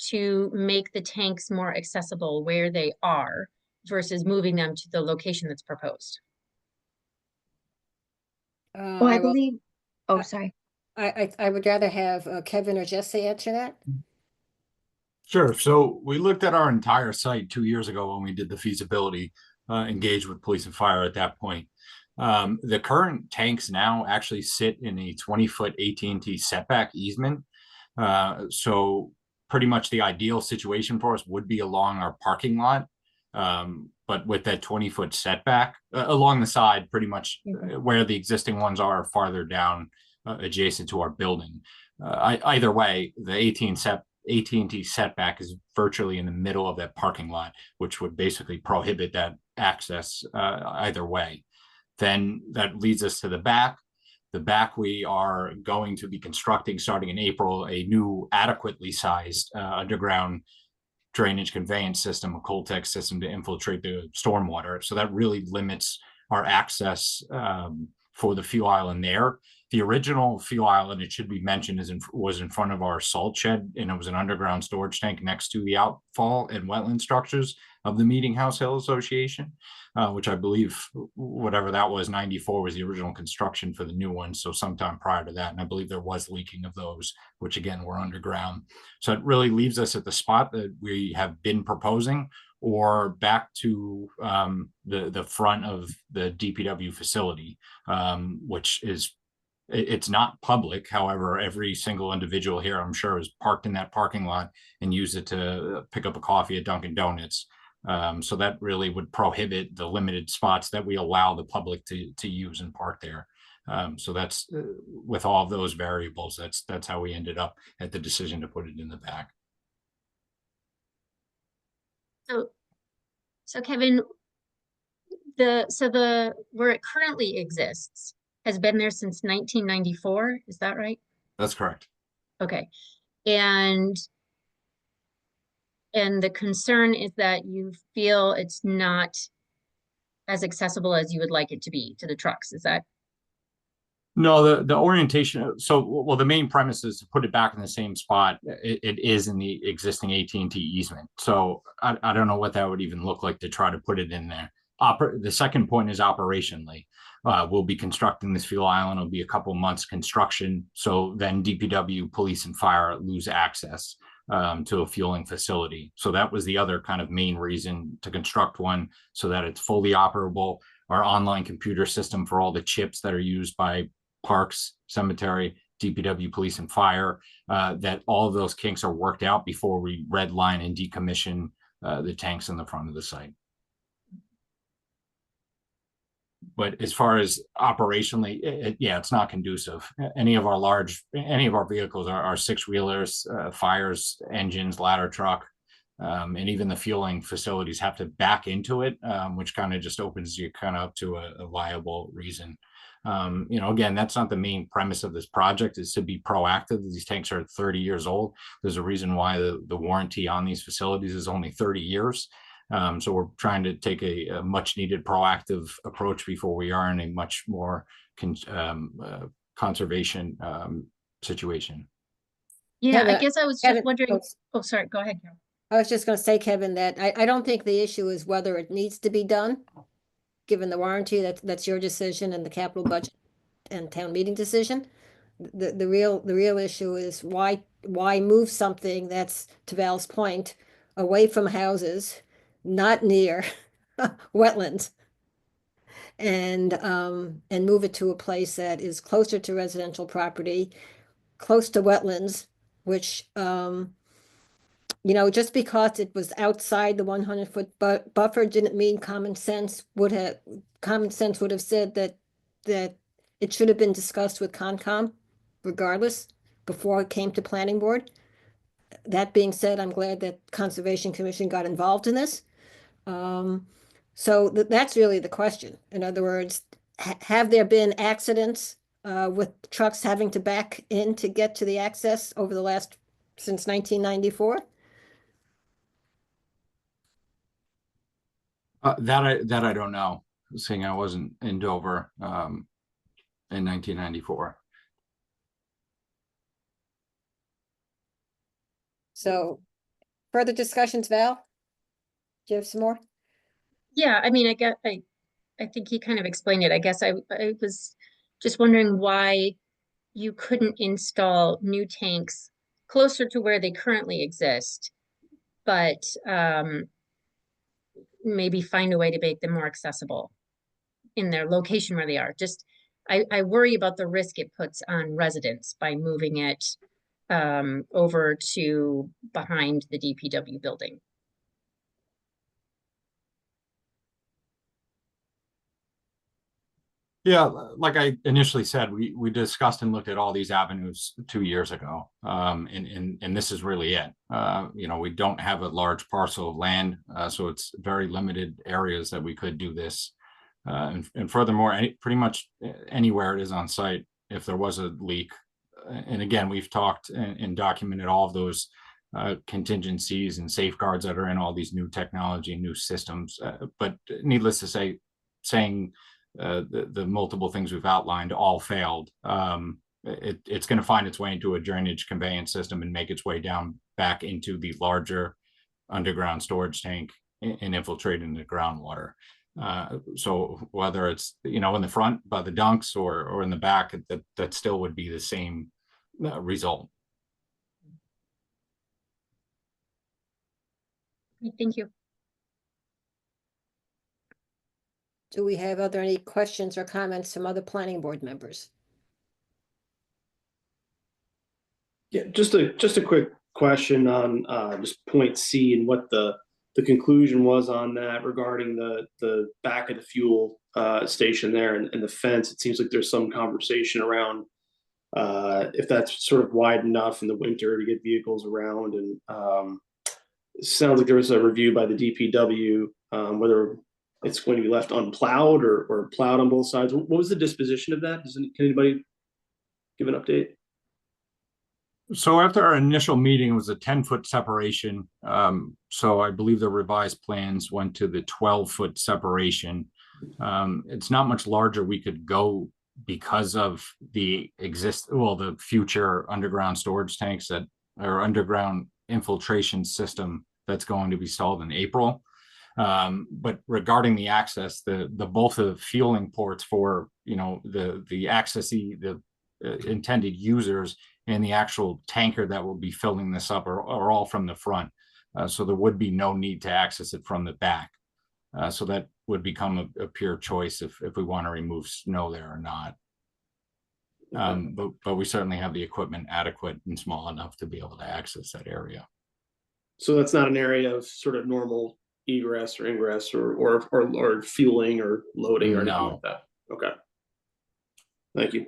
to make the tanks more accessible where they are versus moving them to the location that's proposed. Well, I believe, oh, sorry. I would rather have Kevin or Jesse answer that. Sure. So we looked at our entire site 2 years ago when we did the feasibility, engaged with police and fire at that point. The current tanks now actually sit in a 20-foot AT&T setback easement. So pretty much the ideal situation for us would be along our parking lot. But with that 20-foot setback along the side, pretty much where the existing ones are farther down adjacent to our building. Either way, the AT&T setback is virtually in the middle of that parking lot, which would basically prohibit that access either way. Then that leads us to the back. The back, we are going to be constructing, starting in April, a new adequately sized underground drainage conveyance system, a Coltex system to infiltrate the stormwater. So that really limits our access for the fuel island there. The original fuel island, it should be mentioned, was in front of our salt shed, and it was an underground storage tank next to the outfall and wetland structures of the Meeting House Hill Association, which I believe, whatever that was, 94 was the original construction for the new one. So sometime prior to that, and I believe there was leaking of those, which again were underground. So it really leaves us at the spot that we have been proposing, or back to the front of the DPW facility, which is, it's not public. However, every single individual here, I'm sure, is parked in that parking lot and use it to pick up a coffee at Dunkin' Donuts. So that really would prohibit the limited spots that we allow the public to use and park there. So that's with all of those variables, that's how we ended up at the decision to put it in the back. So Kevin, where it currently exists has been there since 1994, is that right? That's correct. Okay. And the concern is that you feel it's not as accessible as you would like it to be to the trucks, is that? No, the orientation, well, the main premise is to put it back in the same spot. It is in the existing AT&T easement. So I don't know what that would even look like to try to put it in there. The second point is operationally. We'll be constructing this fuel island. It'll be a couple months construction. So then DPW, police, and fire lose access to a fueling facility. So that was the other kind of main reason to construct one, so that it's fully operable. Our online computer system for all the chips that are used by parks, cemetery, DPW, police, and fire, that all of those kinks are worked out before we redline and decommission the tanks in the front of the site. But as far as operationally, yeah, it's not conducive. Any of our vehicles are six-wheelers, fires, engines, ladder truck, and even the fueling facilities have to back into it, which kind of just opens you kind of up to a viable reason. You know, again, that's not the main premise of this project, is to be proactive. These tanks are 30 years old. There's a reason why the warranty on these facilities is only 30 years. So we're trying to take a much needed proactive approach before we are in a much more conservation situation. Yeah, Kevin, I guess I was Kevin, just wondering, oh, sorry, go ahead, Carol. I was just going to say, Kevin, that I don't think the issue is whether it needs to be done, given the warranty. That's your decision and the capital budget and town meeting decision. The real issue is why move something that's, to Val's point, away from houses, not near wetlands, and move it to a place that is closer to residential property, close to wetlands, which you know, just because it was outside the 100-foot buffer didn't mean common sense would have said that it should have been discussed with Concom regardless before it came to planning board. That being said, I'm glad that Conservation Commission got involved in this. So that's really the question. In other words, have there been accidents with trucks having to back in to get to the access over the last, since 1994? That I don't know, seeing I wasn't in Dover in 1994. So further discussions, Val? Do you have some more? Yeah, I mean, I think he kind of explained it. I guess I was just wondering why you couldn't install new tanks closer to where they currently exist, but maybe find a way to make them more accessible in their location where they are. Just, I worry about the risk it puts on residents by moving it over to behind the DPW building. Yeah, like I initially said, we discussed and looked at all these avenues 2 years ago, and this is really it. You know, we don't have a large parcel of land, so it's very limited areas that we could do this. And furthermore, pretty much anywhere it is on site, if there was a leak. And again, we've talked and documented all of those contingencies and safeguards that are in all these new technology, new systems. But needless to say, saying the multiple things we've outlined all failed, it's going to find its way into a drainage conveyance system and make its way down back into the larger underground storage tank and infiltrate into groundwater. So whether it's, in the front by the dunks or in the back, that still would be the same result. Thank you. Do we have any questions or comments from other planning board members? Yeah, just a quick question on just point C and what the conclusion was on that regarding the back of the fuel station there and the fence. It seems like there's some conversation around if that's sort of wide enough in the winter to get vehicles around. And it sounds like there was a review by the DPW whether it's going to be left unplowed or plowed on both sides. What was the disposition of that? Can anybody give an update? So after our initial meeting, it was a 10-foot separation. So I believe the revised plans went to the 12-foot separation. It's not much larger we could go because of the the future underground storage tanks or underground infiltration system that's going to be installed in April. But regarding the access, both of the fueling ports for the accessee, the intended users, and the actual tanker that will be filling this up are all from the front. So there would be no need to access it from the back. So that would become a pure choice if we want to remove snow there or not. But we certainly have the equipment adequate and small enough to be able to access that area. So that's not an area of sort of normal egress or ingress or fueling or loading or anything like that. Okay. Thank you.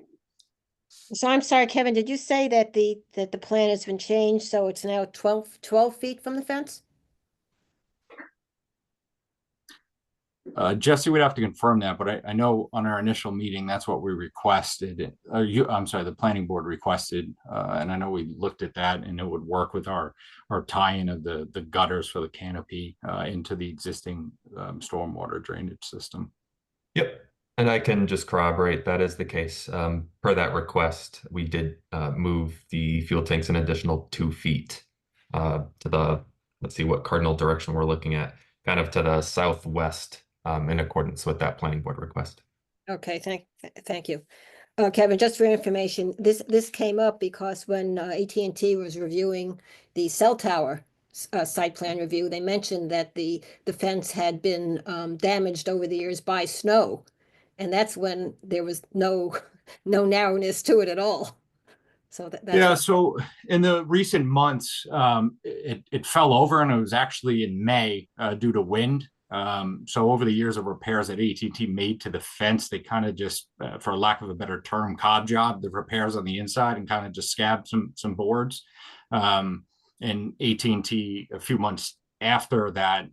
So I'm sorry, Kevin, did you say that the plan has been changed, so it's now 12 feet from the fence? Jesse would have to confirm that, but I know on our initial meeting, that's what we requested. The planning board requested, and I know we looked at that and it would work with our tie-in of the gutters for the canopy into the existing stormwater drainage system. Yep. And I can just corroborate that is the case. Per that request, we did move the fuel tanks an additional 2 feet to the, let's see what cardinal direction we're looking at, kind of to the southwest in accordance with that planning board request. Okay, thank you. Kevin, just for information, this came up because when AT&T was reviewing the cell tower site plan review, they mentioned that the fence had been damaged over the years by snow. And that's when there was no narrowness to it at all. So that's so in the recent months, it fell over, and it was actually in May due to wind. So over the years of repairs that AT&T made to the fence, they kind of just, for lack of a better term, cob job the repairs on the inside and kind of just scabbed some boards. And AT&T a few months after that,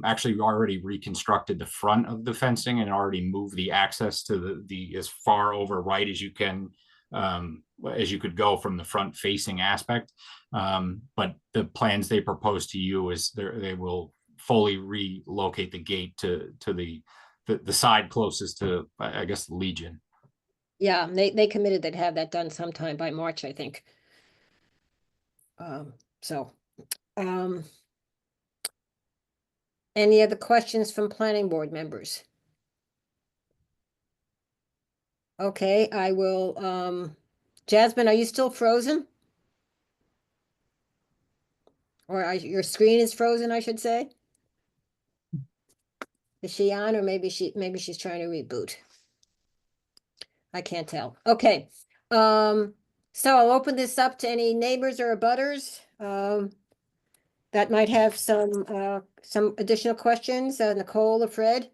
actually already reconstructed the front of the fencing and already moved the access to the as far over right as you can, as you could go from the front facing aspect. But the plans they propose to you is they will fully relocate the gate to the side closest to, I guess, the Legion. Yeah, they committed they'd have that done sometime by March, I think. Any other questions from planning board members? Okay, I will, Jasmine, are you still frozen? Or your screen is frozen, I should say? Is she on, or maybe she's trying to reboot? I can't tell. Okay, so I'll open this up to any neighbors or abutters that might have some additional questions. Nicole or Fred?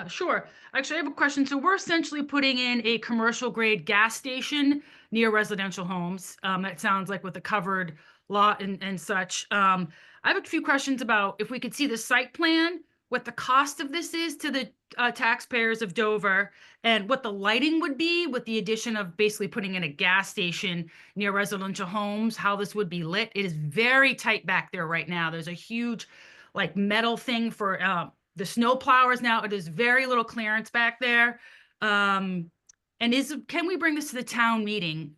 Sure. Actually, I have a question. So we're essentially putting in a commercial grade gas station near residential homes. That sounds like with a covered lot and such. I have a few questions about if we could see the site plan what the cost of this is to the taxpayers of Dover and what the lighting would be with the addition of basically putting in a gas station near residential homes, how this would be lit. It is very tight back there right now. There's a huge like metal thing for the snow plowers now. It is very little clearance back there. And can we bring this to the town meeting?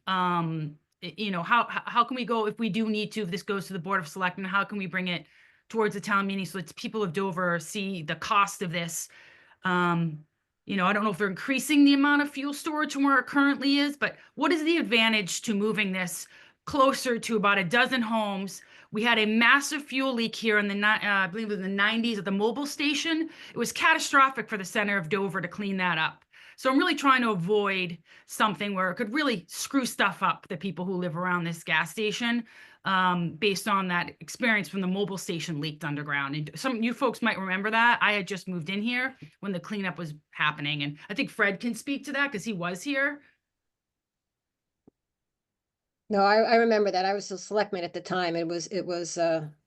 You know, how can we go if we do need to, if this goes to the Board of Selectmen, how can we bring it towards the town meeting so it's people of Dover see the cost of this? You know, I don't know if they're increasing the amount of fuel storage from where it currently is, but what is the advantage to moving this closer to about a dozen homes? We had a massive fuel leak here in the, I believe in the 90s at the mobile station. It was catastrophic for the center of Dover to clean that up. So I'm really trying to avoid something where it could really screw stuff up, the people who live around this gas station, based on that experience when the mobile station leaked underground. And some of you folks might remember that. I had just moved in here when the cleanup was happening. And I think Fred can speak to that because he was here. No, I remember that. I was a selectman at the time. It was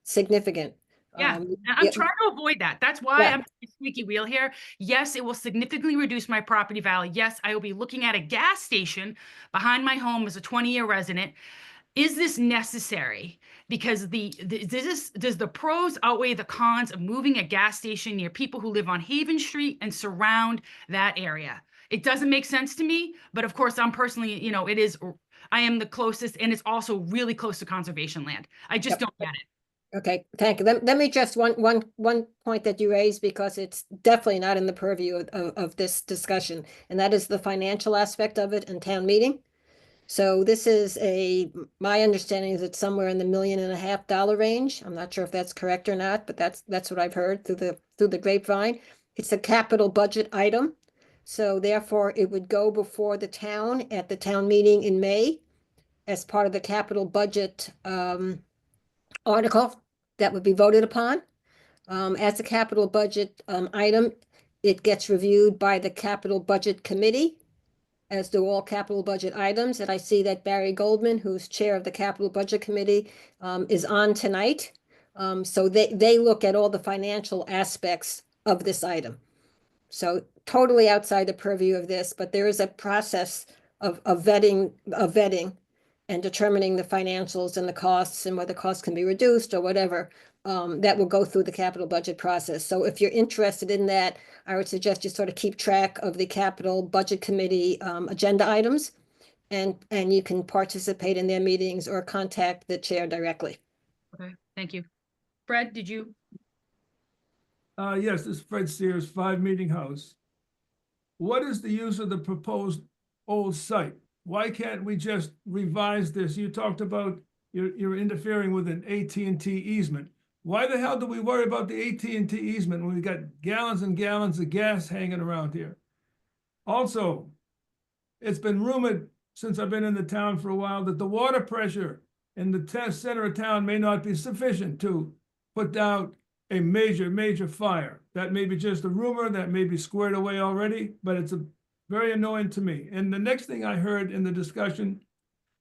significant. Yeah, and I'm trying to avoid that. That's why I'm a squeaky wheel here. Yes, it will significantly reduce my property value. Yes, I will be looking at a gas station behind my home as a 20-year resident. Is this necessary? Because does the pros outweigh the cons of moving a gas station near people who live on Haven Street and surround that area? It doesn't make sense to me, but of course I'm personally, you know, I am the closest, and it's also really close to conservation land. I just don't get it. Okay, thank you. Let me just one point that you raised, because it's definitely not in the purview of this discussion, and that is the financial aspect of it in town meeting. So this is my understanding is it's somewhere in the $1.5 million range. I'm not sure if that's correct or not, but that's what I've heard through the grapevine. It's a capital budget item. So therefore it would go before the town at the town meeting in May as part of the capital budget article that would be voted upon. As a capital budget item, it gets reviewed by the capital budget committee, as do all capital budget items. And I see that Barry Goldman, who's chair of the capital budget committee, is on tonight. So they look at all the financial aspects of this item. So totally outside the purview of this, but there is a process of vetting and determining the financials and the costs and whether costs can be reduced or whatever, that will go through the capital budget process. So if you're interested in that, I would suggest you sort of keep track of the capital budget committee agenda items, and you can participate in their meetings or contact the chair directly. Okay, thank you. Fred, did you? Yes, this is Fred Sears, 5 Meeting House. What is the use of the proposed old site? Why can't we just revise this? You talked about you're interfering with an AT&T easement. Why the hell do we worry about the AT&T easement when we got gallons and gallons of gas hanging around here? Also, it's been rumored since I've been in the town for a while that the water pressure in the center of town may not be sufficient to put out a major fire. That may be just a rumor, that may be squared away already, but it's very annoying to me. And the next thing I heard in the discussion,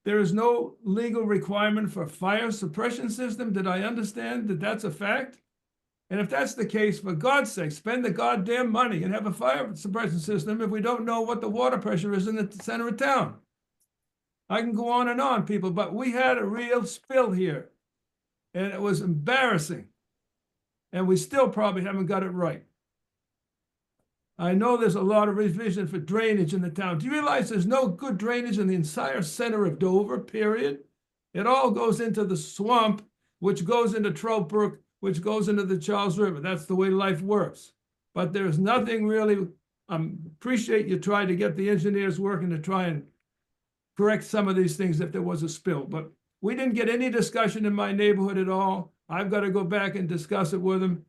there is no legal requirement for fire suppression system. Did I understand that that's a fact? And if that's the case, for God's sake, spend the goddamn money and have a fire suppression system if we don't know what the water pressure is in the center of town. I can go on, people, but we had a real spill here, and it was embarrassing. And we still probably haven't got it right. I know there's a lot of revision for drainage in the town. Do you realize there's no good drainage in the entire center of Dover, period? It all goes into the swamp, which goes into Trout Brook, which goes into the Charles River. That's the way life works. But there's nothing really, appreciate you trying to get the engineers working to try and correct some of these things if there was a spill. But we didn't get any discussion in my neighborhood at all. I've got to go back and discuss it with them.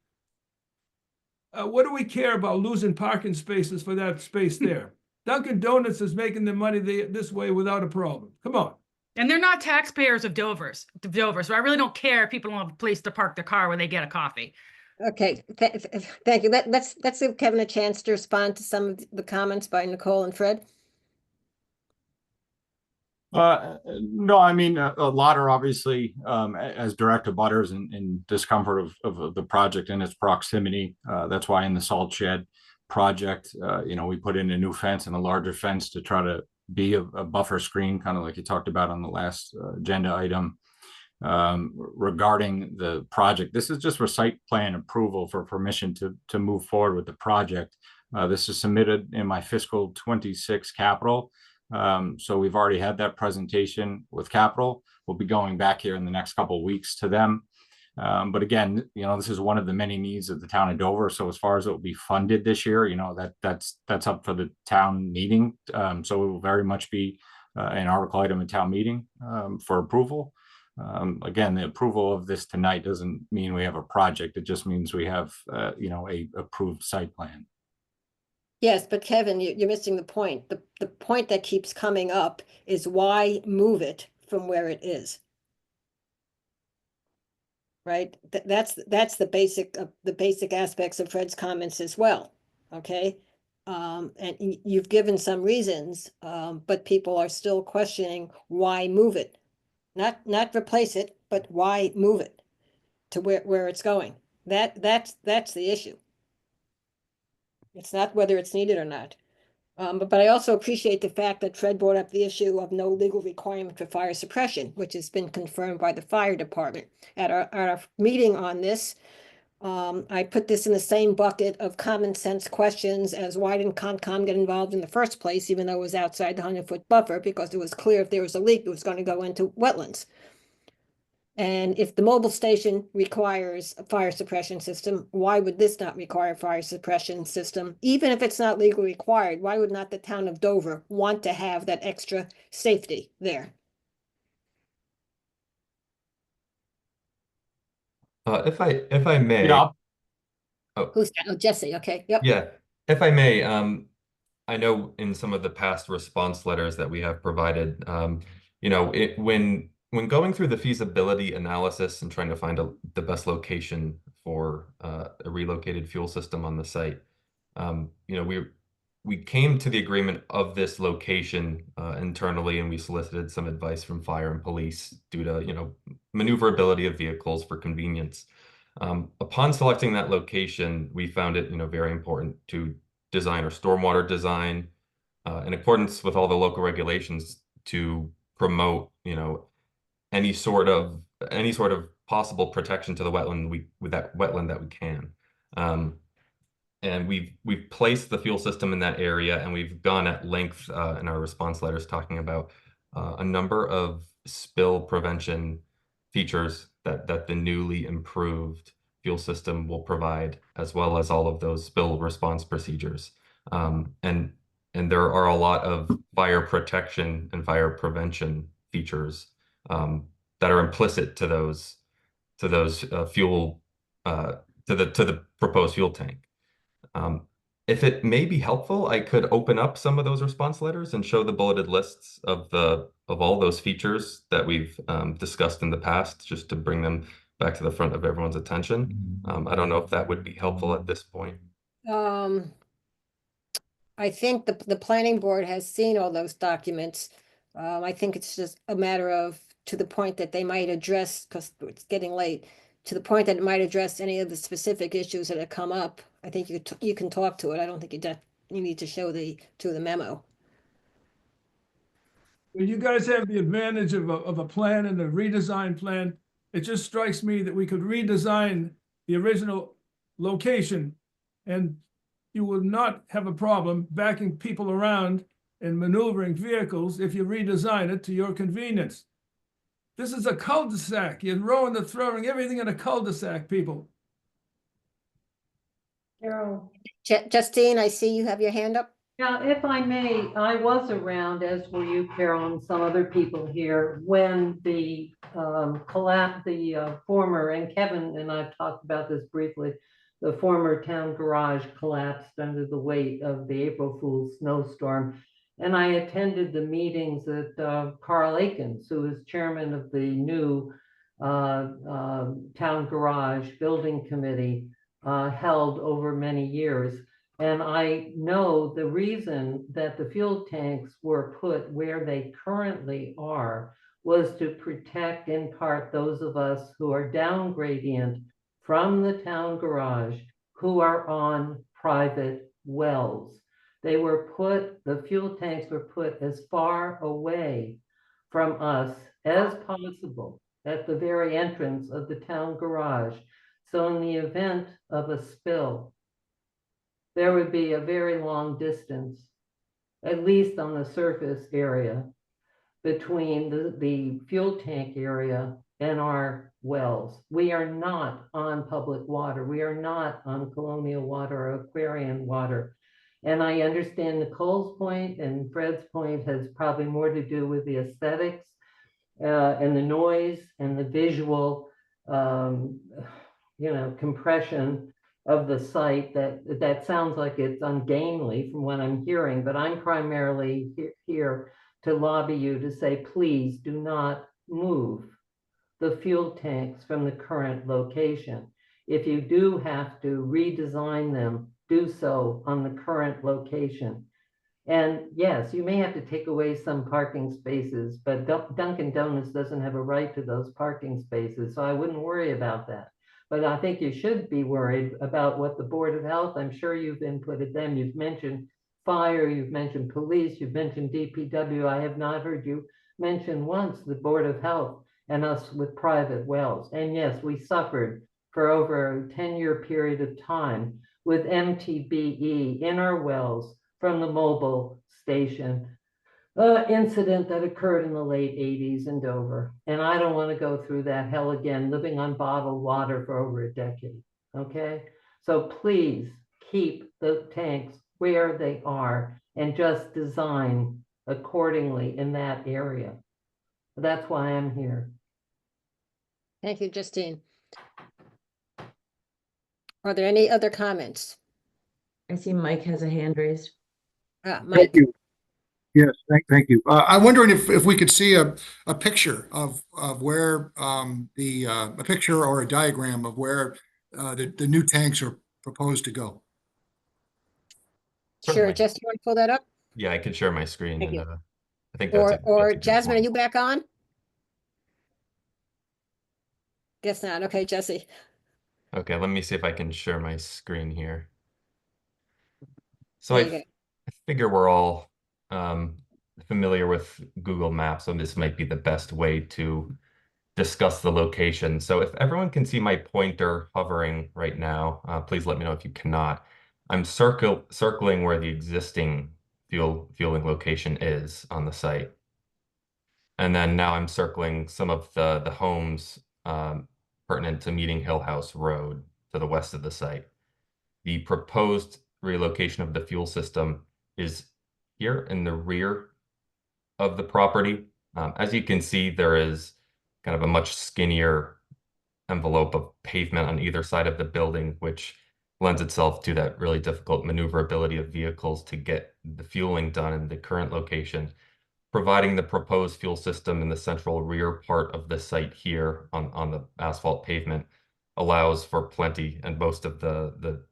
What do we care about losing parking spaces for that space there? Dunkin' Donuts is making their money this way without a problem. Come on. And they're not taxpayers of Dover, so I really don't care if people don't have a place to park their car when they get a coffee. Okay, thank you. Let's give Kevin a chance to respond to some of the comments by Nicole and Fred. No, I mean, a lot are obviously, as direct abutters in discomfort of the project and its proximity. That's why in the salt shed project, we put in a new fence and a larger fence to try to be a buffer screen, kind of like you talked about on the last agenda item. Regarding the project, this is just for site plan approval for permission to move forward with the project. This is submitted in my fiscal 26 capital. So we've already had that presentation with capital. We'll be going back here in the next couple of weeks to them. But again, this is one of the many needs of the town of Dover. So as far as it will be funded this year, that's up for the town meeting. So it will very much be an article item in town meeting for approval. Again, the approval of this tonight doesn't mean we have a project. It just means we have, a approved site plan. Yes, but Kevin, you're missing the point. The point that keeps coming up is why move it from where it is? Right? That's the basic aspects of Fred's comments as well. Okay. And you've given some reasons, but people are still questioning why move it. Not replace it, but why move it to where it's going? That's the issue. It's not whether it's needed or not. But I also appreciate the fact that Fred brought up the issue of no legal requirement for fire suppression, which has been confirmed by the fire department. At our meeting on this, I put this in the same bucket of common sense questions as why didn't Concom get involved in the first place, even though it was outside the 100-foot buffer, because it was clear if there was a leak, it was going to go into wetlands. And if the mobile station requires a fire suppression system, why would this not require a fire suppression system? Even if it's not legally required, why would not the town of Dover want to have that extra safety there? If I may. Yeah. Oh. Who's that? Oh, Jesse. Okay. Yep. Yeah, if I may, I know in some of the past response letters that we have provided, when going through the feasibility analysis and trying to find the best location for a relocated fuel system on the site, we came to the agreement of this location internally, and we solicited some advice from fire and police due to maneuverability of vehicles for convenience. Upon selecting that location, we found it very important to design our stormwater design in accordance with all the local regulations to promote any sort of possible protection to the wetland that we can. And we've placed the fuel system in that area, and we've gone at length in our response letters talking about a number of spill prevention features that the newly improved fuel system will provide, as well as all of those spill response procedures. And there are a lot of fire protection and fire prevention features that are implicit to those fuel to the proposed fuel tank. If it may be helpful, I could open up some of those response letters and show the bulleted lists of all those features that we've discussed in the past, just to bring them back to the front of everyone's attention. I don't know if that would be helpful at this point. I think the planning board has seen all those documents. I think it's just a matter of, to the point that they might address, because it's getting late, to the point that it might address any of the specific issues that have come up. I think you can talk to it. I don't think you need to show the memo. Well, you guys have the advantage of a plan and a redesign plan. It just strikes me that we could redesign the original location, and you will not have a problem backing people around and maneuvering vehicles if you redesign it to your convenience. This is a cul-de-sac. You're throwing everything in a cul-de-sac, people. Carol. Justine, I see you have your hand up. Now, if I may, I was around, as were you, Carol, and some other people here, when the former, and Kevin and I've talked about this briefly, the former town garage collapsed under the weight of the April Fool's snowstorm. And I attended the meetings that Carl Akins, who is chairman of the new town garage building committee, held over many years. And I know the reason that the fuel tanks were put where they currently are was to protect in part those of us who are down gradient from the town garage who are on private wells. They were put, the fuel tanks were put as far away from us as possible at the very entrance of the town garage. So in the event of a spill, there would be a very long distance, at least on the surface area, between the fuel tank area and our wells. We are not on public water. We are not on colonial water or Aquarian water. And I understand Nicole's point and Fred's point has probably more to do with the aesthetics and the noise and the visual, compression of the site that sounds like it's ungainly from what I'm hearing, but I'm primarily here to lobby you to say, please do not move the fuel tanks from the current location. If you do have to redesign them, do so on the current location. And yes, you may have to take away some parking spaces, but Dunkin' Donuts doesn't have a right to those parking spaces, so I wouldn't worry about that. But I think you should be worried about what the Board of Health, I'm sure you've inputted them. You've mentioned fire, you've mentioned police, you've mentioned DPW. I have not heard you mention once the Board of Health and us with private wells. And yes, we suffered for over a 10-year period of time with MTBE in our wells from the mobile station incident that occurred in the late 80s in Dover. And I don't want to go through that hell again, living on bottled water for over a decade, okay? So please keep the tanks where they are and just design accordingly in that area. That's why I'm here. Thank you, Justine. Are there any other comments? I see Mike has a hand raised. Mike. Thank you. Yes, thank you. I'm wondering if we could see a picture of where a picture or a diagram of where the new tanks are proposed to go. Sure, Certainly. Jess, you want to pull that up? Yeah, I could share my screen Thank and you. I think that's Or that's a good Jasmine, are point. you back on? Guess not. Okay, Jesse. Okay, let me see if I can share my screen here. So There you go. I figure we're all familiar with Google Maps, so this might be the best way to discuss the location. So if everyone can see my pointer hovering right now, please let me know if you cannot. I'm circling where the existing fueling location is on the site. And then now I'm circling some of the homes pertinent to Meeting Hill House Road to the west of the site. The proposed relocation of the fuel system is here in the rear of the property. As you can see, there is kind of a much skinnier envelope of pavement on either side of the building, which lends itself to that really difficult maneuverability of vehicles to get the fueling done in the current location. Providing the proposed fuel system in the central rear part of the site here on the asphalt pavement allows for plenty and most of the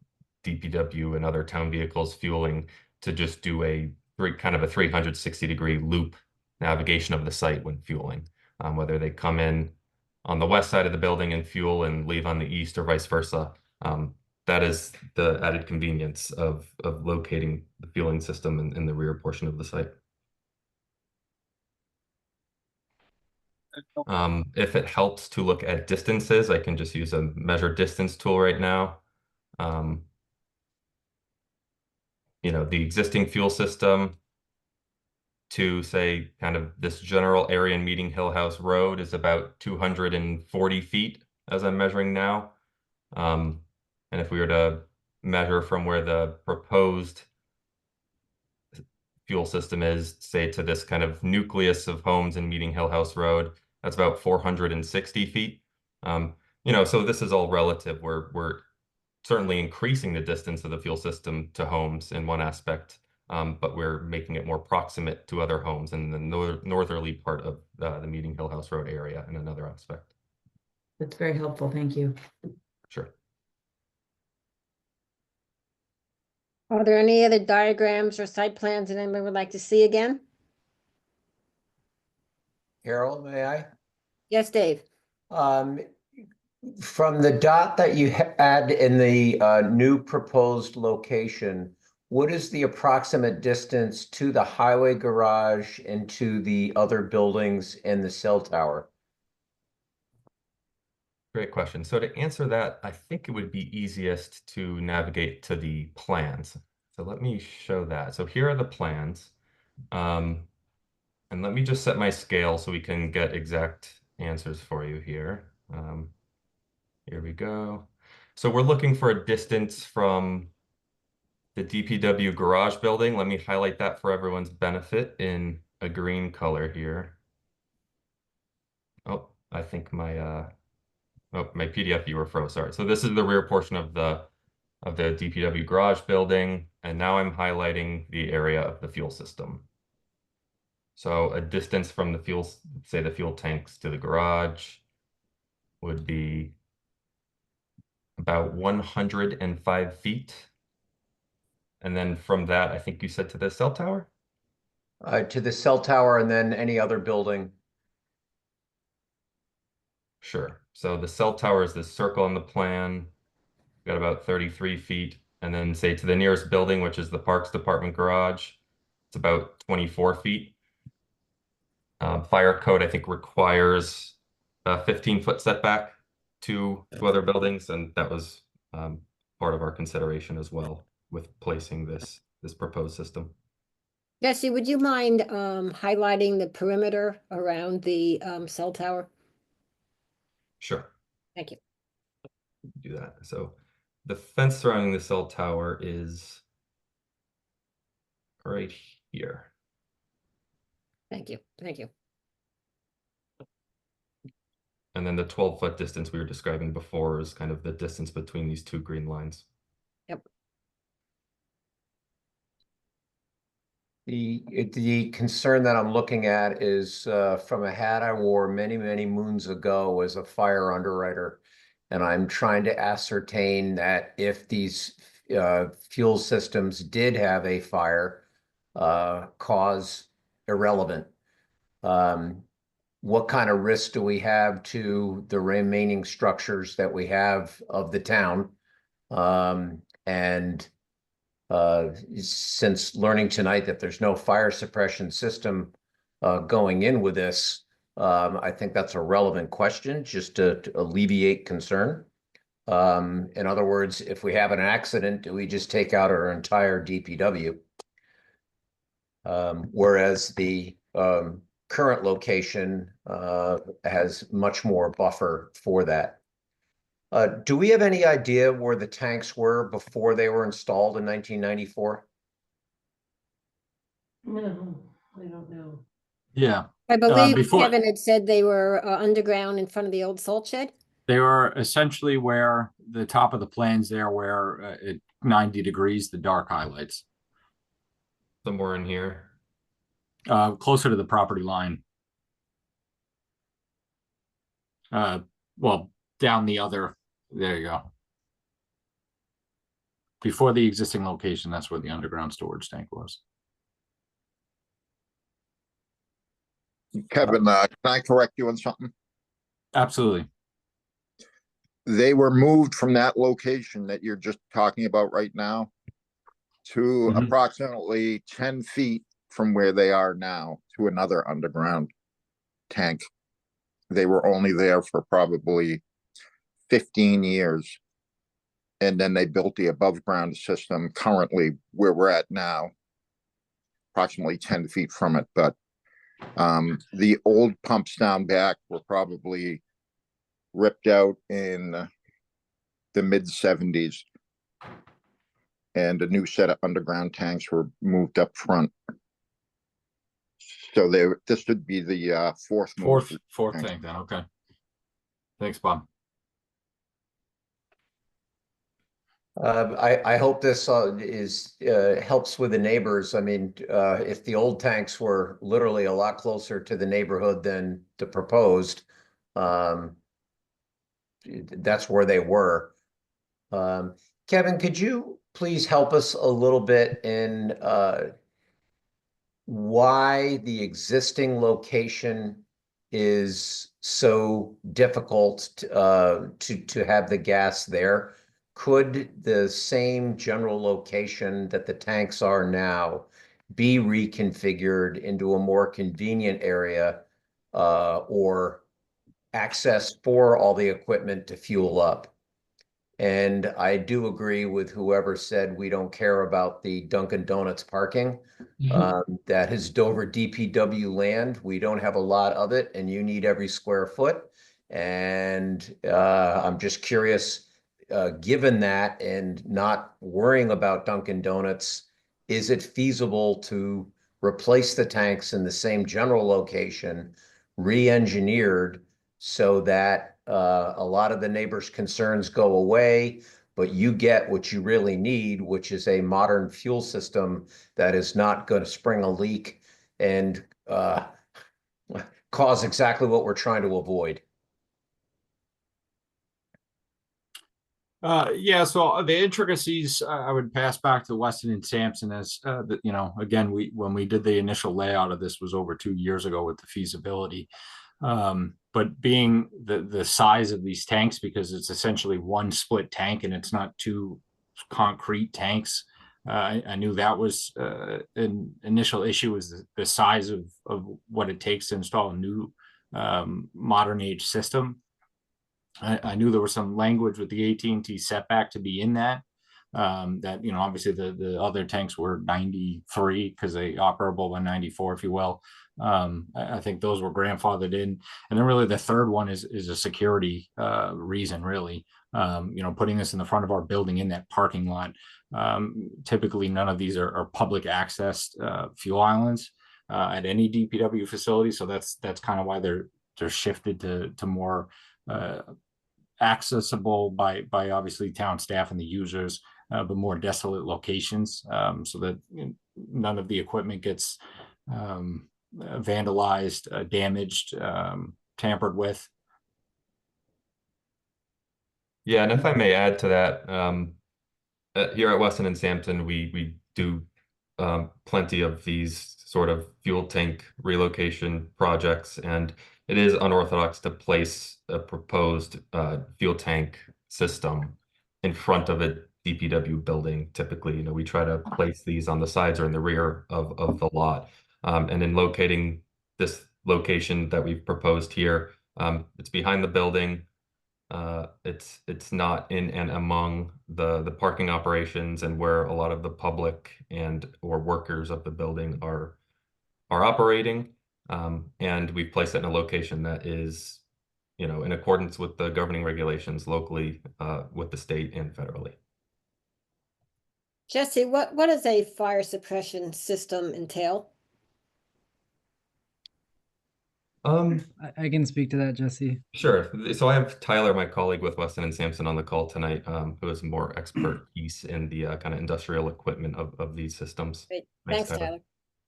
DPW and other town vehicles fueling to just do kind of a 360-degree loop navigation of the site when fueling, whether they come in on the west side of the building and fuel and leave on the east or vice versa. That is the added convenience of locating the fueling system in the rear portion of the site. If it helps to look at distances, I can just use a measure distance tool right now. The existing fuel system to say kind of this general area in Meeting Hill House Road is about 240 feet as I'm measuring now. And if we were to measure from where the proposed fuel system is, say to this kind of nucleus of homes in Meeting Hill House Road, that's about 460 feet. So this is all relative. We're certainly increasing the distance of the fuel system to homes in one aspect, but we're making it more proximate to other homes in the northerly part of the Meeting Hill House Road area in another aspect. That's very helpful. Thank you. Sure. Are there any other diagrams or site plans that anyone would like to see again? Carol, may I? Yes, Dave. From the dot that you had in the new proposed location, what is the approximate distance to the highway garage and to the other buildings and the cell tower? Great question. So to answer that, I think it would be easiest to navigate to the plans. So let me show that. So here are the plans. And let me just set my scale so we can get exact answers for you here. Here we go. So we're looking for a distance from the DPW garage building. Let me highlight that for everyone's benefit in a green color here. Oh, I think my my PDF viewer froze. Sorry. So this is the rear portion of the DPW garage building, and now I'm highlighting the area of the fuel system. So a distance from the fuel, say the fuel tanks to the garage, would be about 105 feet. And then from that, I think you said to the cell tower? To the cell tower and then any other building. Sure. So the cell tower is this circle on the plan. Got about 33 feet. And then say to the nearest building, which is the Parks Department garage, it's about 24 feet. Fire code, I think, requires a 15-foot setback to other buildings, and that was part of our consideration as well with placing this proposed system. Jesse, would you mind highlighting the perimeter around the cell tower? Sure. Thank you. Do that. So the fence surrounding the cell tower is right here. Thank you. Thank you. And then the 12-foot distance we were describing before is kind of the distance between these two green lines. Yep. The concern that I'm looking at is from a hat I wore many, many moons ago as a fire underwriter. And I'm trying to ascertain that if these fuel systems did have a fire cause irrelevant, what kind of risk do we have to the remaining structures that we have of the town? Since learning tonight that there's no fire suppression system going in with this, I think that's a relevant question just to alleviate concern. In other words, if we have an accident, do we just take out our entire DPW? Whereas the current location has much more buffer for that. Do we have any idea where the tanks were before they were installed in 1994? No, I don't know. Yeah. I believe before- Kevin had said they were underground in front of the old salt shed. They were essentially where the top of the planes there, where at 90 degrees, the dark highlights. Somewhere in here. Closer to the property line. Well, down the other, there you go. Before the existing location, that's where the underground storage tank was. Kevin, can I correct you on something? Absolutely. They were moved from that location that you're just talking about right now to approximately 10 feet from where they are now to another underground tank. They were only there for probably 15 years. And then they built the above ground system currently where we're at now, approximately 10 feet from it. But the old pumps down back were probably ripped out in the mid 70s. And a new set of underground tanks were moved up front. So this would be the fourth tank then. Okay. Thanks, Bob. I hope this helps with the neighbors. I mean, if the old tanks were literally a lot closer to the neighborhood than the proposed, that's where they were. Kevin, could you please help us a little bit in why the existing location is so difficult to have the gas there? Could the same general location that the tanks are now be reconfigured into a more convenient area or access for all the equipment to fuel up? And I do agree with whoever said we don't care about the Dunkin' Donuts parking. That is Dover DPW land. We don't have a lot of it, and you need every square foot. And I'm just curious, given that and not worrying about Dunkin' Donuts, is it feasible to replace the tanks in the same general location, re-engineered, so that a lot of the neighbors' concerns go away, but you get what you really need, which is a modern fuel system that is not going to spring a leak and cause exactly what we're trying to avoid? Yeah, so the intricacies, I would pass back to Weston and Sampson as, again, when we did the initial layout of this was over 2 years ago with the feasibility. But being the size of these tanks, because it's essentially one split tank and it's not two concrete tanks, I knew that was an initial issue, was the size of what it takes to install a new modern age system. I knew there was some language with the AT&T setback to be in that. That, obviously the other tanks were 93 because they operable by 94, if you will. I think those were grandfathered in. And then really the third one is a security reason, really. Putting this in the front of our building in that parking lot. Typically none of these are public access fuel islands at any DPW facility. So that's kind of why they're shifted to more accessible by obviously town staff and the users, but more desolate locations, so that none of the equipment gets vandalized, damaged, tampered with. Yeah, and if I may add to that, here at Weston and Sampson, we do plenty of these sort of fuel tank relocation projects, and it is unorthodox to place a proposed fuel tank system in front of a DPW building. Typically, we try to place these on the sides or in the rear of the lot. And in locating this location that we've proposed here, it's behind the building. It's not in and among the parking operations and where a lot of the public or workers of the building are operating. And we've placed it in a location that is, in accordance with the governing regulations locally, with the state and federally. Jesse, what does a fire suppression system entail? I can speak to that, Jesse. Sure. So I have Tyler, my colleague with Weston and Sampson, on the call tonight, who has more expertise in the kind of industrial equipment of these systems. Great. Thanks, Tyler.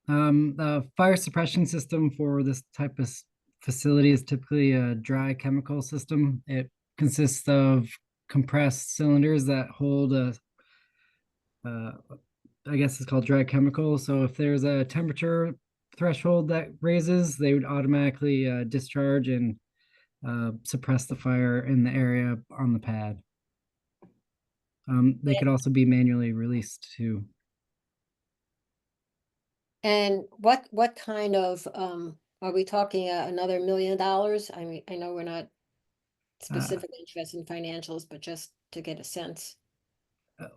The fire suppression system for this type of facility is typically a dry chemical system. It consists of compressed cylinders that hold I guess it's called dry chemical. So if there's a temperature threshold that raises, they would automatically discharge and suppress the fire in the area on the pad. They could also be manually released too. And what kind of are we talking another $1 million? I mean, I know we're not specifically interested in financials, but just to get a sense.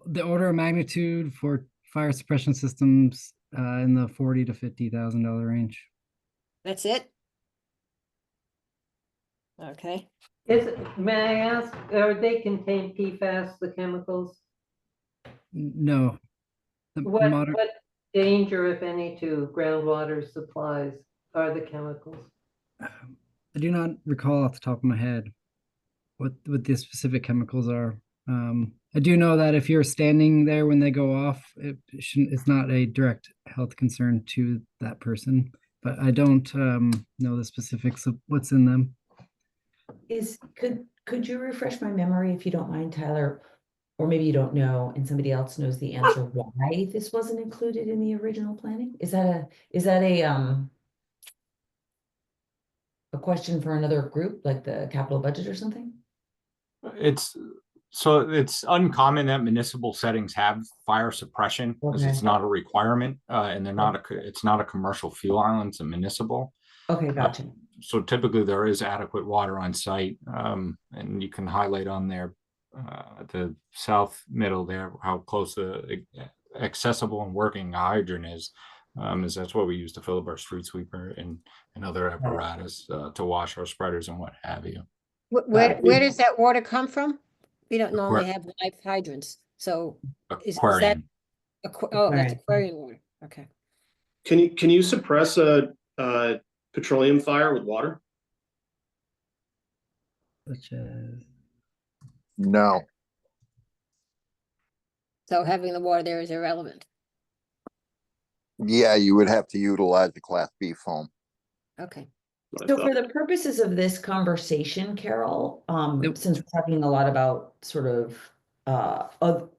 The order of magnitude for fire suppression systems in the $40,000 to $50,000 range. That's it? Okay. May I ask, they contain PFAS, the chemicals? No. What danger, if any, to groundwater supplies are the chemicals? I do not recall off the top of my head what the specific chemicals are. I do know that if you're standing there when they go off, it's not a direct health concern to that person, but I don't know the specifics of what's in them. Could you refresh my memory, if you don't mind, Tyler? or maybe you don't know and somebody else knows the answer why this wasn't included in the original planning? Is that a question for another group, like the capital budget or something? It's uncommon that municipal settings have fire suppression because it's Okay. not a requirement, and it's not a commercial fuel island, it's a municipal. Okay, gotcha. So typically there is adequate water on site, and you can highlight on there the south middle there how close the accessible and working hydrant is that's what we use to fill up our street sweeper and other apparatus to wash our spreaders and what have you. Where does that water come from? We don't normally have live hydrants, so is that Aquarium. oh, that's aquarium water. Okay. Can you suppress a petroleum fire with water? Such as No. So having the water there is irrelevant. Yeah, you would have to utilize the Class B foam. Okay. So for the purposes of this conversation, Carol, since we're talking a lot about sort of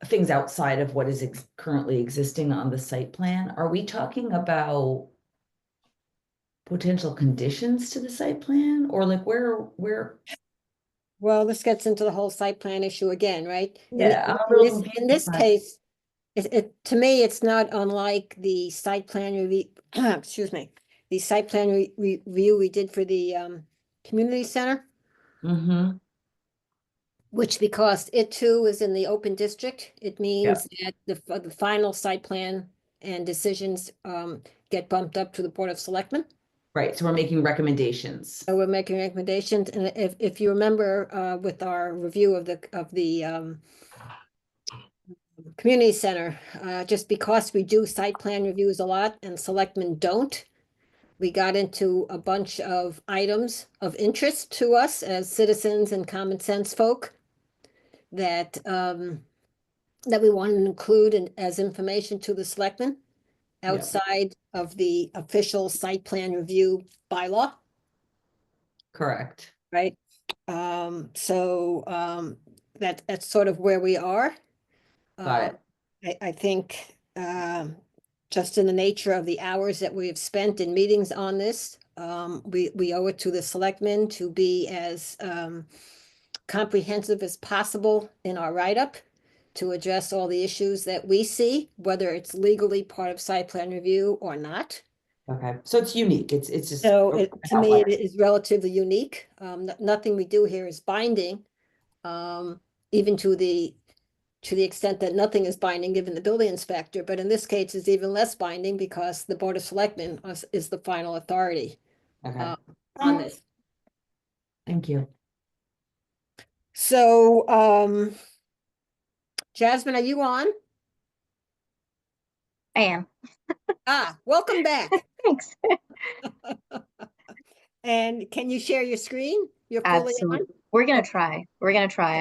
things outside of what is currently existing on the site plan, are we talking about potential conditions to the site plan, or like where? Well, this gets into the whole site plan issue again, right? Yeah, In this case, to me, it's not unlike the site plan review, excuse me, the site plan review we did for the community center. Mm-hmm. Which, because it too is in the open district, it means that the final site plan and decisions get bumped up to the Board of Selectmen. Right, so we're making recommendations. So we're making recommendations, and if you remember with our review of the community center, just because we do site plan reviews a lot and selectmen don't, we got into a bunch of items of interest to us as citizens and common sense folk that that we want to include as information to the selectmen outside of the official site plan review bylaw. Correct. Right. So that's sort of where we are. Got it. I think just in the nature of the hours that we have spent in meetings on this, we owe it to the selectmen to be as comprehensive as possible in our write-up to address all the issues that we see, whether it's legally part of site plan review or not. Okay, so it's unique. It's just so to me it is relatively unique. Nothing we do here is binding, even to the extent that nothing is binding given the building inspector. But in this case, it's even less binding because the Board of Selectmen is the final authority on this. Thank you. So, Jasmine, are you on? I am. Welcome back. Thanks. And can you share your screen? You're fully Absolutely. on? We're gonna try.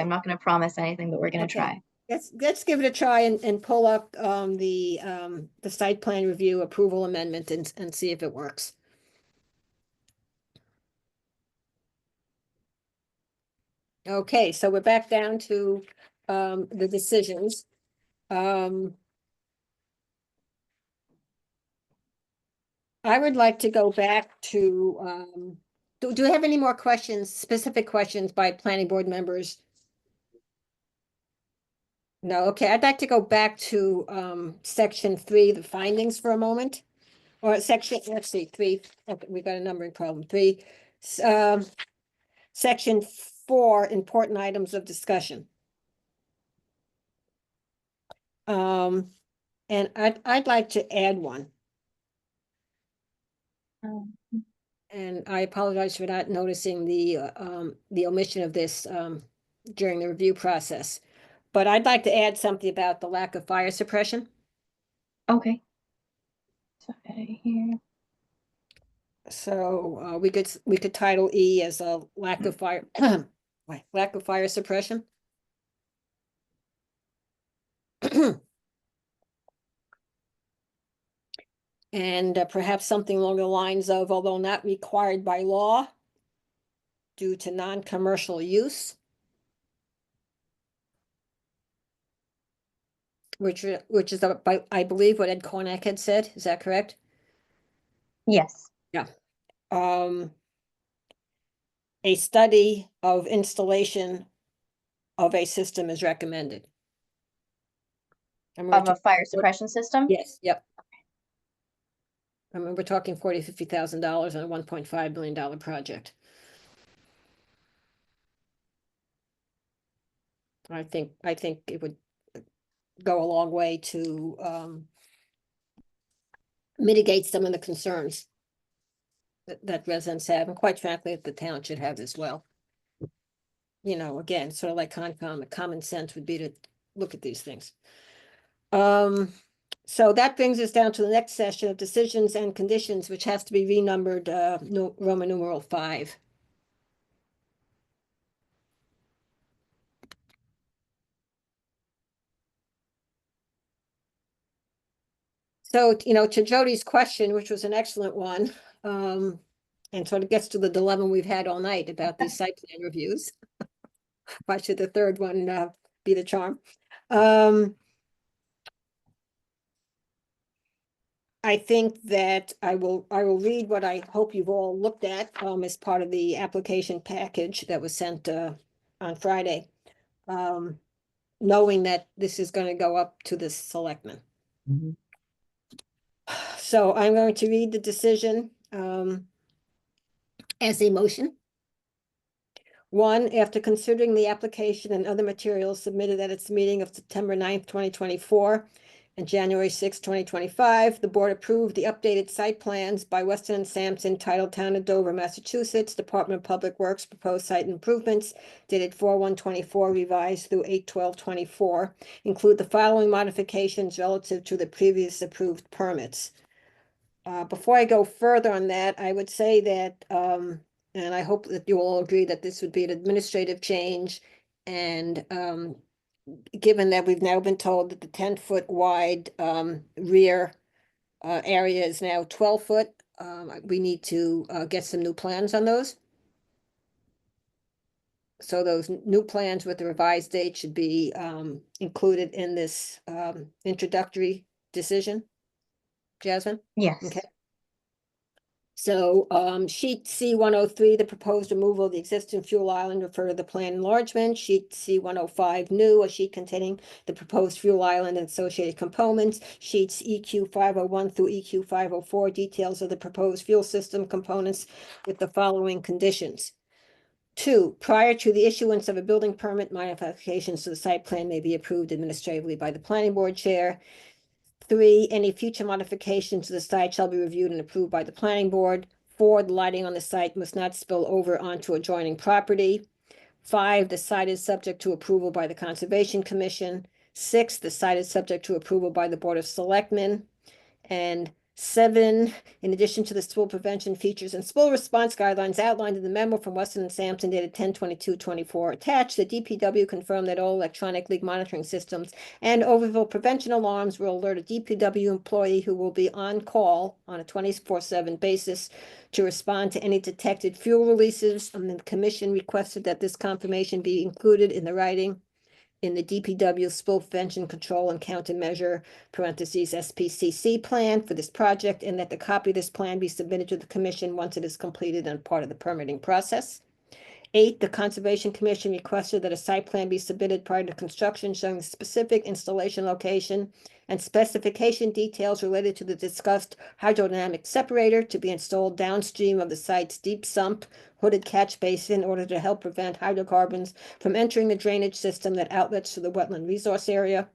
I'm not gonna promise anything, but we're gonna try. Let's give it a try and pull up the site plan review approval amendment and see if it works. Okay, so we're back down to the decisions. I would like to go back to do you have any more questions, specific questions by planning board members? No, okay, I'd like to go back to section 3, the findings for a moment. Or section, let's see, 3, okay, we got a numbering problem. 3, section 4, important items of discussion. And I'd like to add one. And I apologize for not noticing the omission of this during the review process. But I'd like to add something about the lack of fire suppression. Okay. So here. So we could title E as a lack of fire lack of fire suppression. And perhaps something along the lines of, although not required by law, due to non-commercial use. which is, I believe what Ed Cornack had said. Is that correct? Yes. Yeah. A study of installation of a system is recommended. And we're Of a fire suppression system? Yes, yep. I mean, we're talking $50,000 on a $1.5 million project. I think it would go a long way to mitigate some of the concerns that residents have, and quite frankly, that the town should have as well. You know, again, sort of like Concom, common sense would be to look at these things. So that brings us down to the next session of decisions and conditions, which has to be renumbered Roman numeral 5. So, you know, to Jody's question, which was an excellent one, and sort of gets to the dilemma we've had all night about these site plan reviews. Why should the third one be the charm? I think that I will read what I hope you've all looked at as part of the application package that was sent on Friday, knowing that this is going to go up to the selectmen. So I'm going to read the decision as a motion. 1, after considering the application and other materials submitted at its meeting of September 9th, 2024 and January 6th, 2025, the board approved the updated site plans by Weston and Sampson titled Town of Dover, Massachusetts, Department of Public Works Proposed Site Improvements, dated 4/1/24, revised through 8/12/24, include the following modifications relative to the previous approved permits. Before I go further on that, I would say that, and I hope that you all agree that this would be an administrative change. And given that we've now been told that the 10-foot wide rear area is now 12 foot, we need to get some new plans on those. So those new plans with the revised date should be included in this introductory decision. Jasmine? Yes. Okay. So sheet C103, the proposed removal of the existing fuel island, refer to the plan enlargement. Sheet C105, new, a sheet containing the proposed fuel island and associated components. Sheets EQ 501 through EQ 504, details of the proposed fuel system components with the following conditions. 2, prior to the issuance of a building permit, modifications to the site plan may be approved administratively by the planning board chair. 3, any future modifications to the site shall be reviewed and approved by the planning board. 4, the lighting on the site must not spill over onto adjoining property. 5, the site is subject to approval by the Conservation Commission. 6, the site is subject to approval by the Board of Selectmen. And 7, in addition to the spill prevention features and spill response guidelines outlined in the memo from Weston and Sampson dated 10/22/24 attached, the DPW confirmed that all electronic leak monitoring systems and overfill prevention alarms will alert a DPW employee who will be on call on a 24/7 basis to respond to any detected fuel releases. And the commission requested that this confirmation be included in the writing in the DPW spill prevention control and countermeasure parentheses SPCC plan for this project, and that the copy of this plan be submitted to the commission once it is completed and part of the permitting process. 8, the Conservation Commission requested that a site plan be submitted prior to construction showing the specific installation location and specification details related to the discussed hydrodynamic separator to be installed downstream of the site's deep sump hooded catch basin in order to help prevent hydrocarbons from entering the drainage system that outlets to the wetland resource area.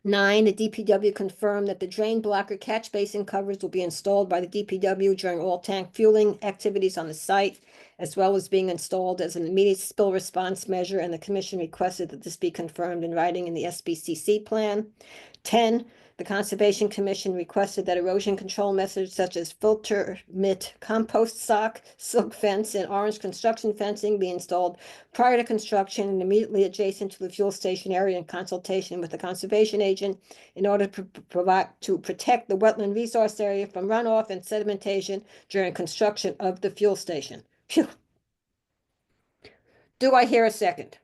9, the DPW confirmed that the drain blocker catch basin covers will be installed by the DPW during all tank fueling activities on the site, as well as being installed as an immediate spill response measure, and the commission requested that this be confirmed in writing in the SPCC plan. 10, the Conservation Commission requested that erosion control methods such as filter mitt, compost sock, silk fence, and orange construction fencing be installed prior to construction and immediately adjacent to the fuel station area in consultation with the conservation agent in order to protect the wetland resource area from runoff and sedimentation during construction of the fuel station. Phew. Do I hear a second?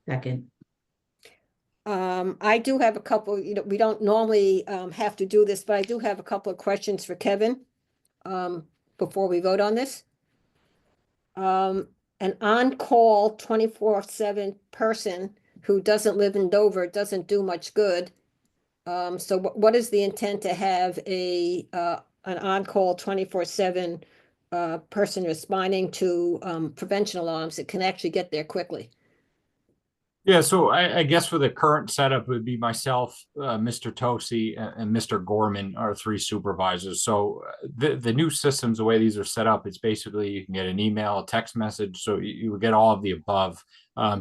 Second. I do have a couple, we don't normally have to do this, but I do have a couple of questions for Kevin before we vote on this. An on-call 24/7 person who doesn't live in Dover doesn't do much good. So what is the intent to have an on-call 24/7 person responding to prevention alarms that can actually get there quickly? Yeah, so I guess for the current setup, it would be myself, Mr. Tosi, and Mr. Gorman, our 3 supervisors. So the new systems, the way these are set up, it's basically you can get an email, a text message, so you would get all of the above.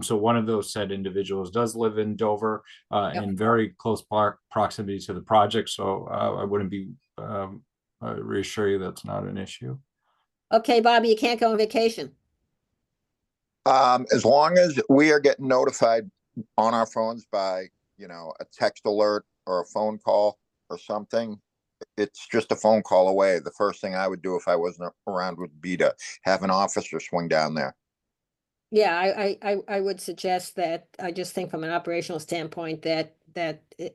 So one of those said individuals does live in Dover in very close proximity to the project. So I wouldn't be I reassure you that's not an issue. Okay, Bobby, you can't go on vacation. As long as we are getting notified on our phones by, a text alert or a phone call or something, it's just a phone call away. The first thing I would do if I wasn't around would be to have an officer swing down there. Yeah, I would suggest that, I just think from an operational standpoint that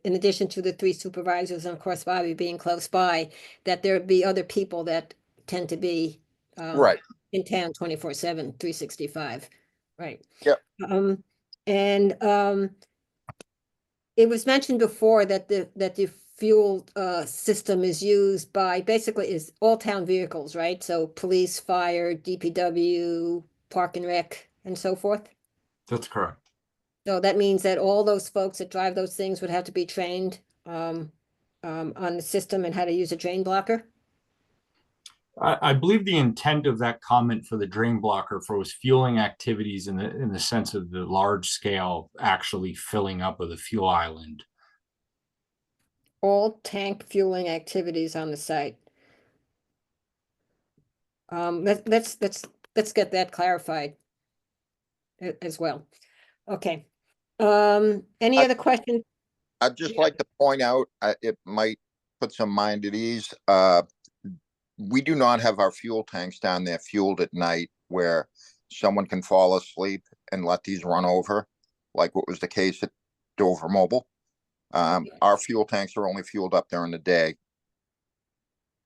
in addition to the 3 supervisors and of course Bobby being close by, that there be other people that tend to be Right. in town 24/7, 365. Right. Yep. It was mentioned before that the fuel system is used by basically is all town vehicles, right? So police, fire, DPW, Park and Rec, and so forth. That's correct. So that means that all those folks that drive those things would have to be trained on the system and how to use a drain blocker. I believe the intent of that comment for the drain blocker was fueling activities in the sense of the large scale actually filling up of the fuel island. All tank fueling activities on the site. Let's get that clarified as well. Okay. Any other questions? I'd just like to point out, it might put some mind at ease. We do not have our fuel tanks down there fueled at night where someone can fall asleep and let these run over, like what was the case at Dover Mobile. Our fuel tanks are only fueled up during the day.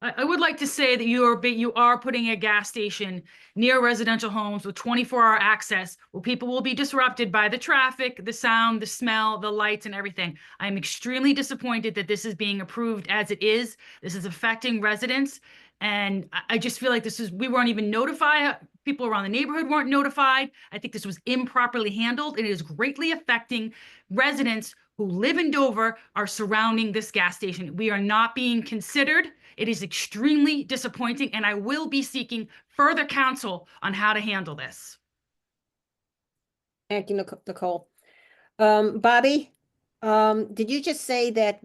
I would like to say that you are putting a gas station near residential homes with 24-hour access where people will be disrupted by the traffic, the sound, the smell, the lights, and everything. I'm extremely disappointed that this is being approved as it is. This is affecting residents. And I just feel like we weren't even notified. People around the neighborhood weren't notified. I think this was improperly handled. It is greatly affecting residents who live in Dover, are surrounding this gas station. We are not being considered. It is extremely disappointing, and I will be seeking further counsel on how to handle this. Thank you, Nicole. Bobby, did you just say that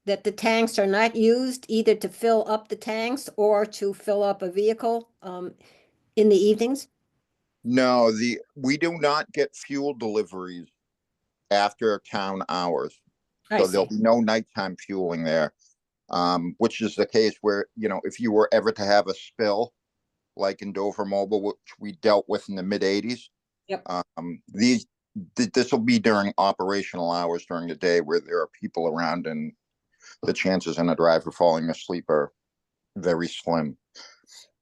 the tanks are not used either to fill up the tanks or to fill up a vehicle in the evenings? No, we do not get fuel deliveries after town hours. So there'll be no nighttime fueling there, which is the case where, if you were ever to have a spill, like in Dover Mobile, which we dealt with in the mid-'80s, this will be during operational hours during the day where there are people around and the chances in a driver falling asleep are very slim.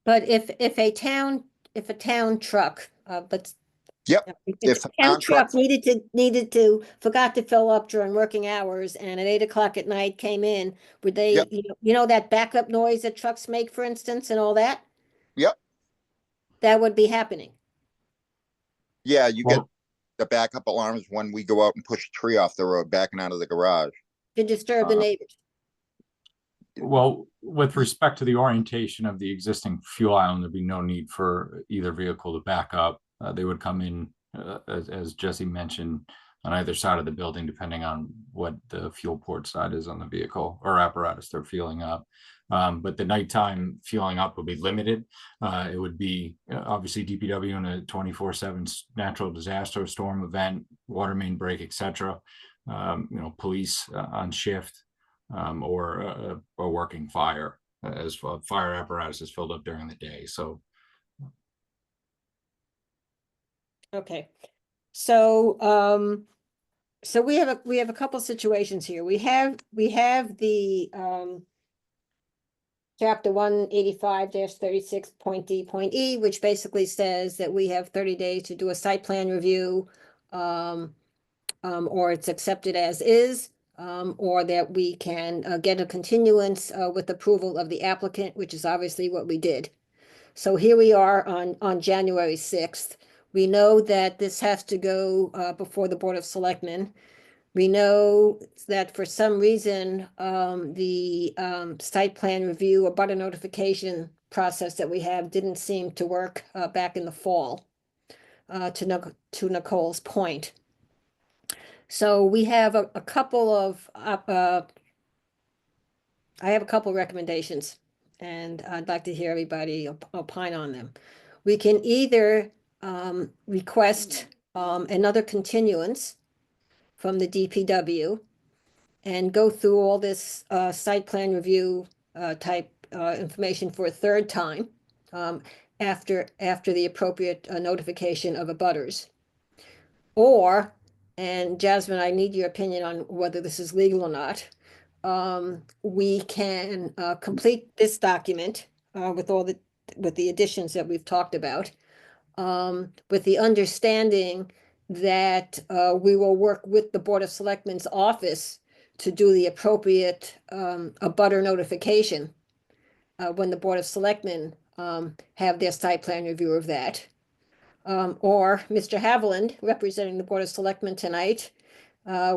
But if a town truck, if a town truck forgot to fill up during working hours and at 8 o'clock at night came in, would they, that backup noise that trucks make, for instance, and all that? Yep. That would be happening. Yeah, you get the backup alarms when we go out and push a tree off the road, backing out of the garage. To disturb the neighbors. Well, with respect to the orientation of the existing fuel island, there'd be no need for either vehicle to back up. They would come in, as Jesse mentioned, on either side of the building, depending on what the fuel port side is on the vehicle or apparatus they're fueling up. But the nighttime fueling up would be limited. It would be obviously DPW in a 24/7 natural disaster, storm event, water main break, etc. Police on shift, or a working fire, as fire apparatus is filled up during the day. So. Okay. So, so we have a couple situations here. We have the, chapter 185-36.D.E, which basically says that we have 30 days to do a site plan review, or it's accepted as is, or that we can get a continuance with approval of the applicant, which is obviously what we did. So here we are on January 6th. We know that this has to go before the Board of Selectmen. We know that for some reason, the site plan review or butter notification process that we have didn't seem to work back in the fall, to Nicole's point. So we have a couple of, I have a couple recommendations, and I'd like to hear everybody opine on them. We can either request another continuance from the DPW and go through all this site plan review type information for a third time after the appropriate notification of abutters. Or, and Jasmine, I need your opinion on whether this is legal or not. We can complete this document with the additions that we've talked about, with the understanding that we will work with the Board of Selectmen's office to do the appropriate abutter notification when the Board of Selectmen have their site plan review of that. Or Mr. Haviland, representing the Board of Selectmen tonight,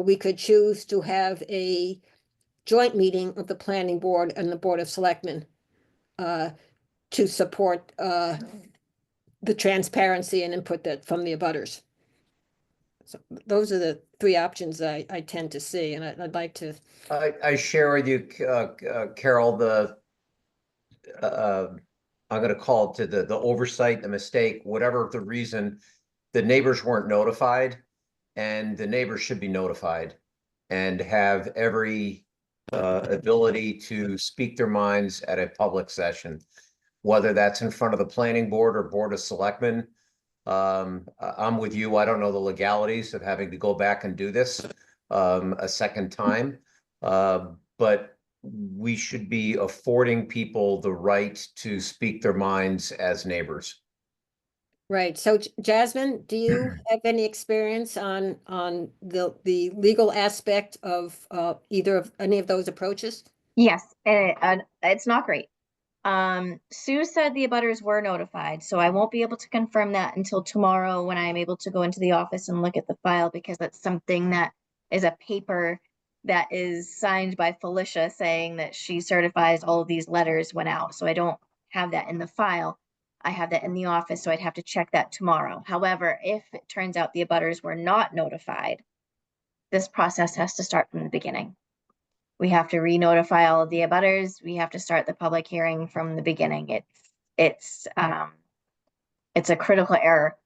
we could choose to have a joint meeting of the Planning Board and the Board of Selectmen to support the transparency and input that from the abutters. So those are the three options I tend to see, and I'd like to. I share with you, Carol, I'm going to call it to the oversight, the mistake, whatever the reason, the neighbors weren't notified, and the neighbors should be notified and have every ability to speak their minds at a public session, whether that's in front of the Planning Board or Board of Selectmen. I'm with you. I don't know the legalities of having to go back and do this a second time, but we should be affording people the right to speak their minds as neighbors. Right. So Jasmine, do you have any experience on the legal aspect of either of any of those approaches? Yes, and it's not great. Sue said the abutters were notified, so I won't be able to confirm that until tomorrow when I'm able to go into the office and look at the file, because that's something that is a paper that is signed by Felicia saying that she certifies all of these letters went out. So I don't have that in the file. I have that in the office, so I'd have to check that tomorrow. However, if it turns out the abutters were not notified, this process has to start from the beginning. We have to re-notify all of the abutters. We have to start the public hearing from the beginning. It's a critical error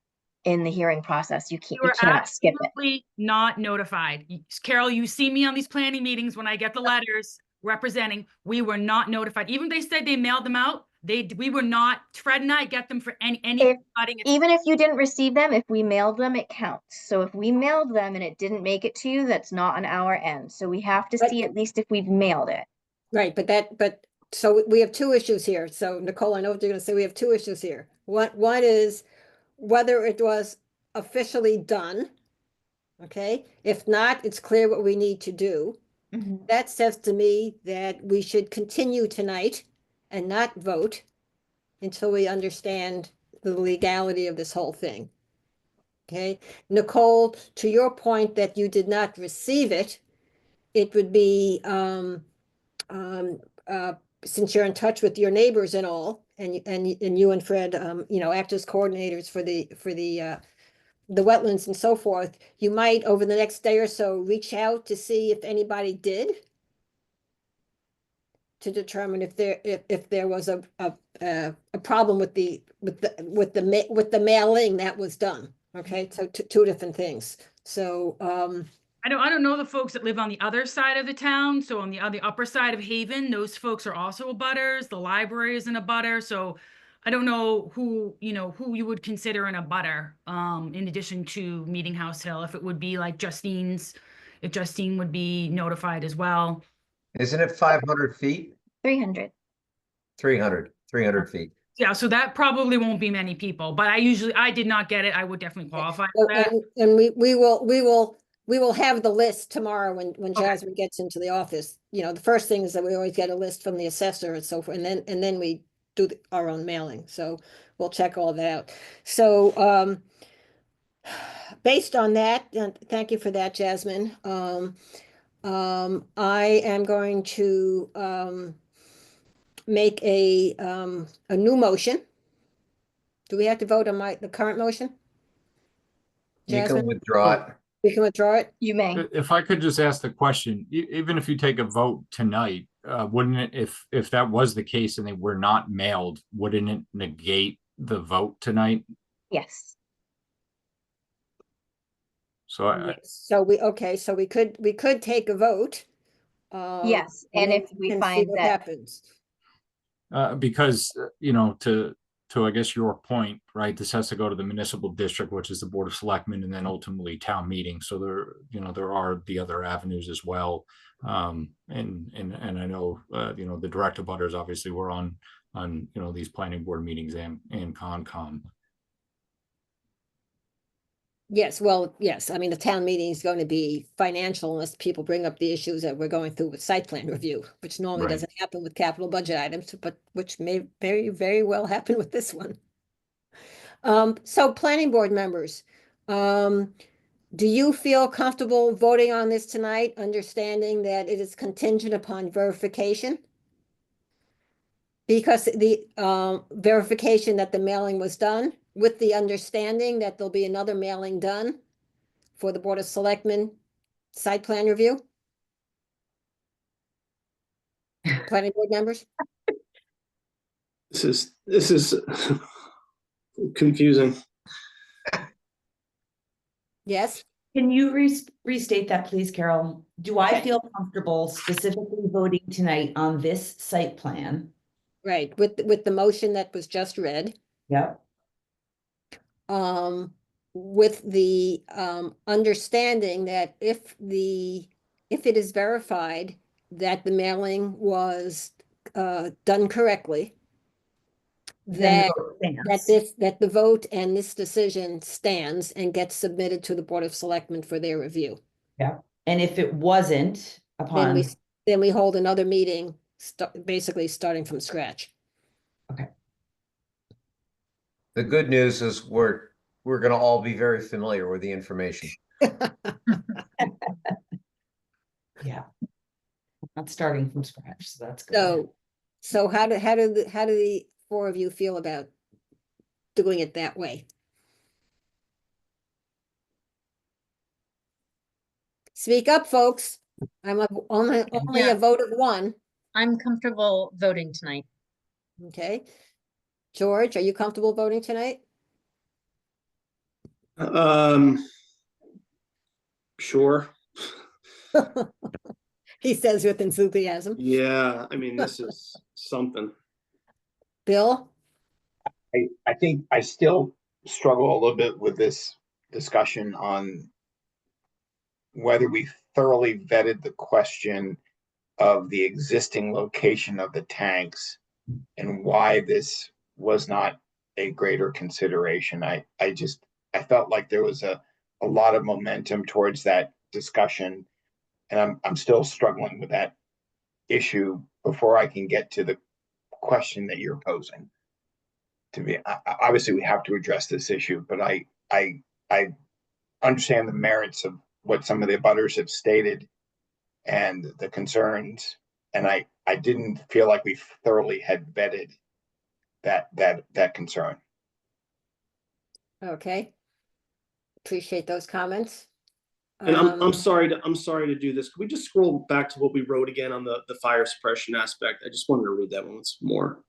in the hearing process. You cannot skip it. Absolutely not notified. Carol, you see me on these planning meetings when I get the letters representing, we were not notified. Even they said they mailed them out. We were not. Fred and I get them for any. Even if you didn't receive them, if we mailed them, it counts. So if we mailed them and it didn't make it to you, that's not on our end. So we have to see at least if we've mailed it. Right, but so we have two issues here. So Nicole, I know what you're going to say. We have two issues here. One is whether it was officially done. Okay, if not, it's clear what we need to do. Mm-hmm. That says to me that we should continue tonight and not vote until we understand the legality of this whole thing. Okay, Nicole, to your point that you did not receive it, it would be, since you're in touch with your neighbors and all, and you and Fred, act as coordinators for the wetlands and so forth, you might over the next day or so reach out to see if anybody did, to determine if there was a problem with the mailing that was done. Okay, so two different things. So I don't know the folks that live on the other side of the town. So on the upper side of Haven, those folks are also abutters. The library is in a butter. So I don't know who, who you would consider in a butter, in addition to Meeting House Hill, if it would be like if Justine would be notified as well. Isn't it 500 feet? 300. 300 feet. Yeah, so that probably won't be many people, but I did not get it. I would definitely qualify for that. And we will have the list tomorrow when Jasmine gets into the office. The first thing is that we always get a list from the assessor and so forth, and then we do our own mailing. So we'll check all that out. So based on that, and thank you for that, Jasmine. I am going to make a new motion. Do we have to vote on the current motion? You Jasmine? can withdraw it. We can withdraw it? You may. If I could just ask the question, even if you take a vote tonight, wouldn't it, if that was the case and they were not mailed, wouldn't it negate the vote tonight? Yes. So So we could take a vote. Yes, and then if we see find what that happens. because, to I guess your point, right, this has to go to the municipal district, which is the Board of Selectmen, and then ultimately town meeting. So there are the other avenues as well. And I know, the direct abutters obviously were on these planning board meetings and Concom. Yes, well, yes, I mean, the town meeting is going to be financial unless people bring up the issues that we're going through with site plan review, which normally Right. doesn't happen with capital budget items, but which may very, very well happen with this one. So planning board members, do you feel comfortable voting on this tonight, understanding that it is contingent upon verification? Because the verification that the mailing was done, with the understanding that there'll be another mailing done for the Board of Selectmen site plan review? Planning board members? This is confusing. Yes? Can you restate that, please, Carol? Do I feel comfortable specifically voting tonight on this site plan? Right, with the motion that was just read. Yep. With the understanding that if it is verified that the mailing was done correctly, Then that the vote and this decision stands and gets submitted to the Board of Selectmen for their review. Yeah, and if it wasn't upon, Then we hold another meeting, basically starting from scratch. The good news is we're going to all be very familiar with the information. yeah, not starting from scratch, so that's good. So how do the four of you feel about doing it that way? Speak up, folks. I'm only a vote of one. I'm comfortable voting tonight. Okay. George, are you comfortable voting tonight? Sure. He says with enthusiasm. Yeah, I mean, this is something. Bill? I think I still struggle a little bit with this discussion on whether we thoroughly vetted the question of the existing location of the tanks and why this was not a greater consideration. I felt like there was a lot of momentum towards that discussion, and I'm still struggling with that issue before I can get to the question that you're posing. To me, obviously we have to address this issue, but I understand the merits of what some of the abutters have stated and the concerns, and I didn't feel like we thoroughly had vetted that concern. Okay. Appreciate those comments. And I'm sorry to do this. Can we just scroll back to what we wrote again on the fire suppression aspect? I just wanted to read that once more.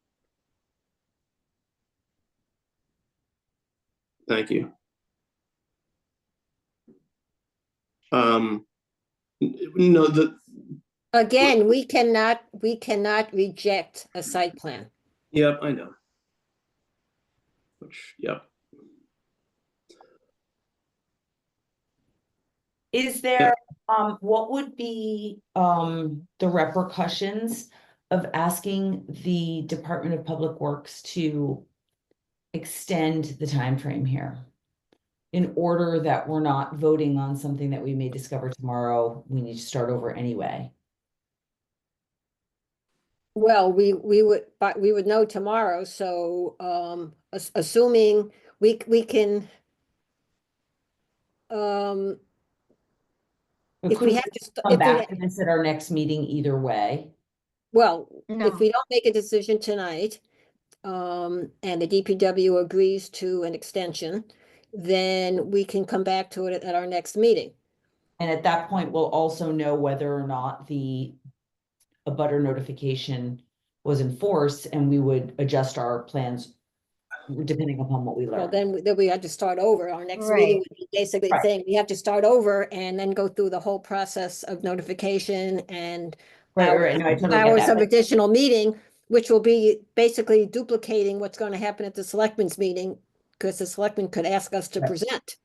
Thank you. Again, we cannot reject a site plan. Yep, I know. which, yeah. Is there, what would be, the repercussions of asking the Department of Public Works to extend the time frame here? In order that we're not voting on something that we may discover tomorrow, we need to start over anyway. Well, we would, but we would know tomorrow, so, assuming we can, if Could we we have to, come back to this at our next meeting either way? well, No. if we don't make a decision tonight, and the DPW agrees to an extension, then we can come back to it at our next meeting. And at that point, we'll also know whether or not the abutter notification was enforced, and we would adjust our plans depending upon what we Well, learn. then we had to start over. Our next Right. meeting would be basically Right. saying we have to start over and then go through the whole process of notification and Right, no, I totally get hours that, of but- additional meeting, which will be basically duplicating what's going to happen at the selectmen's meeting, because the selectmen could ask us to Right. present.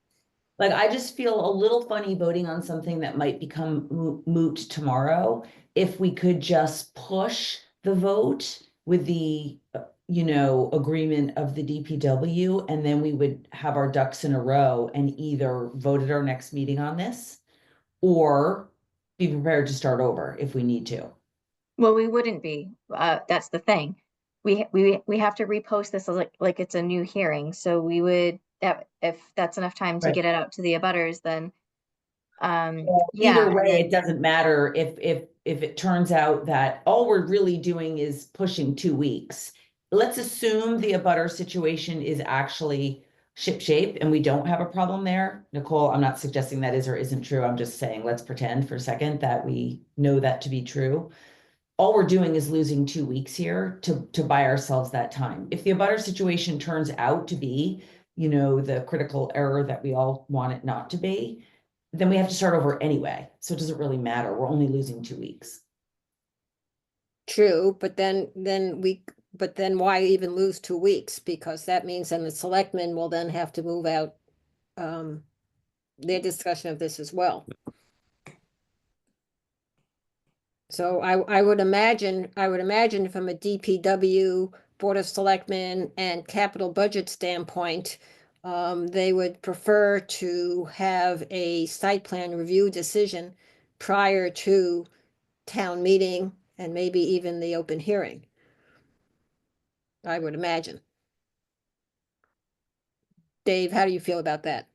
Like, I just feel a little funny voting on something that might become moot tomorrow. If we could just push the vote with the, agreement of the DPW, and then we would have our ducks in a row and either vote at our next meeting on this or be prepared to start over if we need to. Well, we wouldn't be. That's the thing. We have to repost this like it's a new hearing. So we would, if that's enough time to Right. get it out to the abutters, then yeah. Either and way, then- it doesn't matter if it turns out that all we're really doing is pushing 2 weeks. Let's assume the abutter situation is actually shipshape and we don't have a problem there. Nicole, I'm not suggesting that is or isn't true. I'm just saying, let's pretend for a second that we know that to be true. All we're doing is losing 2 weeks here to buy ourselves that time. If the abutter situation turns out to be, the critical error that we all want it not to be, then we have to start over anyway. So it doesn't really matter. We're only losing 2 weeks. True, but then why even lose 2 weeks? Because that means then the selectmen will then have to move out their discussion of this as well. So I would imagine from a DPW, Board of Selectmen and capital budget standpoint, they would prefer to have a site plan review decision prior to town meeting and maybe even the open hearing. I would imagine. Dave, how do you feel about that?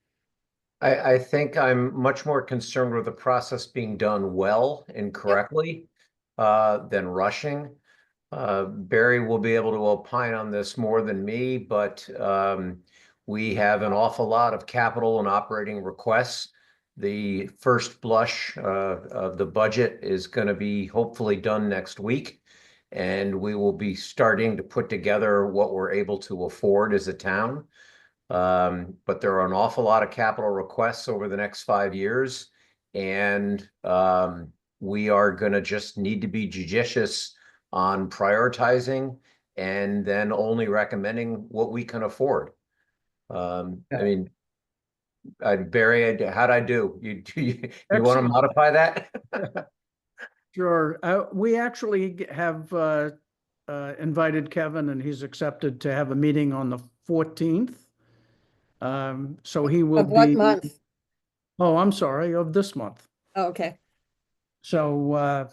I think I'm much more concerned with the process being done well and correctly than rushing. Barry will be able to opine on this more than me, but we have an awful lot of capital and operating requests. The first blush of the budget is going to be hopefully done next week, and we will be starting to put together what we're able to afford as a town. But there are an awful lot of capital requests over the next 5 years, and we are going to just need to be judicious on prioritizing and then only recommending what we can afford. I mean, Barry, how'd I do? You want to modify that? Sure. We actually have invited Kevin, and he's accepted to have a meeting on the 14th. So he will Of what be. month? Oh, I'm sorry, of this month. Oh, okay. So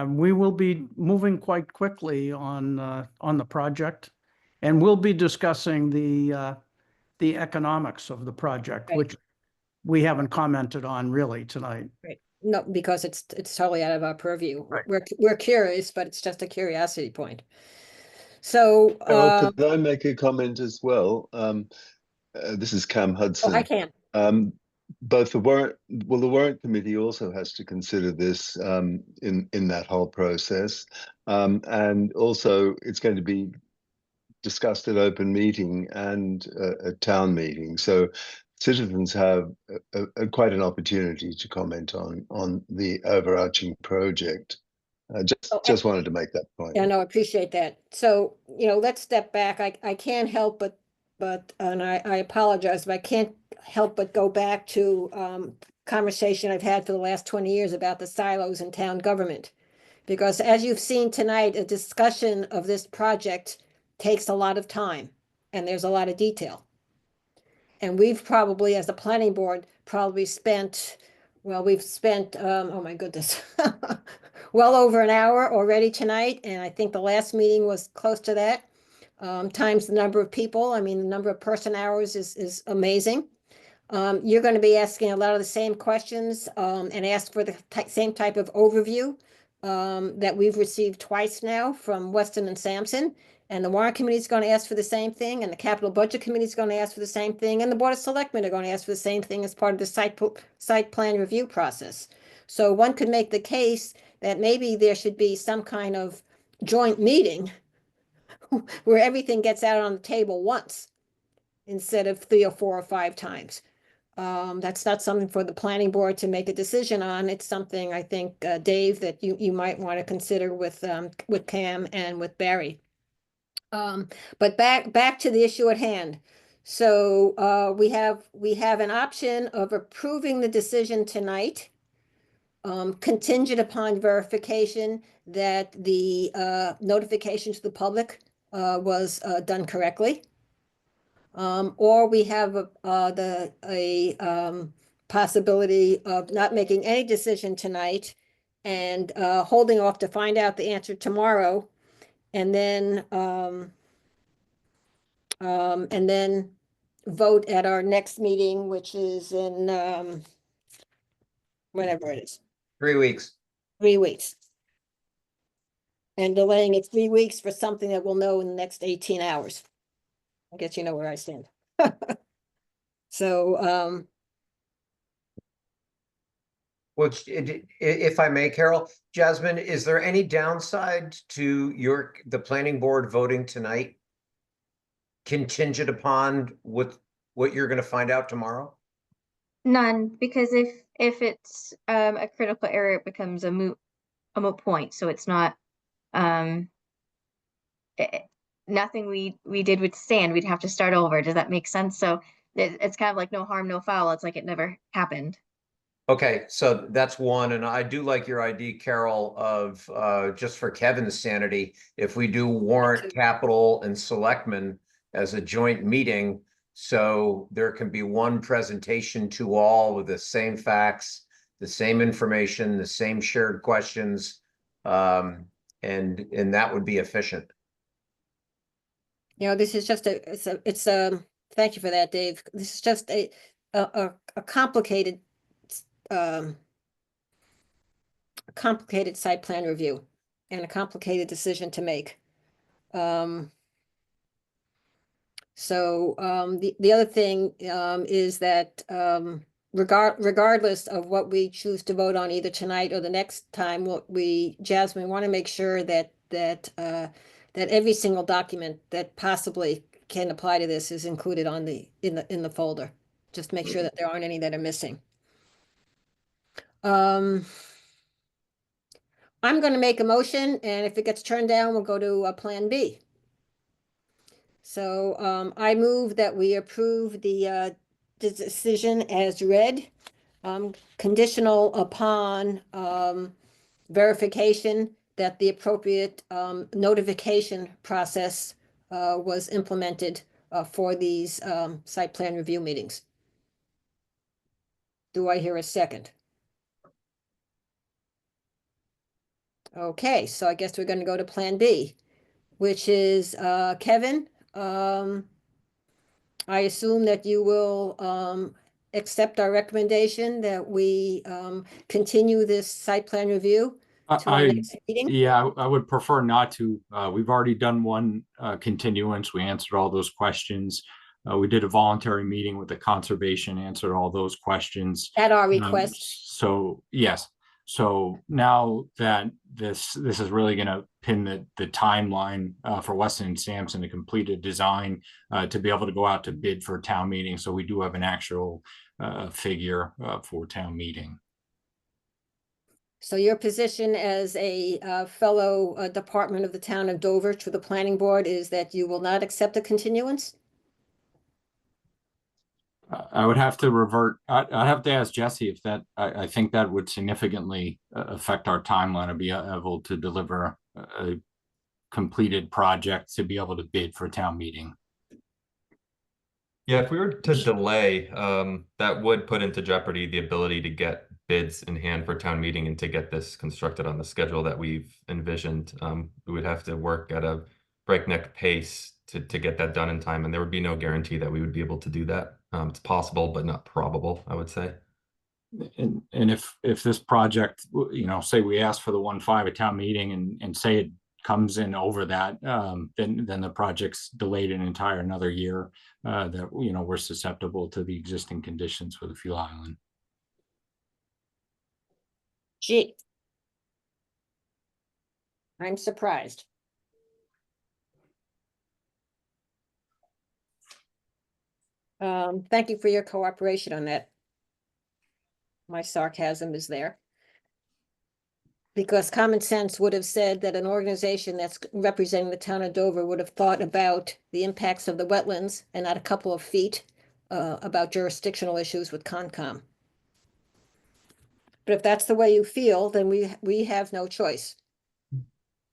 we will be moving quite quickly on the project, and we'll be discussing the economics of the project, Right. which we haven't commented on really tonight. Right. No, because it's totally out of our purview. Right. We're curious, but it's just a curiosity point. So, could I make a comment as well? This is Cam Hudson. I can. Both the warrant committee also has to consider this in that whole process, and also it's going to be discussed at open meeting and a town meeting. So citizens have quite an opportunity to comment on the overarching project. Just wanted to make that point. Yeah, no, I appreciate that. So, let's step back. I can't help and I apologize, but I can't help but go back to conversation I've had for the last 20 years about the silos in town government. Because as you've seen tonight, a discussion of this project takes a lot of time and there's a lot of detail. And we've probably, as a planning board, we've spent, oh my goodness, well over an hour already tonight. And I think the last meeting was close to that, times the number of people. I mean, the number of person hours is amazing. You're going to be asking a lot of the same questions and ask for the same type of overview that we've received twice now from Weston and Sampson. And the warrant committee is going to ask for the same thing, and the capital budget committee is going to ask for the same thing, and the board of selectmen are going to ask for the same thing as part of the site plan review process. So one could make the case that maybe there should be some kind of joint meeting where everything gets out on the table once instead of 3 or 4 or 5 times. That's not something for the planning board to make a decision on. It's something I think, Dave, that you might want to consider with Cam and with Barry. But back to the issue at hand. So we have an option of approving the decision tonight, contingent upon verification that the notification to the public was done correctly. Or we have a possibility of not making any decision tonight and holding off to find out the answer tomorrow, and then vote at our next meeting, which is in whenever it is. 3 weeks. 3 weeks. And delaying it 3 weeks for something that we'll know in the next 18 hours. I guess you know where I stand. So, Which, if I may, Carol, Jasmine, is there any downside to the planning board voting tonight contingent upon what you're going to find out tomorrow? None, because if it's a critical error, it becomes a moot point. So it's not nothing we did would stand. We'd have to start over. Does that make sense? So it's kind of like no harm, no foul. It's like it never happened. Okay, so that's one, and I do like your idea, Carol, of just for Kevin's sanity, if we do warrant, capital, and selectmen as a joint meeting, so there can be one presentation to all with the same facts, the same information, the same shared questions, and that would be efficient. This is just thank you for that, Dave. This is just a complicated site plan review and a complicated decision to make. So the other thing is that regardless of what we choose to vote on either tonight or the next time, Jasmine, want to make sure that every single document that possibly can apply to this is included in the folder. Just make sure that there aren't any that are missing. I'm going to make a motion, and if it gets turned down, we'll go to Plan B. So I move that we approve the decision as read, conditional upon verification that the appropriate notification process was implemented for these site plan review meetings. Do I hear a second? Okay, so I guess we're going to go to Plan B, which is Kevin. I assume that you will accept our recommendation that we continue this site plan review to our next meeting? Yeah, I would prefer not to. We've already done one continuance. We answered all those questions. We did a voluntary meeting with the conservation, answered all those questions. At our request. So yes. So now that this is really going to pin the timeline for Weston and Sampson to complete a design to be able to go out to bid for a town meeting. So we do have an actual figure for town meeting. So your position as a fellow department of the town of Dover to the planning board is that you will not accept a continuance? I would have to revert, I'd have to ask Jesse if that, I think that would significantly affect our timeline of being able to deliver a completed project to be able to bid for town meeting. Yeah, if we were to delay, that would put into jeopardy the ability to get bids in hand for town meeting and to get this constructed on the schedule that we've envisioned. We would have to work at a breakneck pace to get that done in time, and there would be no guarantee that we would be able to do that. It's possible, but not probable, I would say. And if this project, you know, say we ask for the 1.5 at town meeting and say it comes in over that, then the project's delayed an entire another year, that, you know, we're susceptible to the existing conditions for the fuel island. Gee. I'm surprised. Thank you for your cooperation on that. My sarcasm is there. Because common sense would have said that an organization that's representing the town of Dover would have thought about the impacts of the wetlands and not a couple of feet about jurisdictional issues with Concom. But if that's the way you feel, then we have no choice.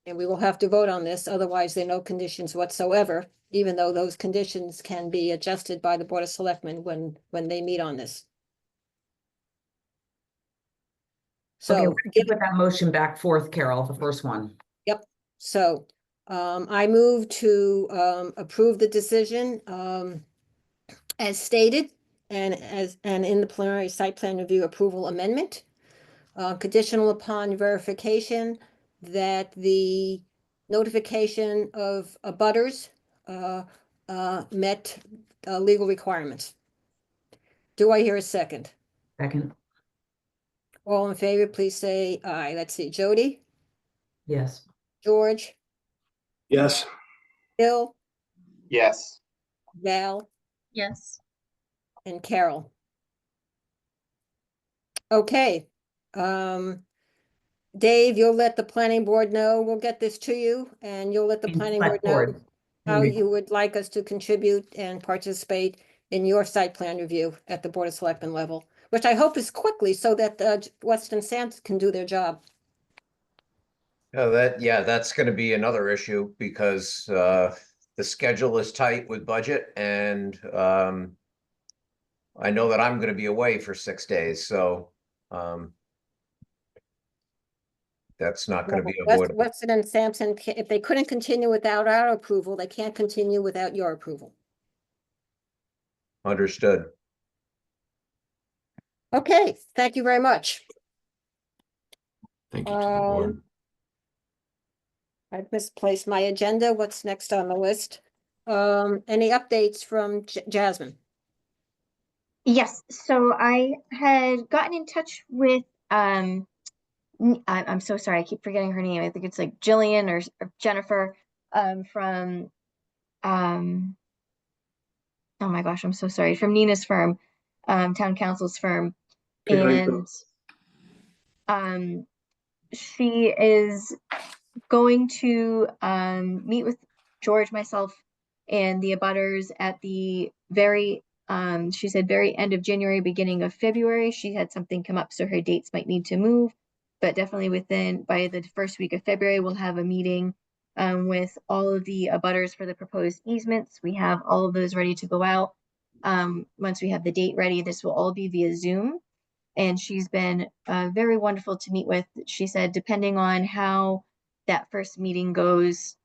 And we will have to vote on this, otherwise there are no conditions whatsoever, even though those conditions can be adjusted by the Board of Selectmen when they meet on this. So Okay, we're gonna put that motion back forth, Carol, the first one. Yep, so I move to approve the decision as stated and in the preliminary site plan review approval amendment. Conditional upon verification that the notification of abutters met legal requirements. Do I hear a second? Second. All in favor, please say aye. Let's see, Jody, Yes. George, Yes. Bill, Yes. Val, Yes. and Carol. Okay. Dave, you'll let the planning board know. We'll get this to you and you'll let the planning board Select know board. how you would like us to contribute and participate in your site plan review at the Board of Selectmen level, which I hope is quickly so that Weston Sampson can do their job. That's going to be another issue because the schedule is tight with budget, and I know that I'm going to be away for 6 days, so that's not going to be avoidable. Weston and Sampson, if they couldn't continue without our approval, they can't continue without your approval. Understood. Okay, thank you very much. Thank you to the board. I've misplaced my agenda. What's next on the list? Any updates from Jasmine? Yes, so I had gotten in touch with I'm so sorry, I keep forgetting her name. I think it's like Jillian or Jennifer from oh my gosh, I'm so sorry, from Nina's firm, town council's firm. And she is going to meet with George, myself, and the abutters at the very she said very end of January, beginning of February. She had something come up, so her dates might need to move, but definitely by the first week of February, we'll have a meeting with all of the abutters for the proposed easements. We have all of those ready to go out. Once we have the date ready, this will all be via Zoom. And she's been very wonderful to meet with. She said, depending on how that first meeting goes,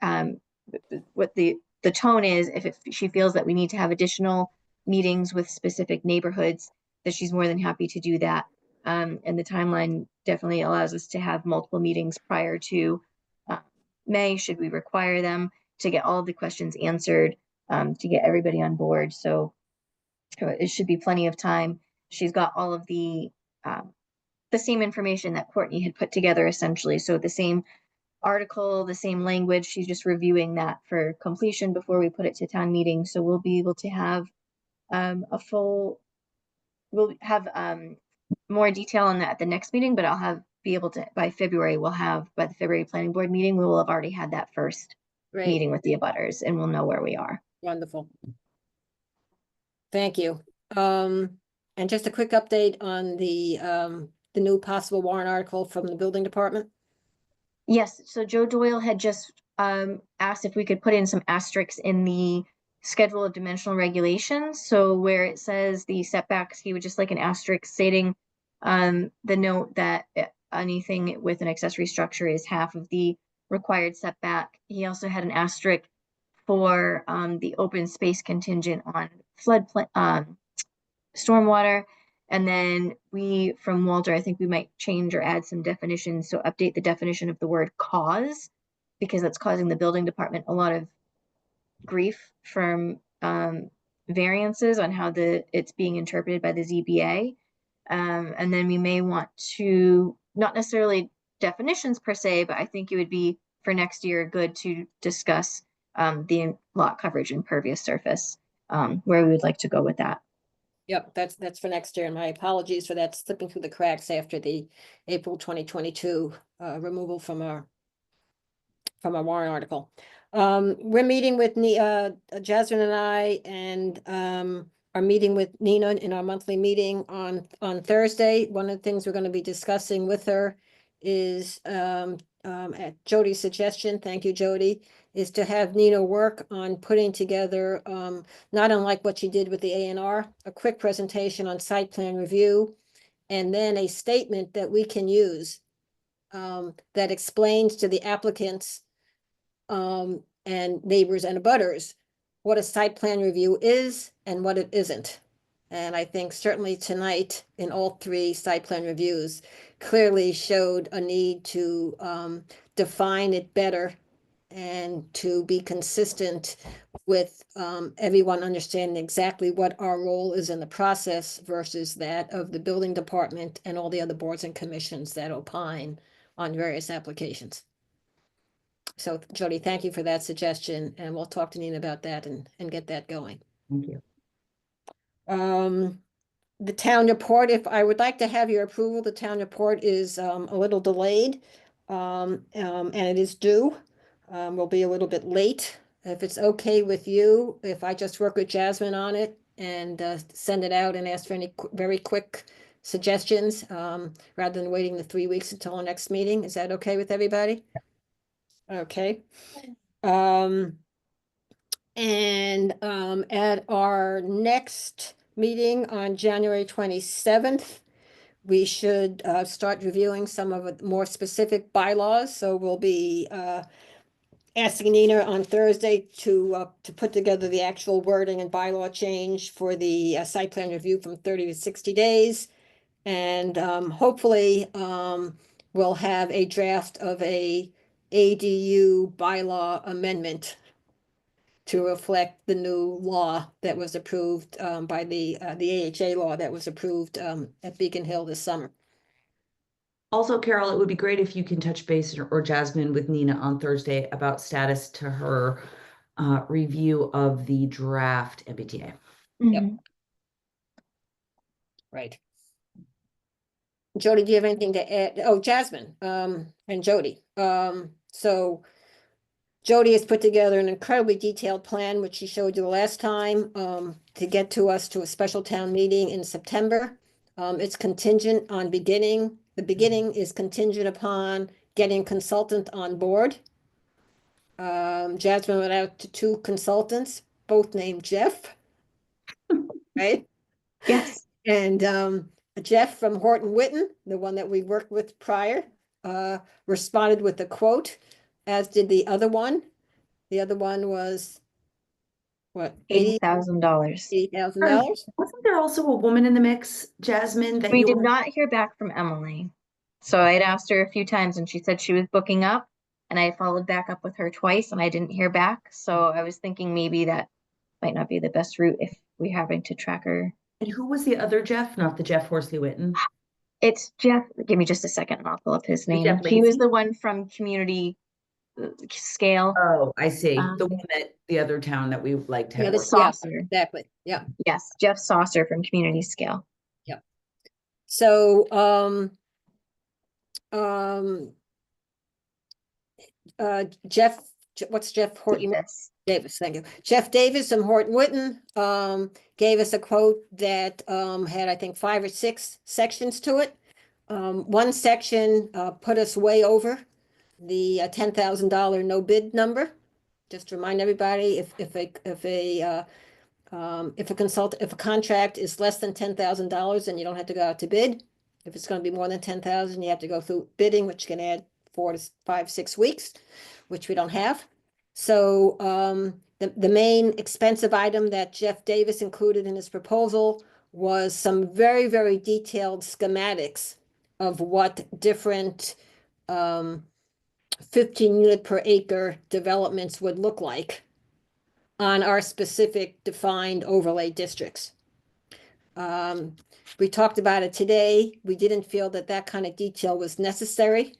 what the tone is, if she feels that we need to have additional meetings with specific neighborhoods, that she's more than happy to do that. And the timeline definitely allows us to have multiple meetings prior to May, should we require them, to get all of the questions answered, to get everybody on board. So it should be plenty of time. She's got all of the same information that Courtney had put together, essentially. So the same article, the same language. She's just reviewing that for completion before we put it to town meeting. So we'll be able to have we'll have more detail on that at the next meeting, but I'll be be able to, by February, by the February planning board meeting, we will have already had that first Great, meeting with the abutters and we'll know where we are. wonderful. Thank you. And just a quick update on the new possible warrant article from the building department. Yes, so Joe Doyle had just asked if we could put in some asterisks in the schedule of dimensional regulations. So where it says the setbacks, he would just like an asterisk stating the note that anything with an accessory structure is half of the required setback. He also had an asterisk for the open space contingent on stormwater. And then from Walter, I think we might change or add some definitions. So update the definition of the word cause, because that's causing the building department a lot of grief from variances on how it's being interpreted by the ZBA. And then we may want to, not necessarily definitions per se, but I think it would be for next year good to discuss the lot coverage impervious surface, where we would like to go with that. Yep, that's for next year, and my apologies for that slipping through the cracks after the April 2022 removal from our warrant article. We're meeting with Jasmine and I, and are meeting with Nina in our monthly meeting on Thursday. One of the things we're going to be discussing with her is at Jody's suggestion, thank you, Jody, is to have Nina work on putting together, not unlike what she did with the A&R, a quick presentation on site plan review, and then a statement that we can use that explains to the applicants and neighbors and abutters what a site plan review is and what it isn't. And I think certainly tonight in all three site plan reviews clearly showed a need to define it better and to be consistent with everyone understanding exactly what our role is in the process versus that of the building department and all the other boards and commissions that opine on various applications. So Jody, thank you for that suggestion, and we'll talk to Nina about that and get that going. Thank you. The town report, if I would like to have your approval, the town report is a little delayed, and it is due. We'll be a little bit late. If it's okay with you, if I just work with Jasmine on it and send it out and ask for any very quick suggestions, rather than waiting the 3 weeks until our next meeting, is that okay with everybody? Okay. And at our next meeting on January 27th, we should start reviewing some of the more specific bylaws. So we'll be asking Nina on Thursday to put together the actual wording and bylaw change for the site plan review from 30 to 60 days. And hopefully we'll have a draft of a ADU bylaw amendment to reflect the new law that was approved by the AHA law that was approved at Beacon Hill this summer. Also, Carol, it would be great if you can touch base or Jasmine with Nina on Thursday about status to her review of the draft MBTA. Yep. Right. Jody, do you have anything to add? Oh, Jasmine and Jody. So Jody has put together an incredibly detailed plan, which she showed you the last time, to get to us to a special town meeting in September. It's contingent on the beginning is contingent upon getting consultant on board. Jasmine went out to 2 consultants, both named Jeff, right? Yes. And Jeff from Horton Witten, the one that we worked with prior, responded with a quote, as did the other one. The other one was what? $80,000. $80,000. Wasn't there also a woman in the mix, Jasmine? That We you did were- not hear back from Emily. So I'd asked her a few times and she said she was booking up, and I followed back up with her twice and I didn't hear back. So I was thinking maybe that might not be the best route if we're having to track her. And who was the other Jeff? Not the Jeff Horsley Witten. It's Jeff. Give me just a second and I'll pull up his name. Jeff He was Lacy? the one from Community Scale. Oh, I see. The one that the other town that we liked had Yeah, the worked. Saucer. Exactly. Yeah. Yes, Jeff Saucer from Community Scale. Yep. So Jeff, what's Jeff Horton? Davis, thank you. Jeff Davis from Horton Witten gave us a quote that had, I think, 5 or 6 sections to it. One section put us way over the $10,000 no bid number. Just to remind everybody, if a contract is less than $10,000, then you don't have to go out to bid. If it's going to be more than 10,000, you have to go through bidding, which can add 4 to 5, 6 weeks, which we don't have. So the main expensive item that Jeff Davis included in his proposal was some very, very detailed schematics of what different 15 unit per acre developments would look like on our specific defined overlay districts. We talked about it today. We didn't feel that that kind of detail was necessary.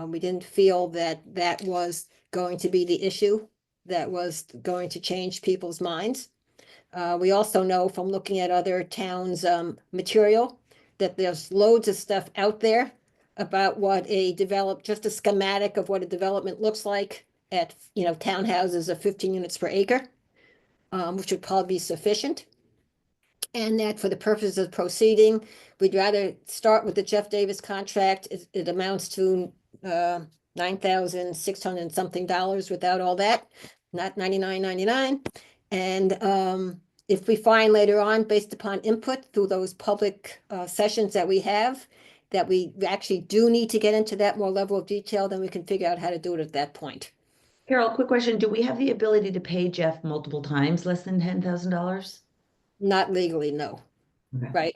We didn't feel that that was going to be the issue that was going to change people's minds. We also know from looking at other towns' material that there's loads of stuff out there about what just a schematic of what a development looks like at, townhouses of 15 units per acre, which would probably be sufficient. And that for the purposes of proceeding, we'd rather start with the Jeff Davis contract. It amounts to $9,600 and something without all that, not $99.99. And if we find later on, based upon input through those public sessions that we have, that we actually do need to get into that more level of detail, then we can figure out how to do it at that point. Carol, quick question. Do we have the ability to pay Jeff multiple times less than $10,000? Not legally, no. Okay. Right?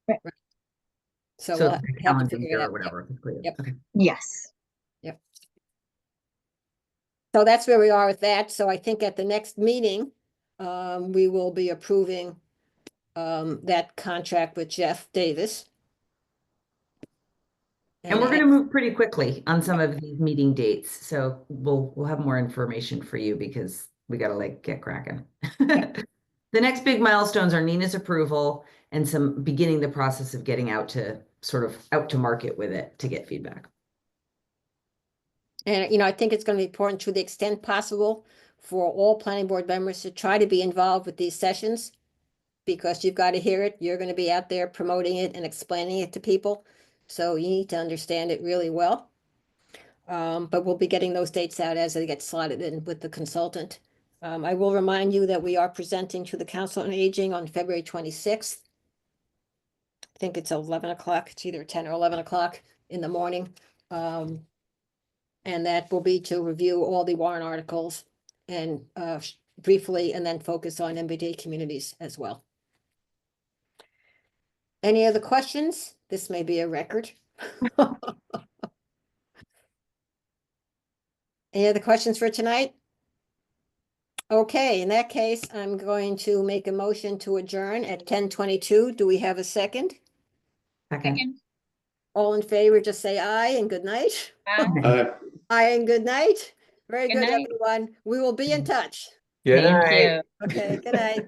Right. So So we'll it's have to calendar figure it year out. or whatever. Yep. Okay. Yes. Yep. So that's where we are with that. So I think at the next meeting, we will be approving that contract with Jeff Davis. And we're going to move pretty quickly on some of these meeting dates. So we'll have more information for you because we got to get cracking. The next big milestones are Nina's approval and some beginning the process of getting out to market with it to get feedback. And, I think it's going to be important to the extent possible for all planning board members to try to be involved with these sessions, because you've got to hear it. You're going to be out there promoting it and explaining it to people. So you need to understand it really well. But we'll be getting those dates out as they get slotted in with the consultant. I will remind you that we are presenting to the Council on Aging on February 26th. I think it's 11 o'clock. It's either 10 or 11 o'clock in the morning. And that will be to review all the warrant articles and briefly, and then focus on MBTA communities as well. Any other questions? This may be a record. Any other questions for tonight? Okay, in that case, I'm going to make a motion to adjourn at 10:22. Do we have a second? Second. All in favor, just say aye and good night. Aye. Aye and good night. Very Good good, night. everyone. We will be in touch. Good Thank night. you. Okay, good night.